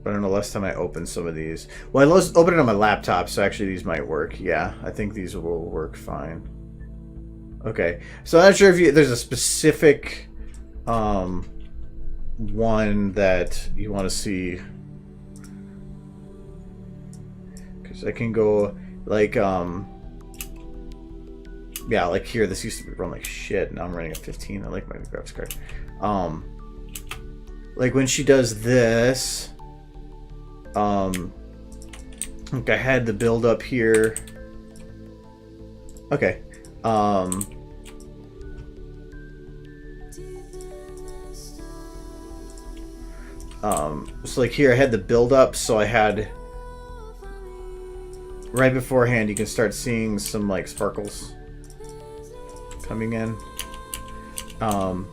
I don't know, last time I opened some of these. Well, I opened it on my laptop, so actually these might work. Yeah, I think these will work fine. Okay, so I'm not sure if there's a specific one that you want to see. Because I can go, like, yeah, like here, this used to run like shit, now I'm running at 15. I like my graphics card. Like when she does this... like I had the build up here. Okay. So like here I had the build up, so I had right beforehand you can start seeing some like sparkles coming in. I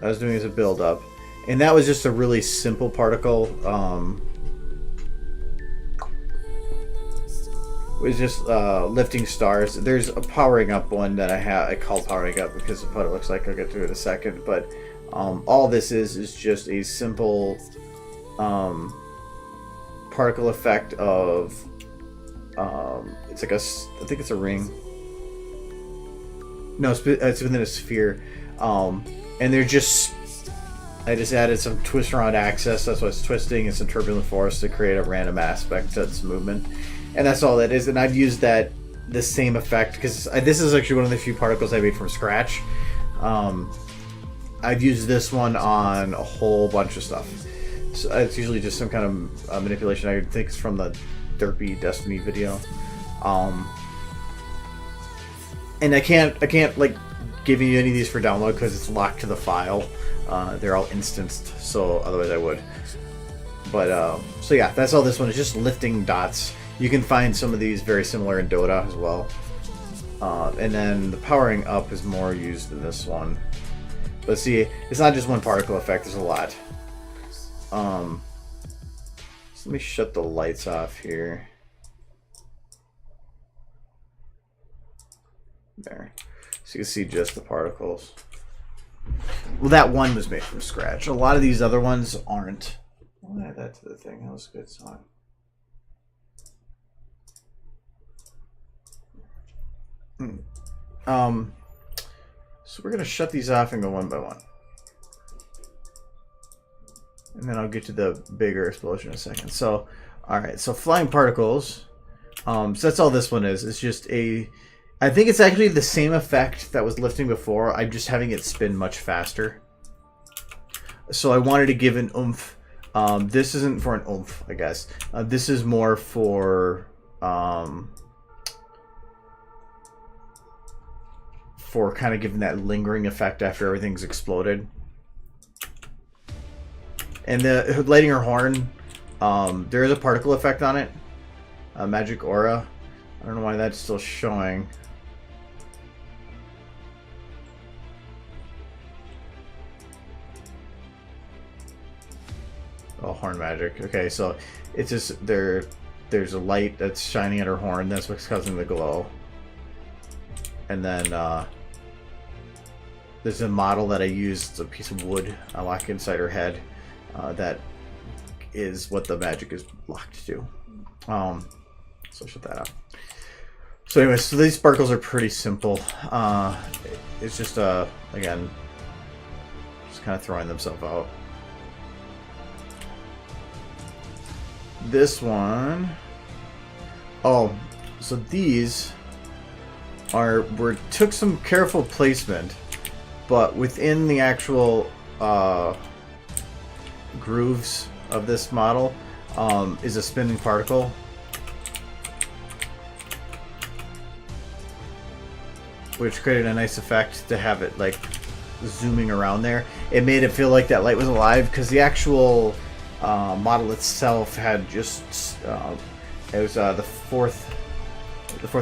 was doing as a build up. And that was just a really simple particle. was just lifting stars. There's a powering up one that I call powering up because of what it looks like. I'll get to it in a second. But all this is just a simple particle effect of it's like I think it's a ring. No, it's within a sphere, and they're just. I just added some twist around axis. That's why it's twisting, and some turbulent force to create a random aspect to its movement, and that's all that is. And I've used the same effect because this is actually one of the few particles I made from scratch. I've used this one on a whole bunch of stuff. So it's usually just some kind of manipulation. I think it's from the Derpy Destiny video. And I can't like give you any of these for download because it's locked to the file. They're all instanced, so otherwise I would. But so yeah, that's all this one is, just lifting dots. You can find some of these very similar in Dota as well. And then the powering up is more used in this one. But see, it's not just one particle effect, there's a lot. So let me shut the lights off here. There. So you can see just the particles. Well, that one was made from scratch. A lot of these other ones aren't. I'll add that to the thing. That was a good song. So we're gonna shut these off and go one by one, and then I'll get to the bigger explosion in a second. So, all right. So flying particles. So that's all this one is. It's just a. I think it's actually the same effect that was lifting before. I'm just having it spin much faster. So I wanted to give an oomph. This isn't for an oomph, I guess. This is more for kind of giving that lingering effect after everything's exploded. And the lighting her horn, there is a particle effect on it. Magic aura. I don't know why that's still showing. Oh, horn magic. Okay, so it's just there's a light that's shining at her horn. That's what's causing the glow. And then there's a model that I used. It's a piece of wood I lock inside her head. That is what the magic is locked to. So shut that up. So anyway, so these sparkles are pretty simple. It's just again, just kind of throwing themselves out. This one, oh, so these took some careful placement, but within the actual grooves of this model is a spinning particle. Which created a nice effect to have it like zooming around there. It made it feel like that light was alive because the actual model itself had just it was the fourth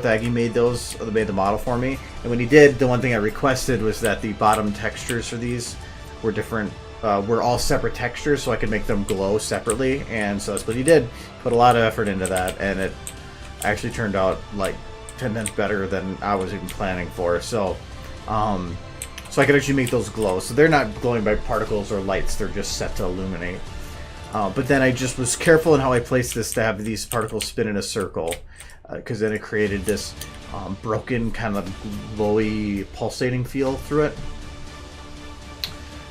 Aggie made made the model for me, and when he did, the one thing I requested was that the bottom textures for these were different, were all separate textures, so I could make them glow separately, and so that's what he did. Put a lot of effort into that, and it actually turned out like 10 times better than I was even planning for. So so I could actually make those glow. So they're not glowing by particles or lights, they're just set to illuminate. But then I just was careful in how I placed this to have these particles spin in a circle, because then it created this broken kind of glowy pulsating feel through it.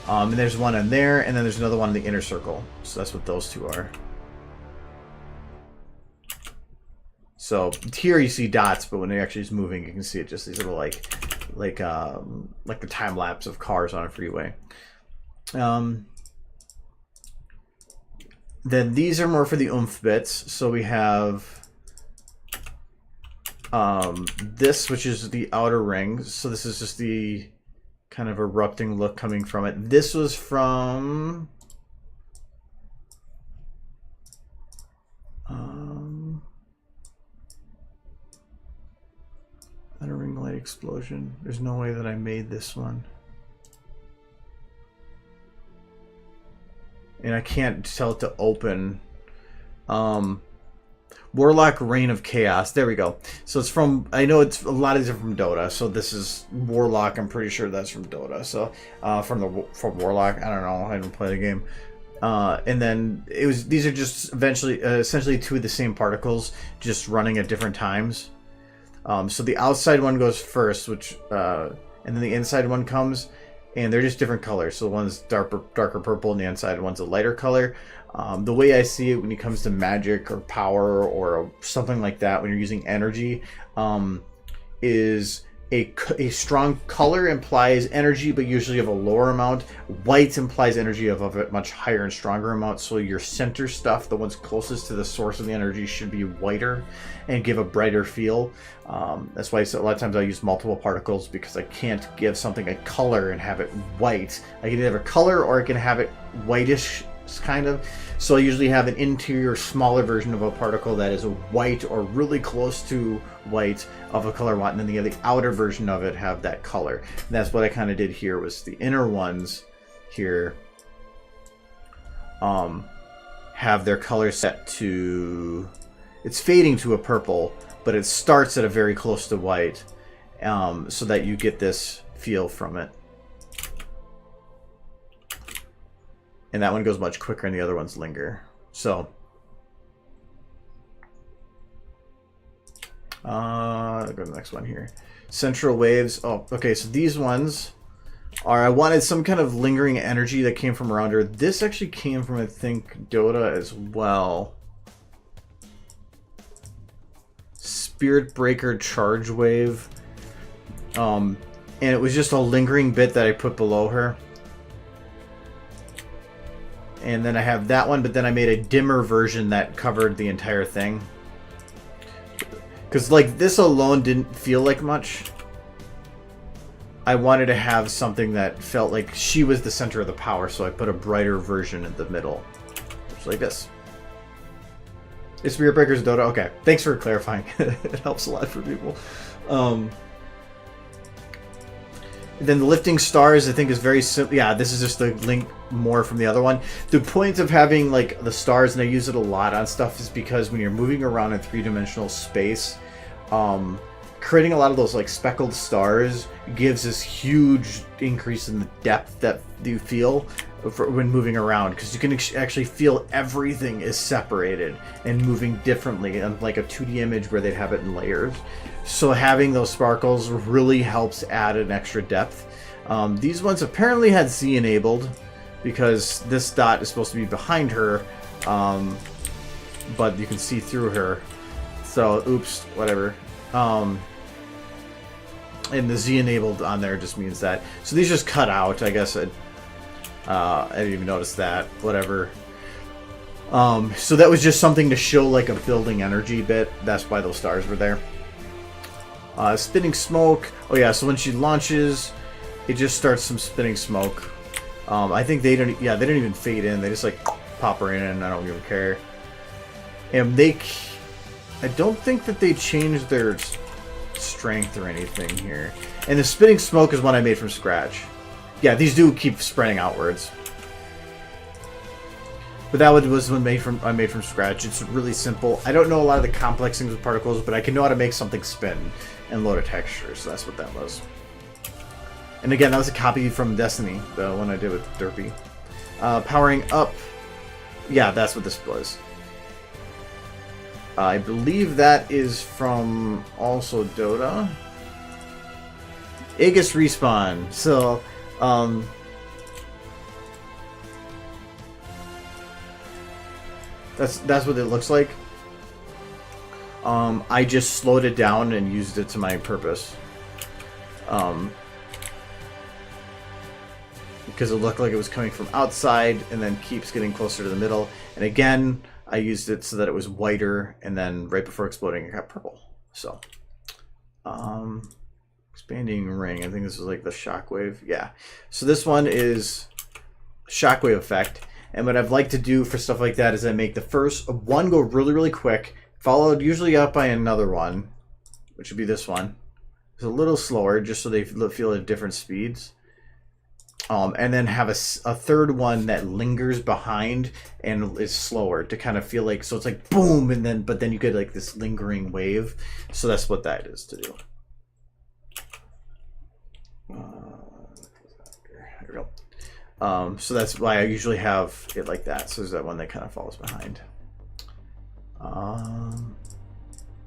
And there's one in there, and then there's another one in the inner circle. So that's what those two are. So here you see dots, but when it actually is moving, you can see it just these little like the time lapse of cars on a freeway. Then these are more for the oomph bits. So we have this, which is the outer ring. So this is just the kind of erupting look coming from it. This was from outer ring light explosion. There's no way that I made this one. And I can't tell it to open. Warlock Reign of Chaos. There we go. So it's from, I know it's a lot of these are from Dota. So this is Warlock. I'm pretty sure that's from Dota. So from Warlock. I don't know. I didn't play the game. And then these are just essentially two of the same particles, just running at different times. So the outside one goes first, and then the inside one comes, and they're just different colors. So one's darker purple, and the inside one's a lighter color. The way I see it when it comes to magic or power or something like that, when you're using energy, is a strong color implies energy, but usually of a lower amount. White implies energy of a much higher and stronger amount. So your center stuff, the ones closest to the source of the energy, should be whiter and give a brighter feel. That's why a lot of times I use multiple particles, because I can't give something a color and have it white. I can either have a color or I can have it whitish, kind of. So I usually have an interior smaller version of a particle that is a white or really close to white of a color I want, and then the outer version of it have that color. And that's what I kind of did here, was the inner ones here have their color set to, it's fading to a purple, but it starts at a very close to white, so that you get this feel from it. And that one goes much quicker and the other ones linger. So go to the next one here. Central waves. Oh, okay, so these ones are, I wanted some kind of lingering energy that came from around her. This actually came from, I think, Dota as well. Spirit Breaker Charge Wave. And it was just a lingering bit that I put below her. And then I have that one, but then I made a dimmer version that covered the entire thing. Because, like, this alone didn't feel like much. I wanted to have something that felt like she was the center of the power, so I put a brighter version in the middle. Just like this. Is Spirit Breakers Dota? Okay, thanks for clarifying. It helps a lot for people. Then the Lifting Stars, I think, is very simple. Yeah, this is just the link more from the other one. The point of having, like, the stars, and I use it a lot on stuff, is because when you're moving around in three-dimensional space, creating a lot of those, like, speckled stars gives this huge increase in the depth that you feel when moving around, because you can actually feel everything is separated and moving differently, unlike a 2D image where they'd have it in layers. So having those sparkles really helps add an extra depth. These ones apparently had Z enabled, because this dot is supposed to be behind her, but you can see through her. So, oops, whatever. And the Z enabled on there just means that. So these just cut out, I guess. I didn't even notice that. Whatever. So that was just something to show, like, a building energy bit. That's why those stars were there. Spinning smoke. Oh yeah, so when she launches, it just starts some spinning smoke. I think they don't even fade in. They just, like, pop her in, and I don't even care. And I don't think that they changed their strength or anything here. And the spinning smoke is one I made from scratch. Yeah, these do keep spreading outwards. But that one was one I made from scratch. It's really simple. I don't know a lot of the complex things with particles, but I can know how to make something spin and load a texture. So that's what that was. And again, that was a copy from Destiny, the one I did with Derpy. Powering up. Yeah, that's what this was. I believe that is from also Dota. Aegis Respawn. So, that's what it looks like. I just slowed it down and used it to my purpose. Because it looked like it was coming from outside and then keeps getting closer to the middle. And again, I used it so that it was whiter, and then right before exploding it got purple. So, expanding ring. I think this is like the shockwave. Yeah. So this one is shockwave effect. And what I'd like to do for stuff like that is I make the first one go really, really quick, followed usually up by another one, which would be this one. It's a little slower, just so they feel at different speeds. And then have a third one that lingers behind and is slower to kind of feel like, so it's like boom, and then, but then you get like this lingering wave. So that's what that is to do. There we go. So that's why I usually have it like that. So there's that one that kind of falls behind.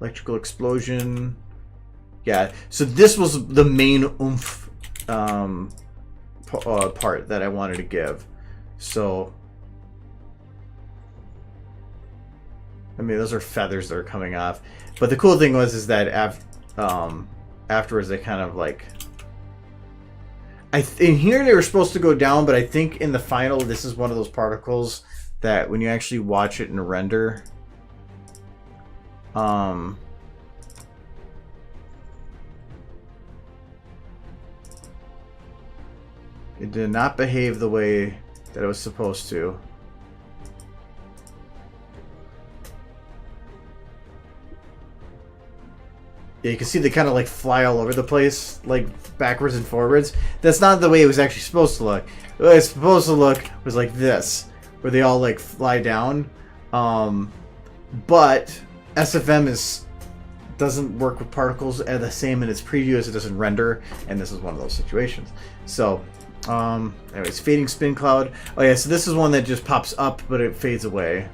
Electrical explosion. Yeah, so this was the main oomph part that I wanted to give. So, I mean, those are feathers that are coming off. But the cool thing was is that afterwards they kind of like... in here they were supposed to go down, but I think in the final this is one of those particles that when you actually watch it in render... it did not behave the way that it was supposed to. Yeah, you can see they kind of like fly all over the place, like backwards and forwards. That's not the way it was actually supposed to look. The way it's supposed to look was like this, where they all like fly down. But SFM doesn't work with particles at the same in its preview as it does in render, and this is one of those situations. So, anyways, fading spin cloud. Oh yeah, so this is one that just pops up, but it fades away.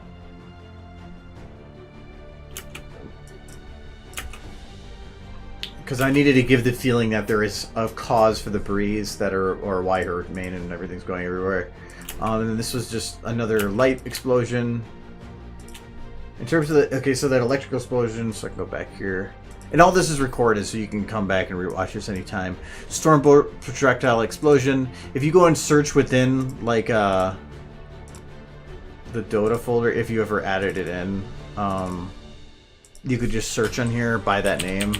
Because I needed to give the feeling that there is a cause for the breeze that or why her mane and everything's going everywhere. And then this was just another light explosion. In terms of the... Okay, so that electrical explosion, so I can go back here. And all this is recorded, so you can come back and rewatch this anytime. Storm projectile explosion. If you go and search within, like, the Dota folder, if you ever added it in, you could just search on here by that name.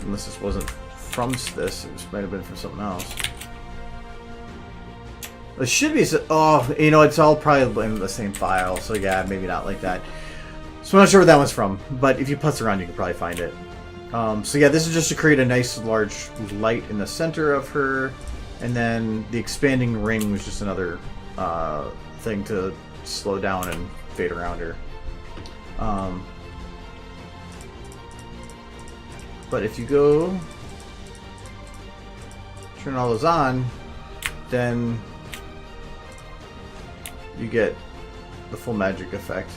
Unless this wasn't from this, it might have been from something else. It should be... Oh, you know, it's all probably in the same file, so yeah, maybe not like that. So I'm not sure where that one's from, but if you putz around, you can probably find it. So yeah, this is just to create a nice large light in the center of her, and then the expanding ring was just another thing to slow down and fade around her. But if you go turn all those on, then you get the full magic effect.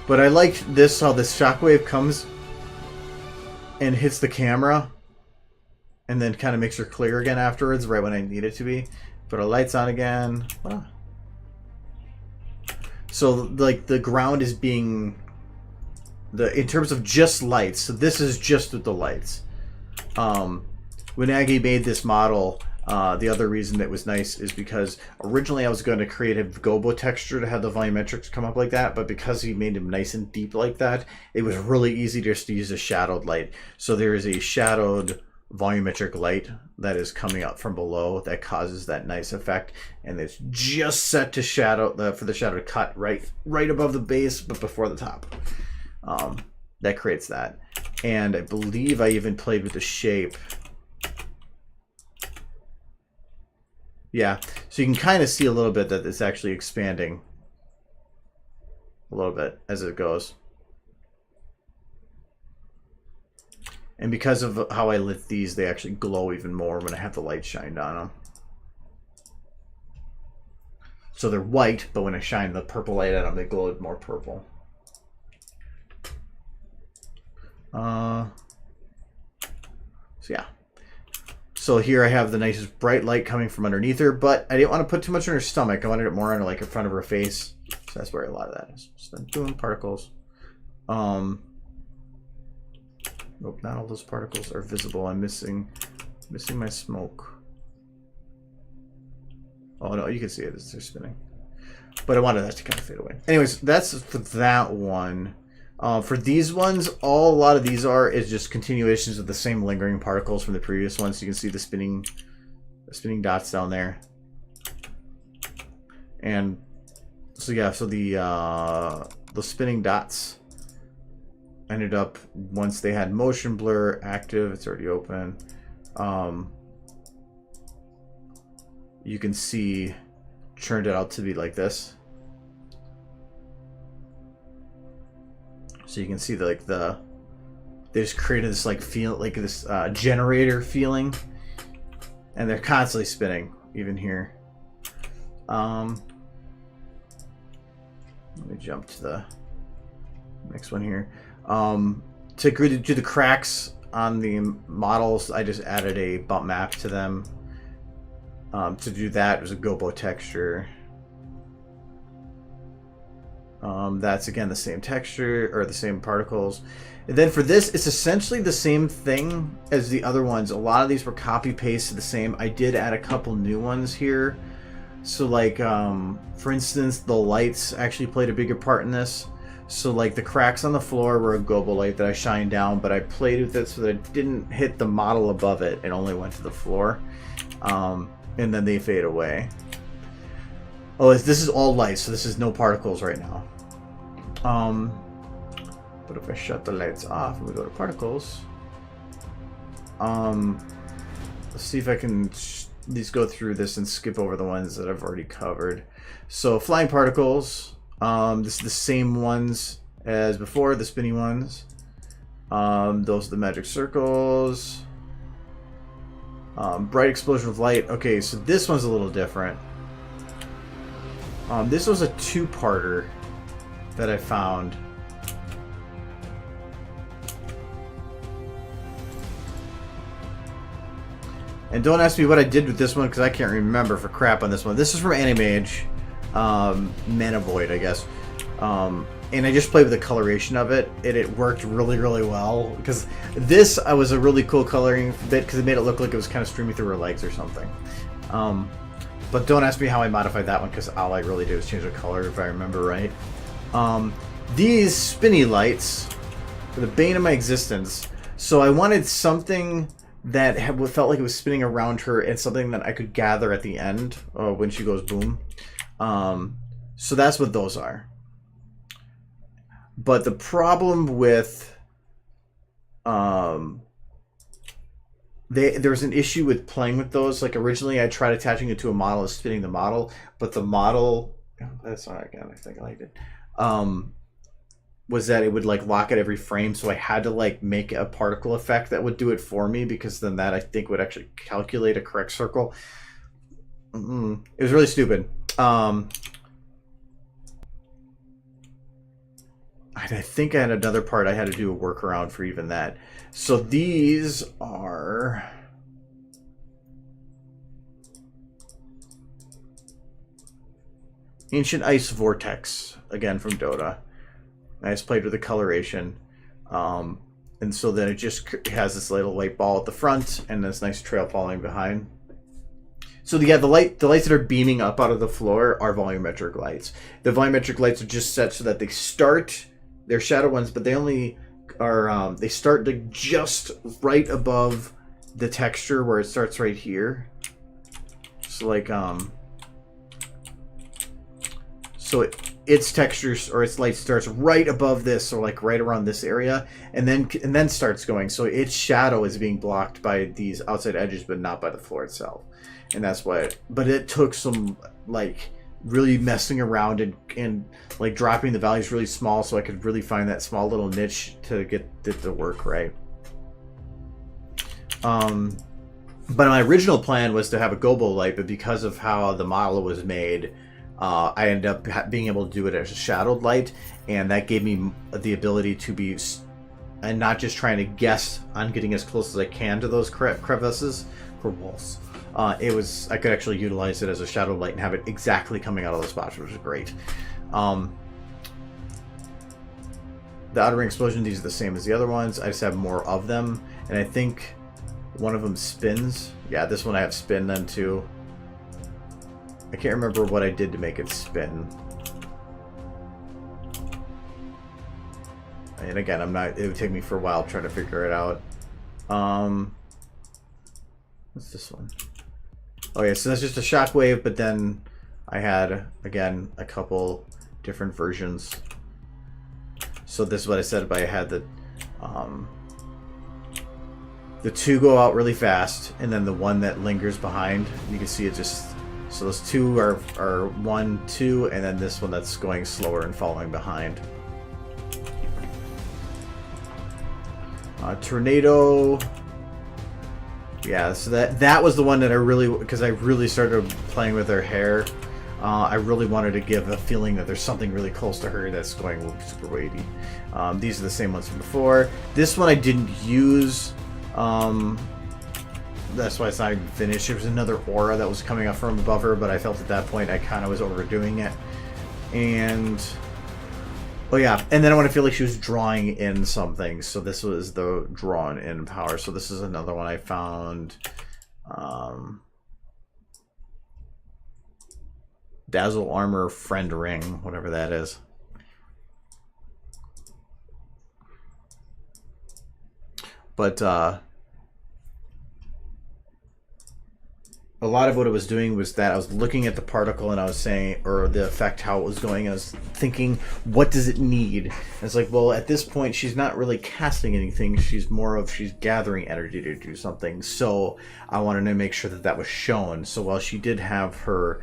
But I like this, how this shockwave comes and hits the camera and then kind of makes her clear again afterwards, right when I need it to be. Put our lights on again. Ah. So like the ground is being... in terms of just lights, so this is just with the lights. When Aggie made this model, the other reason that was nice is because originally I was going to create a gobo texture to have the volumetrics come up like that, but because he made him nice and deep like that, it was really easy just to use a shadowed light. So there is a shadowed volumetric light that is coming up from below that causes that nice effect, and it's just set to shadow for the shadow to cut right above the base but before the top. That creates that. And I believe I even played with the shape. Yeah, so you can kind of see a little bit that it's actually expanding a little bit as it goes. And because of how I lit these, they actually glow even more when I have the light shined on them. So they're white, but when I shine the purple light on them, they glow more purple. So yeah. So here I have the nicest bright light coming from underneath her, but I didn't want to put too much on her stomach. I wanted it more on like in front of her face. So that's where a lot of that is. So then doing particles. Nope, not all those particles are visible. I'm missing my smoke. Oh no, you can see it as they're spinning. But I wanted that to kind of fade away. Anyways, that's for that one. For these ones, a lot of these is just continuations of the same lingering particles from the previous ones. So you can see the spinning dots down there. And so yeah, so the spinning dots ended up, once they had motion blur active, it's already open. You can see turned it out to be like this. So you can see they just created this like feel, like this generator feeling, and they're constantly spinning even here. Let me jump to the next one here. To do the cracks on the models, I just added a bump map to them. To do that, there's a gobo texture. That's again the same texture, or the same particles. And then for this, it's essentially the same thing as the other ones. A lot of these were copy paste to the same. I did add a couple new ones here. So like, for instance, the lights actually played a bigger part in this. So like the cracks on the floor were a gobo light that I shined down, but I played with it so that it didn't hit the model above it. It only went to the floor. And then they fade away. Oh, this is all lights, so this is no particles right now. But if I shut the lights off and we go to particles, let's see if I can just go through this and skip over the ones that I've already covered. So flying particles, this is the same ones as before, the spinny ones. Those are the magic circles. Bright explosion of light. Okay, so this one's a little different. This was a two-parter that I found. And don't ask me what I did with this one, because I can't remember for crap on this one. This is from Animage. Mana Void, I guess. And I just played with the coloration of it, and it worked really, really well. Because this was a really cool coloring bit, because it made it look like it was kind of streaming through her legs or something. But don't ask me how I modified that one, because all I really did was change the color, if I remember right. These spinny lights were the bane of my existence. So I wanted something that felt like it was spinning around her, and something that I could gather at the end when she goes boom. So that's what those are. But the problem with there was an issue with playing with those. Like originally I tried attaching it to a model and spinning the model, but the model, that's not again, I think I liked it, was that it would like lock at every frame, so I had to like make a particle effect that would do it for me, because then that I think would actually calculate a correct circle. It was really stupid. I think I had another part I had to do a workaround for even that. So these are Ancient Ice Vortex, again from Dota. I just played with the coloration. And so then it just has this little white ball at the front and this nice trail following behind. So yeah, the lights that are beaming up out of the floor are volumetric lights. The volumetric lights are just set so that they start, they're shadow ones, but they only are, they start like just right above the texture where it starts right here. So like, so its texture or its light starts right above this, or like right around this area, and then starts going. So its shadow is being blocked by these outside edges, but not by the floor itself. And that's why but it took some like really messing around and like dropping the values really small, so I could really find that small little niche to get it to work right. But my original plan was to have a gobo light, but because of how the model was made, I ended up being able to do it as a shadowed light, and that gave me the ability to be, and not just trying to guess on getting as close as I can to those crevices or walls. I could actually utilize it as a shadow light and have it exactly coming out of the spots, which is great. The outer ring explosion, these are the same as the other ones. I just have more of them, and I think one of them spins. Yeah, this one I have spin then too. I can't remember what I did to make it spin. And again, it would take me for a while trying to figure it out. What's this one? Oh yeah, so that's just a shockwave, but then I had, again, a couple different versions. So this is what I said, but I had The two go out really fast, and then the one that lingers behind, you can see it just... So those two are 1, 2, and then this one that's going slower and following behind. Tornado... Yeah, so that was the one that I really... Because I really started playing with her hair. I really wanted to give a feeling that there's something really close to her that's going super wavy. These are the same ones from before. This one I didn't use... that's why it's not even finished. There was another aura that was coming up from above her, but I felt at that point I kind of was overdoing it. And... Oh yeah, and then I want to feel like she was drawing in something. So this was the drawn in power. So this is another one I found. Dazzle Armor Friend Ring, whatever that is. But a lot of what it was doing was that I was looking at the particle and I was saying, or the effect, how it was going. I was thinking, what does it need? And it's like, well, at this point, she's not really casting anything. She's gathering energy to do something. So I wanted to make sure that that was shown. So while she did have her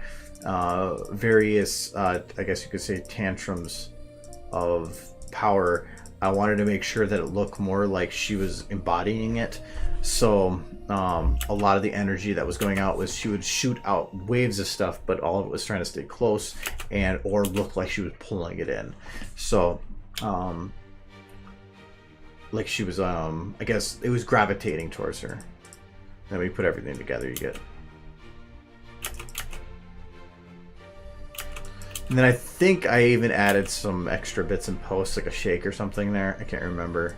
various, I guess you could say, tantrums of power, I wanted to make sure that it looked more like she was embodying it. So a lot of the energy that was going out was she would shoot out waves of stuff, but all of it was trying to stay close and or look like she was pulling it in. So like she was I guess it was gravitating towards her. Then we put everything together, you get. And then I think I even added some extra bits in post, like a shake or something there. I can't remember.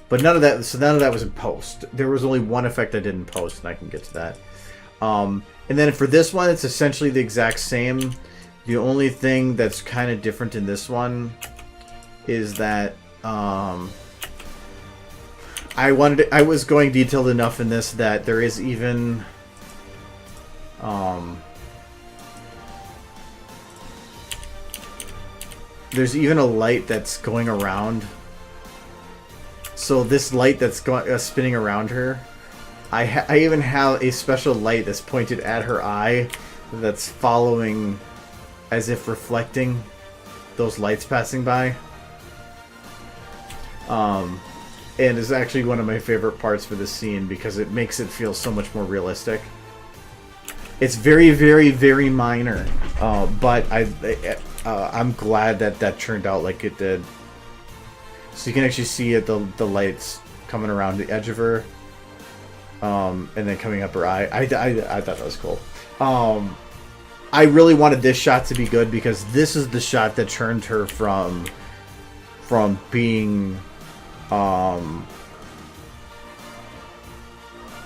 But none of that, so none of that was in post. There was only one effect I did in post, and I can get to that. And then for this one, it's essentially the exact same. The only thing that's kind of different in this one is that I was going detailed enough in this that there is even there's even a light that's going around. So this light that's going spinning around her, I even have a special light that's pointed at her eye that's following, as if reflecting those lights passing by. And is actually one of my favorite parts for this scene because it makes it feel so much more realistic. It's very, very, very minor, but I'm glad that that turned out like it did. So you can actually see it, the lights coming around the edge of her, and then coming up her eye. I thought that was cool. I really wanted this shot to be good because this is the shot that turned her from being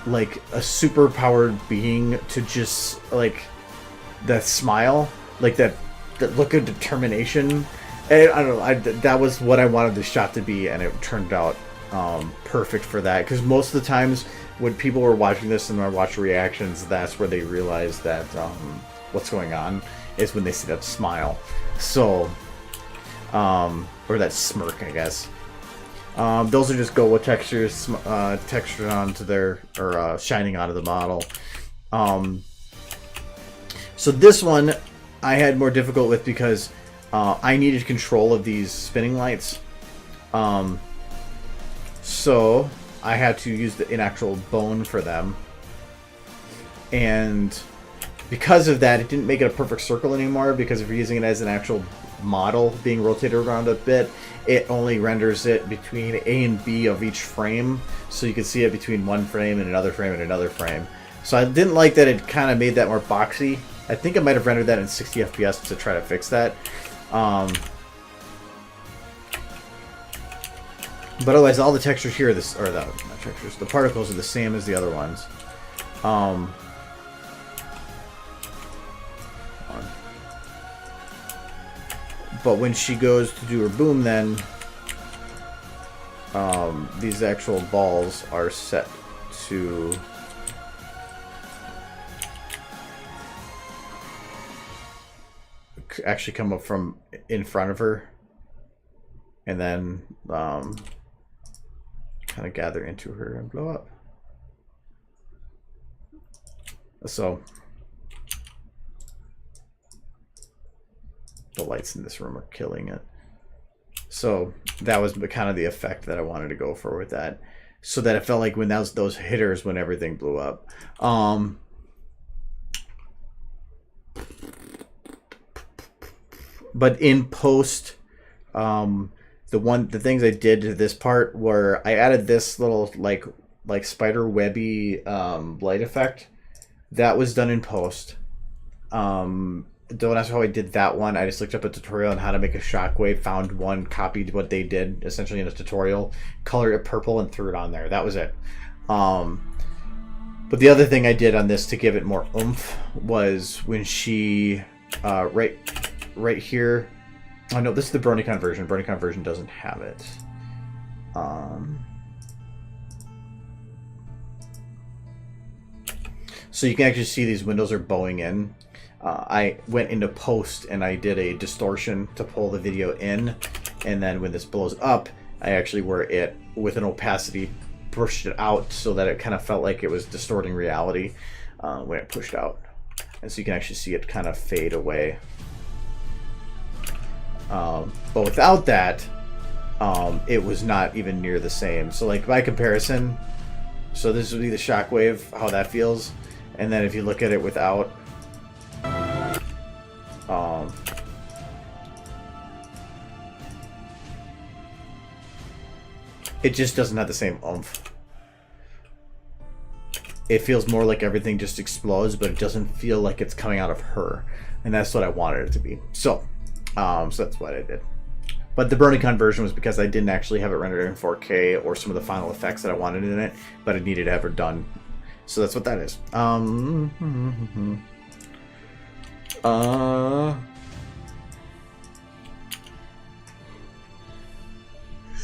like a super powered being to just like that smile, like that look of determination. And I don't know, that was what I wanted the shot to be, and it turned out perfect for that. Because most of the times when people were watching this and I watch reactions, that's where they realize that what's going on is when they see that smile. So, or that smirk, I guess. Those are just Goa textures, textured onto their, or shining onto the model. So this one I had more difficult with because I needed control of these spinning lights. So I had to use an actual bone for them. And because of that, it didn't make it a perfect circle anymore, because if you're using it as an actual model being rotated around a bit, it only renders it between A and B of each frame. So you can see it between one frame and another frame and another frame. So I didn't like that it kind of made that more boxy. I think I might have rendered that in 60 FPS to try to fix that. But otherwise, all the textures here, the particles are the same as the other ones. But when she goes to do her boom, then these actual balls are set to actually come up from in front of her, and then kind of gather into her and blow up. So the lights in this room are killing it. So that was kind of the effect that I wanted to go for with that, so that it felt like when those hitters when everything blew up. But in post, the things I did to this part were I added this little like spider webby light effect. That was done in post. Don't ask how I did that one. I just looked up a tutorial on how to make a shockwave, found one, copied what they did essentially in a tutorial, colored it purple, and threw it on there. That was it. But the other thing I did on this to give it more oomph was when she right here. Oh no, this is the BronyCon version. BronyCon version doesn't have it. So you can actually see these windows are bowing in. I went into post and I did a distortion to pull the video in, and then when this blows up, I actually where it with an opacity pushed it out so that it kind of felt like it was distorting reality when it pushed out, and so you can actually see it kind of fade away. But without that, it was not even near the same. So like by comparison, so this would be the shockwave, how that feels, and then if you look at it without, it just doesn't have the same oomph. It feels more like everything just explodes, but it doesn't feel like it's coming out of her, and that's what I wanted it to be. So that's what I did. But the BronyCon version was because I didn't actually have it rendered in 4K or some of the final effects that I wanted in it, but I needed to have it done. So that's what that is.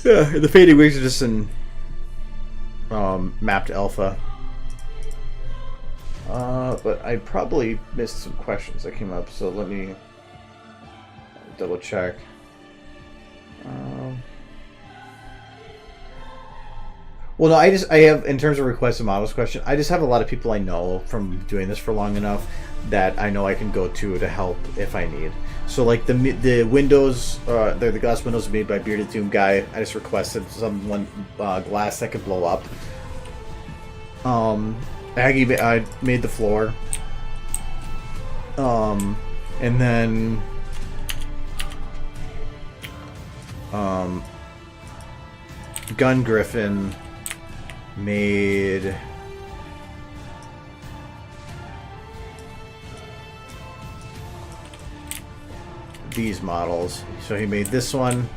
Yeah, the fading wings are just in mapped alpha. But I probably missed some questions that came up, so let me double check. Well, no, I have, in terms of requests and models question, I just have a lot of people I know from doing this for long enough that I know I can go to help if I need. So like the windows, they're the glass windows made by Bearded Tomb guy. I just requested someone glass that could blow up. Aggie, I made the floor. And then Gun Griffin made these models. So he made this one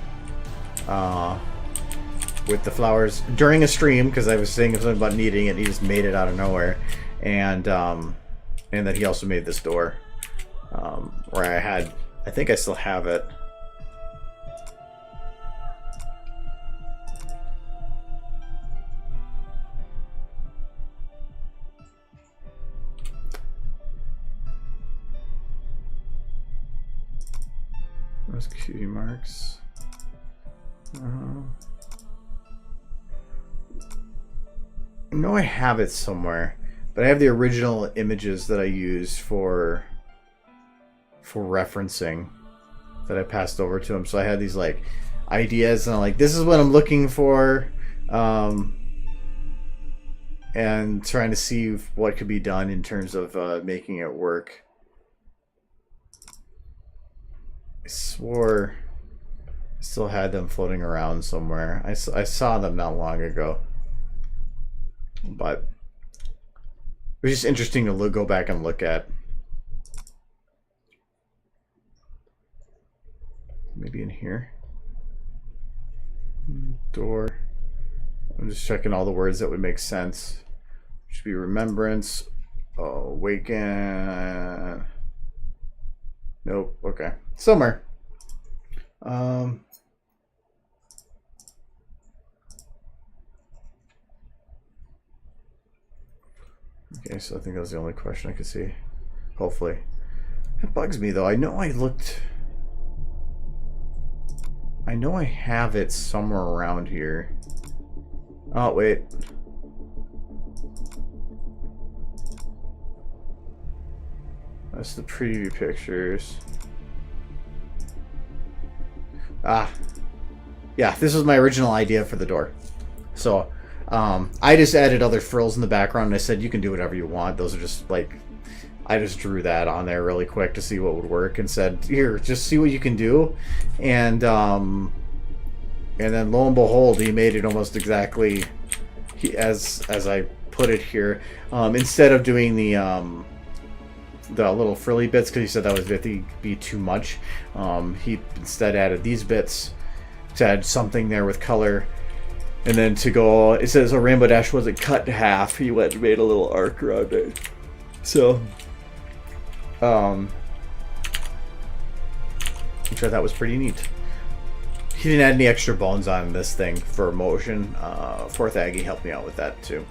with the flowers during a stream because I was saying something about needing it. He just made it out of nowhere, and then he also made this door where I think I still have it. Those cutie marks. I know I have it somewhere, but I have the original images that I use for referencing that I passed over to him. So I had these like ideas, and I'm like, this is what I'm looking for, and trying to see what could be done in terms of making it work. I swore I still had them floating around somewhere. I saw them not long ago, but it was just interesting to go back and look at. Maybe in here. Door. I'm just checking all the words that would make sense. Should be remembrance. Awaken. Nope. Okay. Somewhere. Okay, so I think that was the only question I could see. Hopefully. It bugs me though. I know I have it somewhere around here. Oh, wait. That's the preview pictures. Ah. Yeah, this was my original idea for the door. So, I just added other frills in the background, and I said, you can do whatever you want. Those are just, like... I just drew that on there really quick to see what would work, and said, here, just see what you can do. And then lo and behold, he made it almost exactly as I put it here. Instead of doing the little frilly bits, because he said that would be too much, he instead added these bits to add something there with color. And then to go, it says a rainbow dash wasn't cut in half. He went and made a little arc around it. So, which I thought was pretty neat. He didn't add any extra bones on this thing for motion. Fourth Aggie helped me out with that too.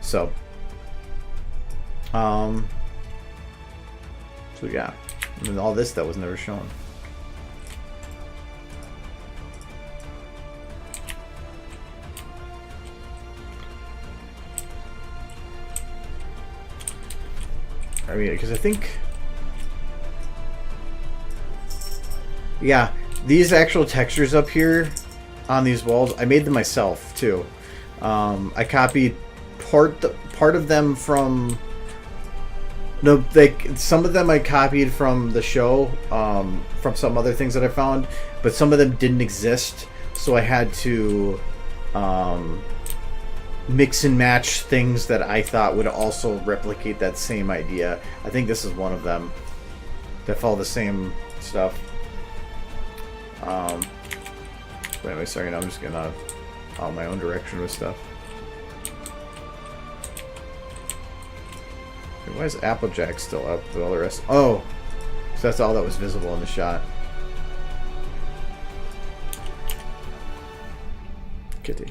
So, so yeah, and all this that was never shown. I mean, because I think, yeah, these actual textures up here on these walls, I made them myself too. I copied part of them from some of them I copied from the show, from some other things that I found, but some of them didn't exist, so I had to mix and match things that I thought would also replicate that same idea. I think this is one of them that follow the same stuff. But anyway, sorry, now I'm just getting out my own direction with stuff. Why is Applejack still up with all the rest? Oh, so that's all that was visible in the shot. Kitty.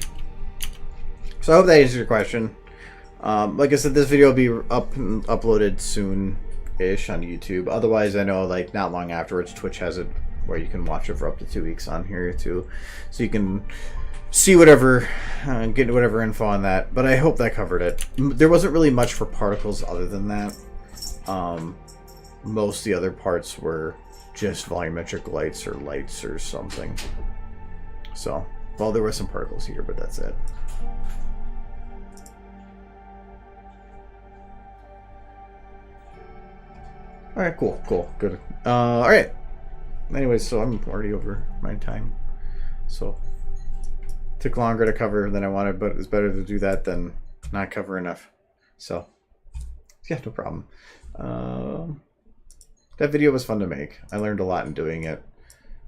So I hope that answers your question. Like I said, this video will be uploaded soon-ish on YouTube. Otherwise, I know like not long afterwards, Twitch has it where you can watch it for up to 2 weeks on here too, so you can see whatever, get whatever info on that. But I hope that covered it. There wasn't really much for particles other than that. Most of the other parts were just volumetric lights or something. So, well, there were some particles here, but that's it. Alright, cool, good. Alright. Anyways, so I'm already over my time. So, took longer to cover than I wanted, but it's better to do that than not cover enough. So, yeah, no problem. That video was fun to make. I learned a lot in doing it.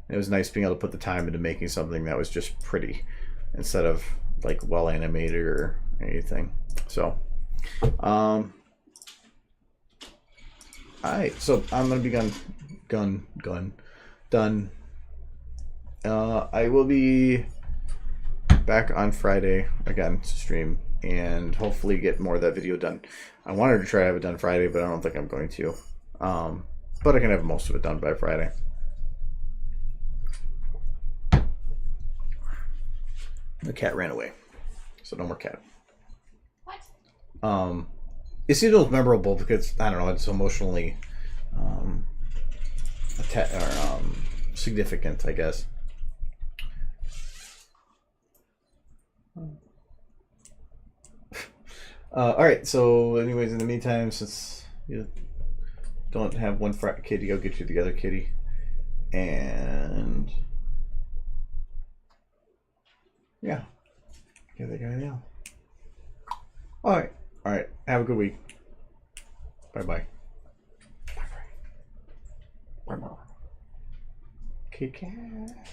It was nice being able to put the time into making something that was just pretty, instead of like well animated or anything. So, alright, so I'm gonna be done. I will be back on Friday again to stream and hopefully get more of that video done. I wanted to try to have it done Friday, but I don't think I'm going to. But I can have most of it done by Friday. The cat ran away, so no more cat. What? It's memorable because I don't know, it's emotionally significant, I guess. Alright, so anyways, in the meantime, since you don't have one kitty, I'll get you the other kitty. And yeah, give that guy a nail. Alright, have a good week. Bye-bye. Bye-bye. Kitty cat.